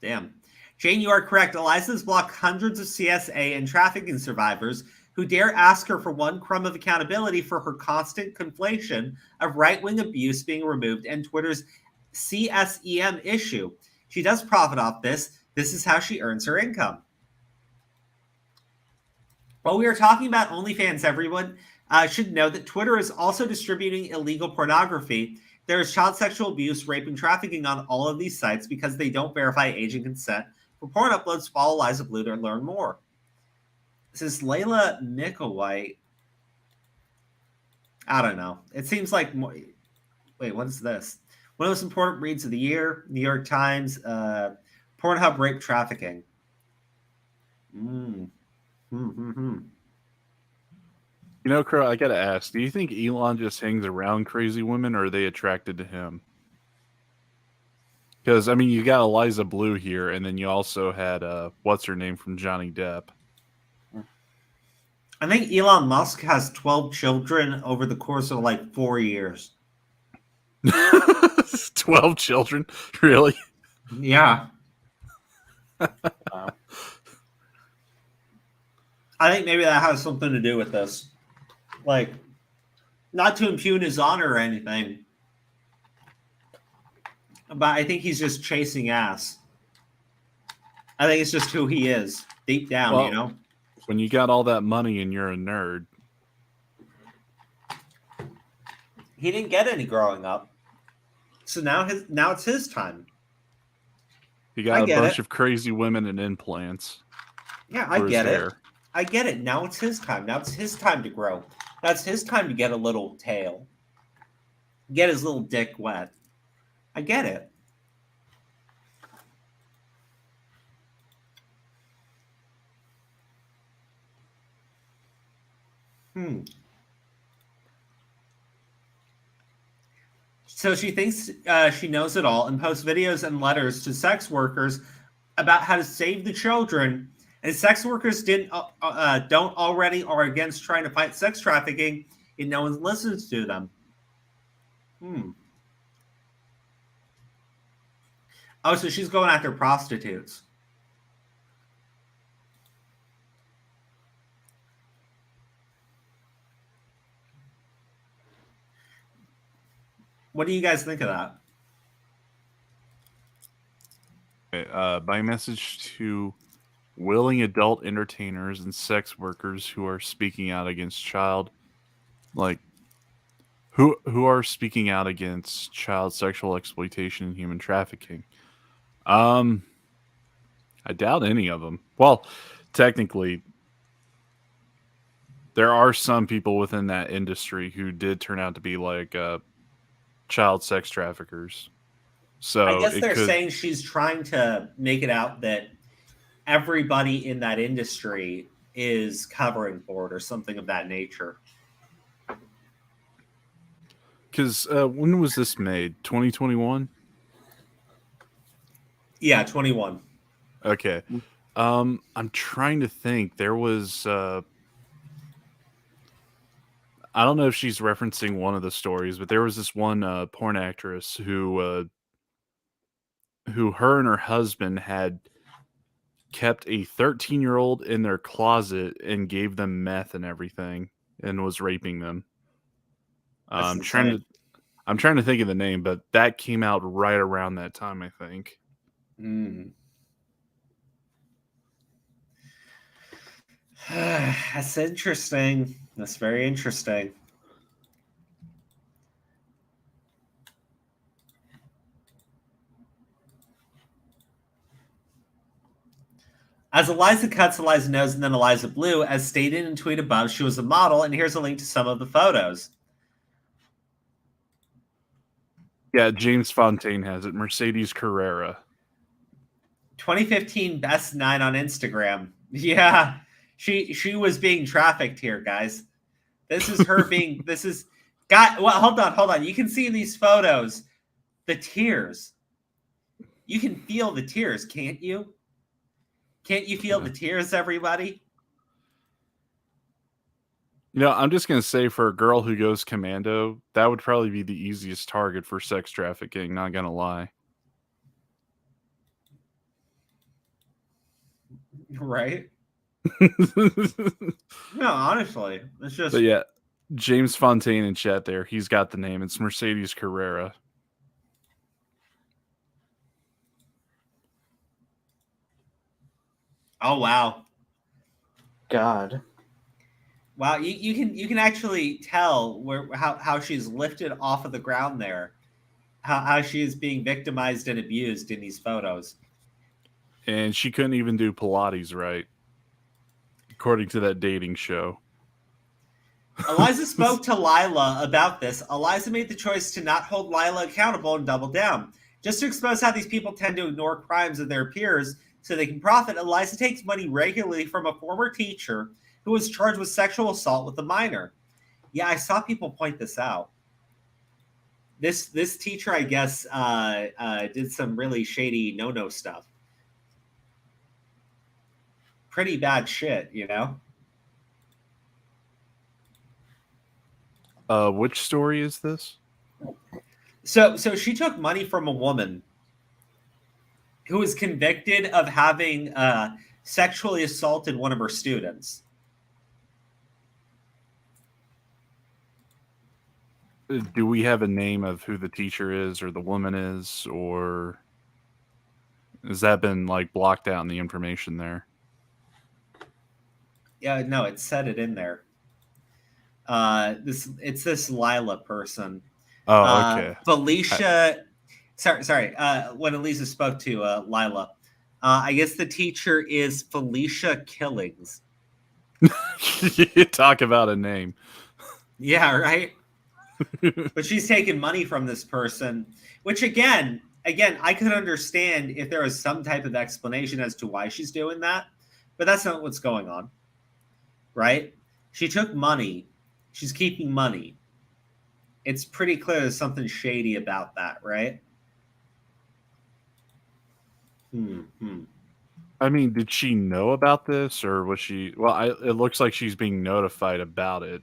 Damn. Jane, you are correct. Eliza has blocked hundreds of CSA and trafficking survivors who dare ask her for one crumb of accountability for her constant conflation of right-wing abuse being removed and Twitter's CSEM issue. She does profit off this. This is how she earns her income. While we are talking about OnlyFans, everyone should know that Twitter is also distributing illegal pornography. There is child sexual abuse, rape, and trafficking on all of these sites because they don't verify age and consent for porn uploads. Follow Eliza Bleu to learn more. This is Layla Micklewhite. I don't know. It seems like more... Wait, what is this? One of the most important reads of the year, New York Times, Pornhub rape trafficking. You know, Crow, I gotta ask, do you think Elon just hangs around crazy women, or are they attracted to him? Because, I mean, you got Eliza Bleu here, and then you also had, what's her name from Johnny Depp. I think Elon Musk has 12 children over the course of, like, 4 years. 12 children? Really? Yeah. Wow. I think maybe that has something to do with this. Like, not to impugn his honor or anything, but I think he's just chasing ass. I think it's just who he is, deep down, Well, you know? When you got all that money and you're a nerd. He didn't get any growing up. So now it's his time. You got a bunch of crazy women and implants. Yeah, I get it. I get it. Now it's his time. Now it's his time to grow. Now it's his time to get a little tail. Get his little dick wet. I get it. So she thinks she knows it all and posts videos and letters to sex workers about how to save the children. And sex workers don't already are against trying to fight sex trafficking, and no one listens to them. Oh, so she's going after prostitutes. What do you guys think of that? Okay, by message to willing adult entertainers and sex workers who are speaking out against who are speaking out against child sexual exploitation and human trafficking. I doubt any of them. Well, technically, there are some people within that industry who did turn out to be like child sex traffickers. So I guess they're saying she's trying to make it out that everybody in that industry is covering for it or something of that nature. Because when was this made? 2021? Yeah, 21. Okay. I'm trying to think. There was I don't know if she's referencing one of the stories, but there was this one porn actress who her and her husband had kept a 13-year-old in their closet and gave them meth and everything and was raping them. That's I'm insane. trying to think of the name, but that came out right around that time, I think. That's interesting. That's very interesting. As Eliza cuts, Eliza knows, and then Eliza Bleu, as stated in tweet above, she was a model, and here's a link to some of the photos. Yeah, James Fontaine has it. Mercedes Carrera. 2015 best 9 on Instagram. Yeah, she was being trafficked here, guys. This is her being. This is God. Well, hold on. You can see in these photos the tears. You can feel the tears, can't you? Can't you feel the tears, everybody? You know, I'm just going to say for a girl who goes commando, that would probably be the easiest target for sex trafficking, not going to lie. Right? No, honestly. It's just... But yeah, James Fontaine in chat there. He's got the name. It's Mercedes Carrera. Oh, wow. God. Wow, you can actually tell how she's lifted off of the ground there, how she is being victimized and abused in these photos. And she couldn't even do Pilates right, according to that dating show. Eliza spoke to Lila about this. Eliza made the choice to not hold Lila accountable and double down. Just to expose how these people tend to ignore crimes of their peers so they can profit, Eliza takes money regularly from a former teacher who was charged with sexual assault with a minor. Yeah, I saw people point this out. This teacher, I guess, did some really shady no-no stuff. Pretty bad shit, you know? Which story is this? So she took money from a woman who was convicted of having sexually assaulted one of her students. Do we have a name of who the teacher is or the woman is, or has that been like blocked out in the information there? Yeah, no, it said it in there. It's this Lila person. Oh, okay. Felicia. Sorry. When Eliza spoke to Lila, I guess the teacher is Felicia Killings. You talk about a name. Yeah, right. But she's taking money from this person, which again, I could understand if there was some type of explanation as to why she's doing that, but that's not what's going on, right? She took money. She's keeping money. It's pretty clear there's something shady about that, right? I mean, did she know about this, or was she? Well, it looks like she's being notified about it.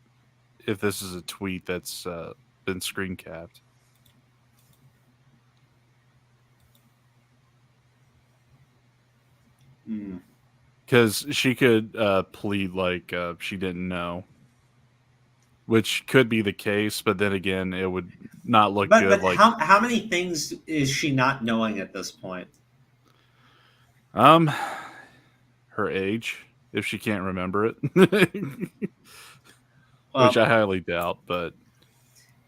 If this is a tweet that's been screen capped. Because she could plead like she didn't know, which could be the case, but then again, it would not look good. But like how many things is she not knowing at this point? Her age, if she can't remember it, which I highly doubt. But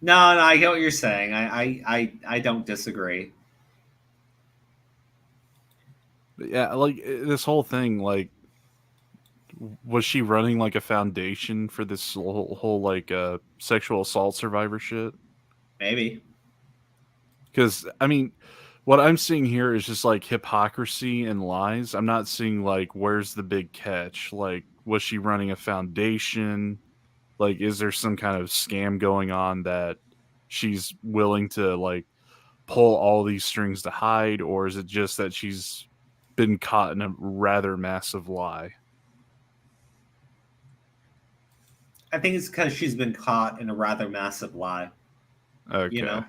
no, I get what you're saying. I don't disagree. But yeah, like this whole thing, like, was she running like a foundation for this whole like sexual assault survivor shit? Maybe. Because I mean, what I'm seeing here is just like hypocrisy and lies. I'm not seeing like where's the big catch. Like, was she running a foundation? Like, is there some kind of scam going on that she's willing to like pull all these strings to hide, or is it just that she's been caught in a rather massive lie? I think it's because she's been caught in a rather massive lie. Okay. You know?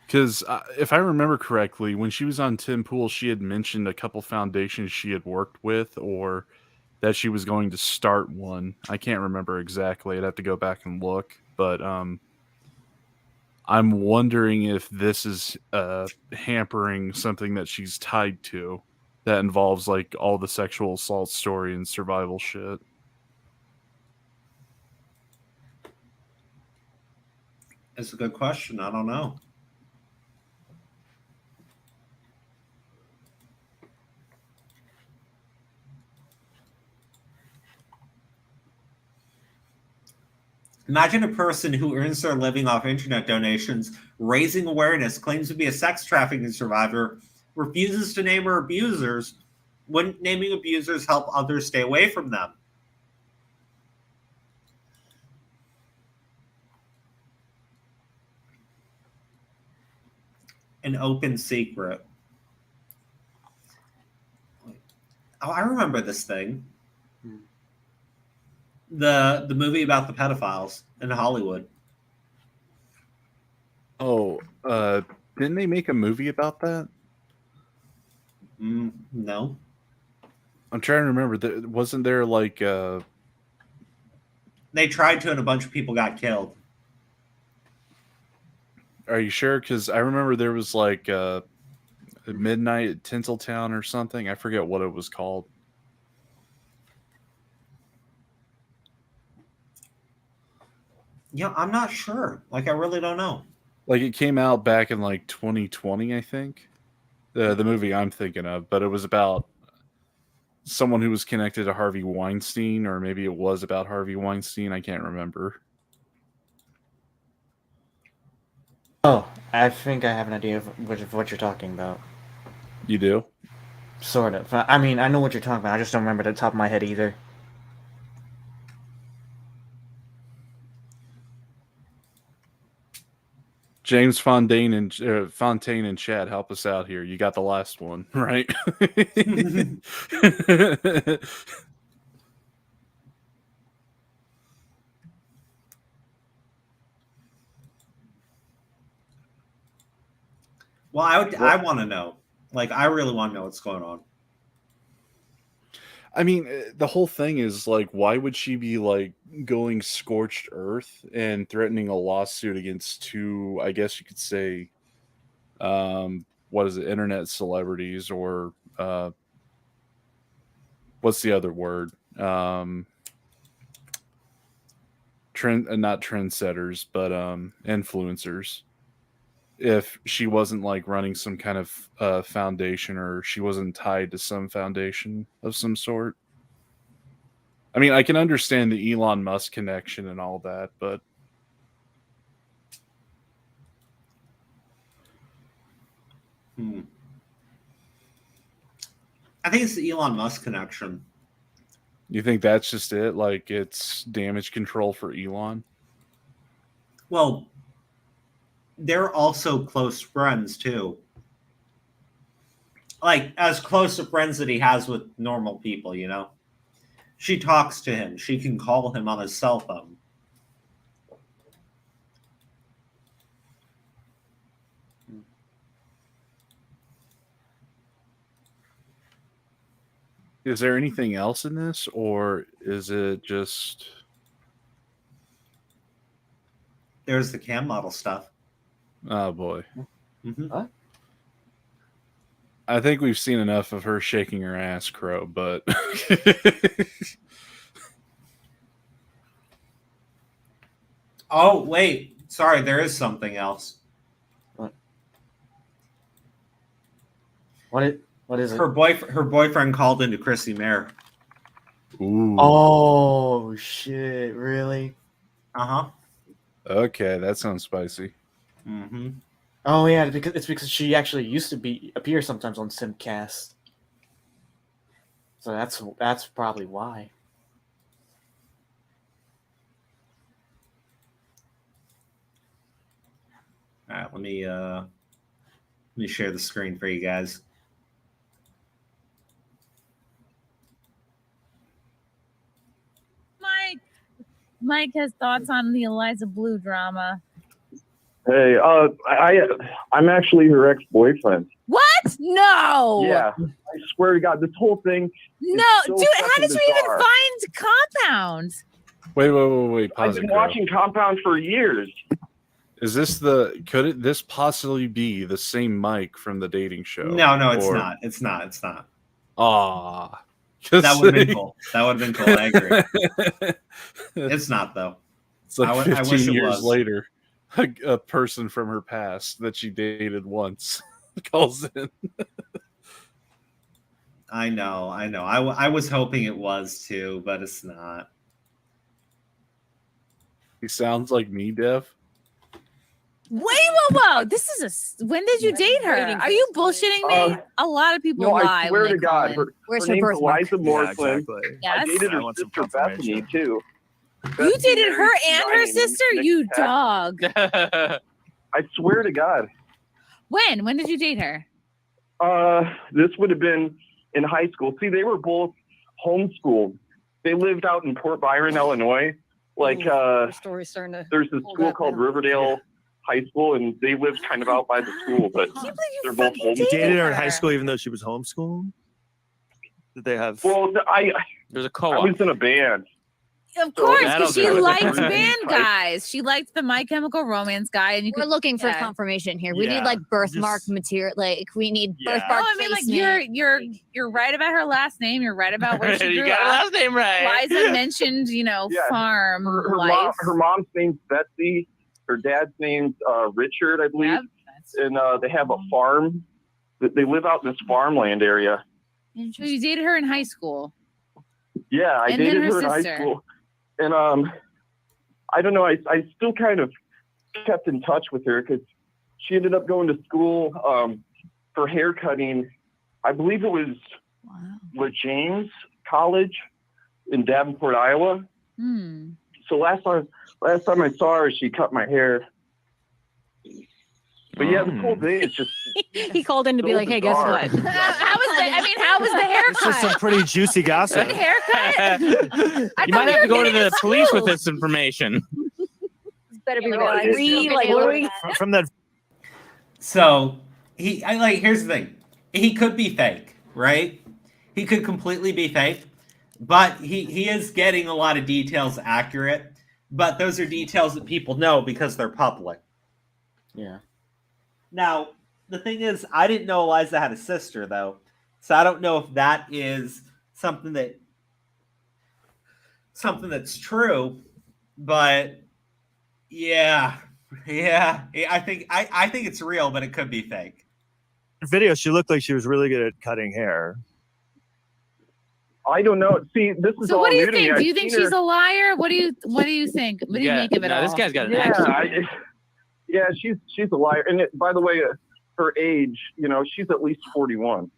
Because if I remember correctly, when she was on Tim Pool, she had mentioned a couple foundations she had worked with, or that she was going to start one. I can't remember exactly. I'd have to go back and look. But I'm wondering if this is hampering something that she's tied to that involves like all the sexual assault story and survival shit. It's a good question. I don't know. Imagine a person who earns their living off internet donations, raising awareness, claims to be a sex trafficking survivor, refuses to name her abusers. Wouldn't naming abusers help others stay away from them? An open secret. Oh, I remember this thing. The movie about the pedophiles in Hollywood. Oh, didn't they make a movie about that? No. I'm trying to remember. Wasn't there like They tried to, and a bunch of people got killed. Are you sure? Because I remember there was like Midnight at Tinseltown or something. I forget what it was called. Yeah, I'm not sure. Like, I really don't know. Like, it came out back in like 2020, I think. The movie I'm thinking of, but it was about someone who was connected to Harvey Weinstein, or maybe it was about Harvey Weinstein. I can't remember. Oh, I think I have an idea of what you're talking about. You do? Sort of. I mean, I know what you're talking about. I just don't remember at the top of my head either. James Fontaine and Chad, help us out here. You got the last one, right? Well, I want to know. Like, I really want to know what's going on. I mean, the whole thing is like, why would she be like going scorched earth and threatening a lawsuit against two, I guess you could say, what is it, internet celebrities, or what's the other word? Not trendsetters, but influencers. If she wasn't like running some kind of foundation, or she wasn't tied to some foundation of some sort. I mean, I can understand the Elon Musk connection and all that, but I think it's the Elon Musk connection. you think that's just it? Like, it's damage control for Elon? Well, they're also close friends too. Like, as close of friends that he has with normal people, you know? She talks to him. She can call him on his cell phone. Is there anything else in this, or is it just... There's the cam model stuff. Oh, boy. Mm-hmm. I think we've seen enough of her shaking her ass, Crow, but... Oh, wait. Sorry, there is something else. What is it? Her boyfriend called into Chrissy Mayer. Ooh. Oh, shit. Really? Uh-huh. Okay, that sounds spicy. Mm-hmm. Oh, yeah, it's because she actually used to appear sometimes on Simcast. So that's probably why. All right, let me share the screen for you guys. Mike has thoughts on the Eliza Bleu drama. Hey, I'm actually her ex-boyfriend. What? No. Yeah, I swear to God, this whole thing. No, so dude, how fucking did you even bizarre. find Compound? Wait. I've Pause it, been Crow. watching Compound for years. Is this could this possibly be the same Mike from the dating show? No, it's Or- not. It's not. Aw. That would have been cool. I agree. It's not though. It's like I 15 wish it years was. later, a person from her past that she dated once calls in. I know. I was hoping it was too, but it's not. He sounds like me, Dev. Whoa! This is when did you date her? Are you bullshitting me? A lot of people No, lie. I swear when they to God, call in. her name's Eliza Morflin. Yes? I dated I her want some sister Bethany too. You dated her Bethany and her married sister? Nick You Peck. dog. I swear to God. When? When did you date her? This would have been in high school. See, they were both homeschooled. They lived out in Port Byron, Illinois. Story's starting to There's this hold school up called now. Riverdale High School, and they lived kind of out by the school, but they're both You homeschooled. dated her in high school, even though she was homeschooled. Did they have? Well, There's a I co-op. was in a band. Of course, that'll because she do it. liked band guys. She liked the My Chemical Romance guy, and We're looking for confirmation here. We need Yeah, like birthmark material. Like we need birthmark. No, I mean, like placement. you're right about her last name. You're right about where she You grew got her up. last name right. Liza mentioned, farm Her life. mom's name's Betsy. Her dad's name's Richard, I believe. And they have a farm. They live out in this farmland area. So you dated her in high school. Yeah, I And then dated her her in high sister. school. And I don't know, I still kind of kept in touch with her because she ended up going to school for hair cutting. I believe it was LaJames College in Davenport, Iowa. So last time I saw her, she cut my hair. But yeah, this whole thing is just He called in to be so like, "Hey, guess bizarre. what? How was the? I mean, how was the haircut? This is some pretty juicy gossip. Good haircut. You might have to go to the police with this information. Better be No, like, it's re, just- like, what are we? From that. So here's the thing. He could be fake, right? He could completely be fake, but he is getting a lot of details accurate. But those are details that people know because they're public. Yeah. Now, the thing is, I didn't know Eliza had a sister, though. So I don't know if that is something that's true. But yeah. I think it's real, but it could be fake. Video, she looked like she was really good at cutting hair. I don't know. See, this is So all what do you new to me. think? I've Do you think seen she's her- a liar? What do you think? What do you make of it all? This guy's got an Yeah, accent. yeah, she's a liar. And by the way, her age, she's at least 41.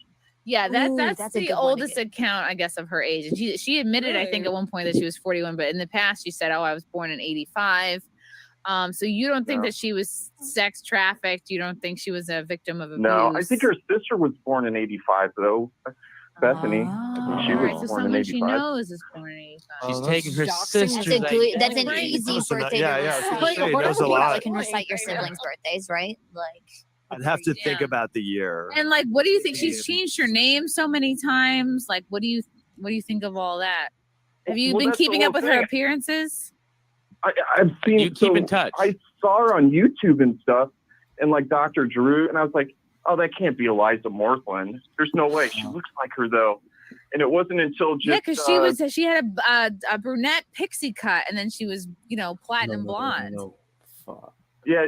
Yeah, Ooh, that's that's a the good one to oldest account, I guess, of her age. And she admitted, I think, at one point that she was 41, but in the past she said, "Oh, I was born in '85." So you don't think that she was sex trafficked? You don't think she was a victim of abuse? No, I think her sister was born in 85, though. Bethany. I think she All right, was so born in someone she 85. knows is born in '85. She's taking her That's sister's a good. That's an identity. easy So birthday yeah, to yeah, I was recite. gonna say, But knows a you lot. probably can recite your siblings' birthdays, right? Like. I'd have to think about the year. And like, what do you think? She's changed her name so many times. Like, what do you think of all that? Have you Well, been that's the keeping whole up with thing. her appearances? I've seen. You keep in touch. I saw her on YouTube and stuff, and like Dr. Drew, and I was like, oh, that can't be Eliza Morflin. There's no way. She looks like her though. And it wasn't until just Yeah, because she had a brunette pixie cut, and then she was platinum blonde. Yeah,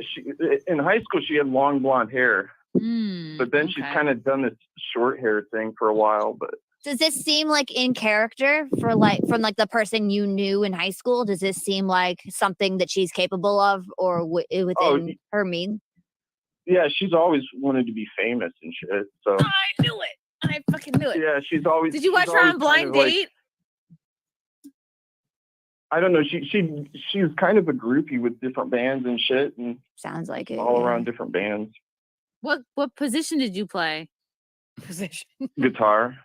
in high school she had long blonde hair, but then she's kind of done this short hair thing for a while. But Does this seem like in character from the person you knew in high school? Does this seem like something that she's capable of, or within her means? yeah, she's always wanted to be famous and shit. So I knew it. I fucking knew it. yeah, she's always. Did you watch she's her always on Blind kind of like- Date? I don't know. She was kind of a groupie with different bands and shit, and sounds like it. all around different bands. What position did you play? Position. Guitar.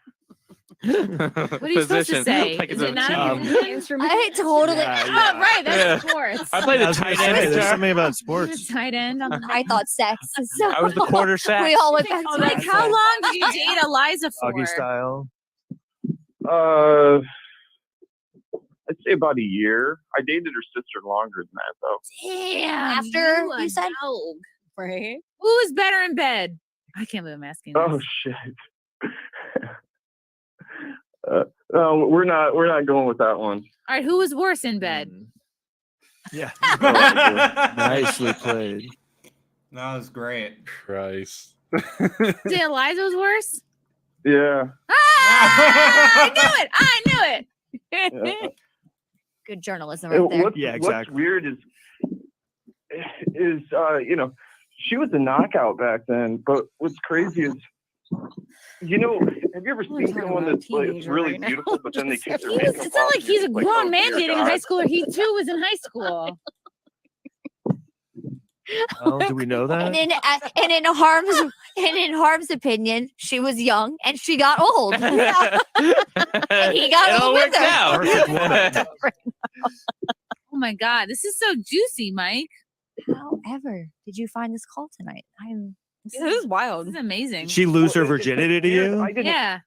What are you supposed to say? Like Is it's it a not team. an instrument? I totally. Oh, right. That's sports. I played I the was gonna tight end. say, there's guitar. something about You're sports. the tight end. I thought sex. So I was the quarter sax. we all went back to Like, how long did you date Eliza for? Doggy style. I'd say about a year. I dated her sister longer than that, though. Damn. After you you said, dog. Right? Who is better in bed? I can't believe I'm asking this. Oh shit. No, we're not going with that one. All right, who was worse in bed? Yeah. Oh, Nicely played. That was great. Christ. Say Eliza was worse? yeah. Ah, I knew it. Yeah. good journalism right there. What's weird is you know, she was a knockout back then, but what's crazy is, you know, have you ever seen someone that's like really beautiful, but then they take their makeup It's not off like and he's a you're like, grown oh, man dear dating a God. high schooler. He too was in high school. Oh, do we know that? And in Harm's opinion, she was young and she got old. And he got It all old with worked her. out. Oh my God, this is so juicy, Mike. However, did you find this call tonight? This is wild. This is amazing. Did she lose her virginity to you? Yeah.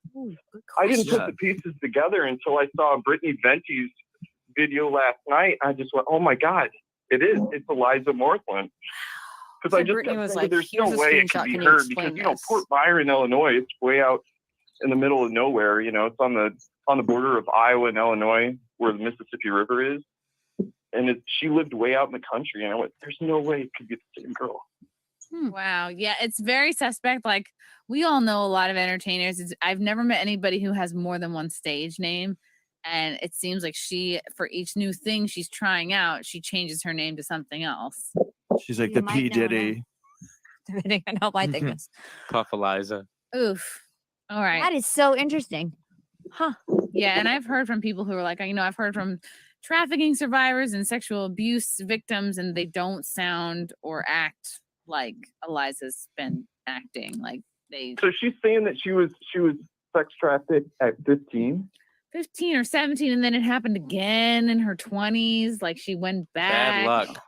I didn't put the pieces together until I saw Brittany Venti's video last night. I just went, oh my God, it is. It's Eliza Morthland. Because I just Brittany kept was thinking like, there's no "Here's a way it screenshot. could be Can you her explain because, you know, this?" Port Byron, Illinois, it's way out in the middle of nowhere. You know, it's on the border of Iowa and Illinois where the Mississippi River is. And she lived way out in the country. And I went, there's no way it could be the same girl. Wow. Yeah, it's very suspect. Like, we all know a lot of entertainers. I've never met anybody who has more than one stage name. And it seems like she, for each new thing she's trying out, she changes her name to something else. She's like You the might P. know Diddy. Depending on how my thing is. Cuff Eliza. Oof. All right. That is so interesting. Huh. Yeah, and I've heard from people who are like, I've heard from trafficking survivors and sexual abuse victims, and they don't sound or act like Eliza's been acting. Like they So she's saying that she was sex trafficked at 15. 15 or 17, and then it happened again in her 20s. Like she went back. Bad luck.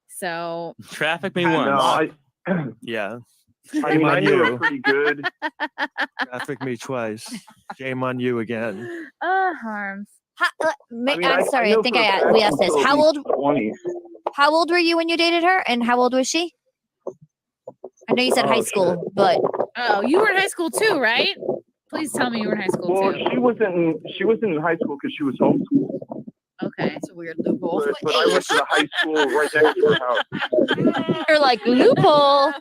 So Traffic me No, once. Yeah. I Shame mean, I on knew her you. pretty good. Traffic me twice. Shame on you again. Harms. I'm sorry. I think we asked this. How old? 20. How old were you when you dated her, and how old was she? I know you said high school, but Oh, you were in high school too, right? Please tell me you were in high school Well, too. she wasn't in high school because she was homeschooled. Okay. it's a weird loophole. But I went to the high school right next to her house. You're like loophole.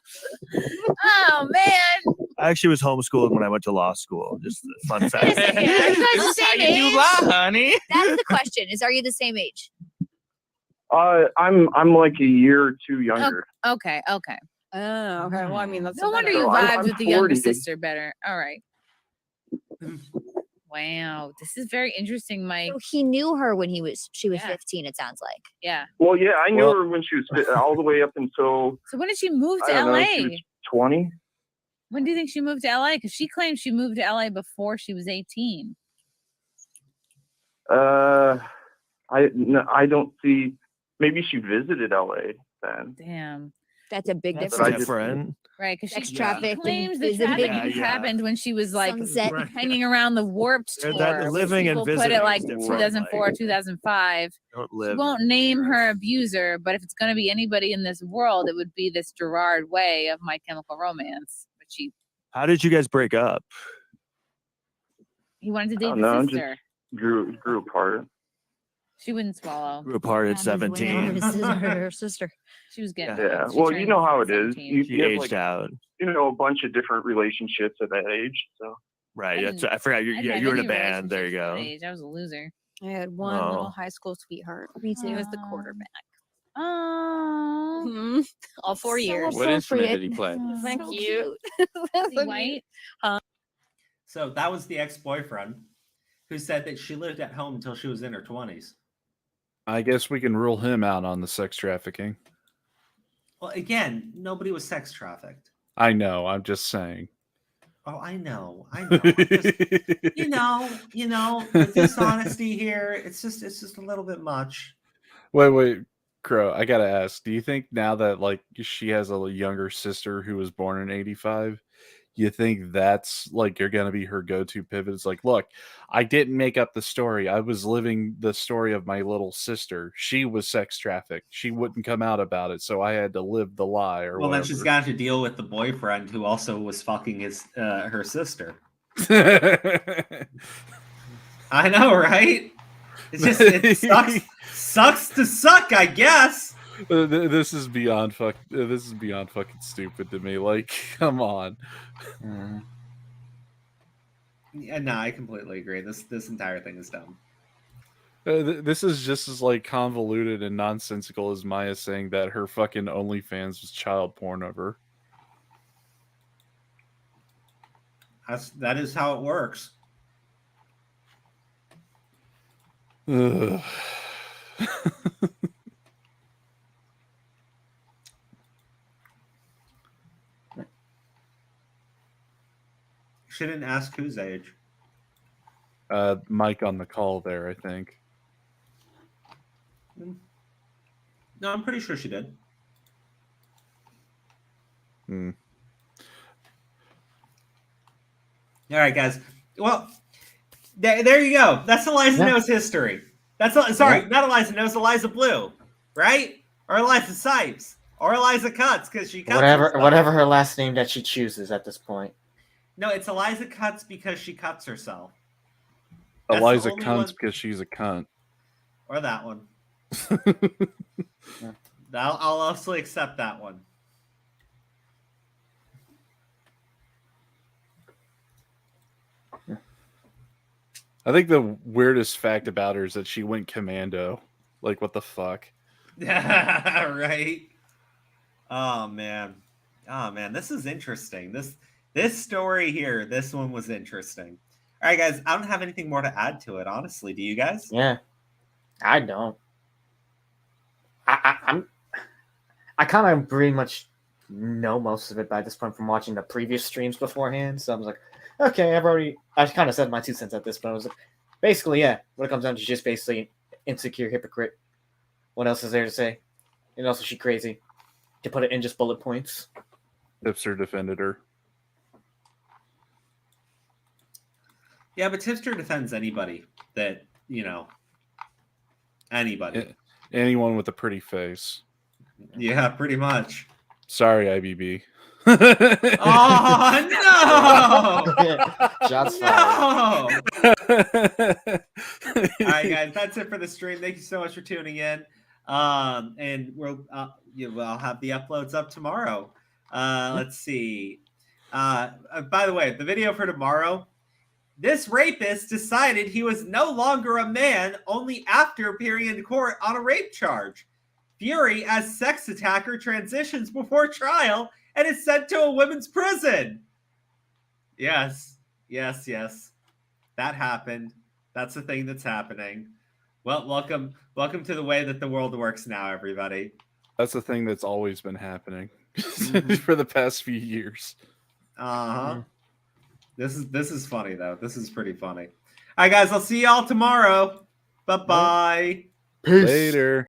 Oh man. I actually was homeschooled when I went to law school. Just a fun fact. Are you guys the This is how same you do age? law, honey. That's the question. Are you the same age? I'm like a year or two younger. Okay. Okay. Oh, okay. Well, I mean, that's No wonder better. you I'm vibed with the younger 40. sister better. All right. Wow, this is very interesting, Mike. So he knew her when she was Yeah. 15. It sounds like. Yeah. Well, yeah, I knew her when she was all the way up until So when did she move I to don't know, LA? she was 20. When do you think she moved to LA? Because she claims she moved to LA before she was 18. I don't see. Maybe she visited LA then. Damn. That's a big That's difference. different. Right, because Sex she trafficked claims and the visiting. trafficking happened when she was like Sunset. hanging around the Warped Yeah, Tour. that which living and people put visiting it like is different, 2004, 2005. Don't She live. won't name her abuser, but if it's going to be anybody in this world, it would be this Gerard Way of My Chemical Romance. But How did you guys break up? he wanted to date I the don't know, sister. just grew apart. She wouldn't swallow. Grew apart at 17. Her sister. She was getting. Yeah. she Well, turned you know how it is. 17. You She have aged like, out. you know, a bunch of different relationships at that age. So Right. I That's, didn't- I forgot. I didn't You have were in a any band. There you relationships at go. that age. I was a loser. I had one Oh. little high school sweetheart. Me too. He was the quarterback. Oh, Mhm. All 4 years. What instrument did he play? Thank So you. is he white? So that was the ex-boyfriend who said that she lived at home until she was in her 20s. I guess we can rule him out on the sex trafficking. Well, again, nobody was sex trafficked. I know. I'm just saying. Oh, I know. I'm just, you know, the dishonesty here. It's just a little bit much. Wait, Crow. I gotta ask. Do you think now that like she has a younger sister who was born in '85, you think that's like you're gonna be her go-to pivot? It's like, look, I didn't make up the story. I was living the story of my little sister. She was sex trafficked. She wouldn't come out about it, so I had to live the lie or Well, whatever. then she's got to deal with the boyfriend who also was fucking her sister. I know, right? It's just it sucks to suck, I guess. This is beyond fucking stupid to me. Like, come on. Yeah, no, I completely agree. This entire thing is dumb. This is just as like convoluted and nonsensical as Maya saying that her fucking OnlyFans was child porn of her. That is how it works. Ugh. Shouldn't ask whose age. Mike on the call there, I think. No, I'm pretty sure she did. Hmm. All right, guys. Well, there you go. That's Eliza Knows History. Not Eliza Knows, Eliza Bleu, right? Or Eliza Sipes. Or Eliza Cuts, because she cuts herself. Whatever her last name that she chooses at this point. No, it's Eliza Cuts because she cuts herself. Eliza cunts because she's a cunt. Or that one. I'll also accept that one. I think the weirdest fact about her is that she went commando. Like, what the fuck? Right? Oh man, this is interesting. This story here, this one was interesting. All right, guys, I don't have anything more to add to it, honestly. Do you guys? Yeah, I don't. I kind of pretty much know most of it by this point from watching the previous streams beforehand. So I was like, okay, I kind of said my 2 cents at this point. I was like, basically, yeah, what it comes down to is just basically an insecure hypocrite. What else is there to say? And also, she crazy. To put it in just bullet points. Tipster defended her. Yeah, but Tipster defends anybody that, anybody. Anyone with a pretty face. Yeah, pretty much. Sorry, IBB. Oh, no! Shots fired. All right, guys, that's it for the stream. Thank you so much for tuning in. And I'll have the uploads up tomorrow. Let's see. By the way, the video for tomorrow, this rapist decided he was no longer a man only after appearing in court on a rape charge. Fury as sex attacker transitions before trial and is sent to a women's prison. Yes. That happened. That's the thing that's happening. Well, welcome to the way that the world works now, everybody. That's the thing that's always been happening for the past few years. Uh-huh. This is funny though. This is pretty funny. All right, guys, I'll see y'all tomorrow. Bye-bye. Peace. Later.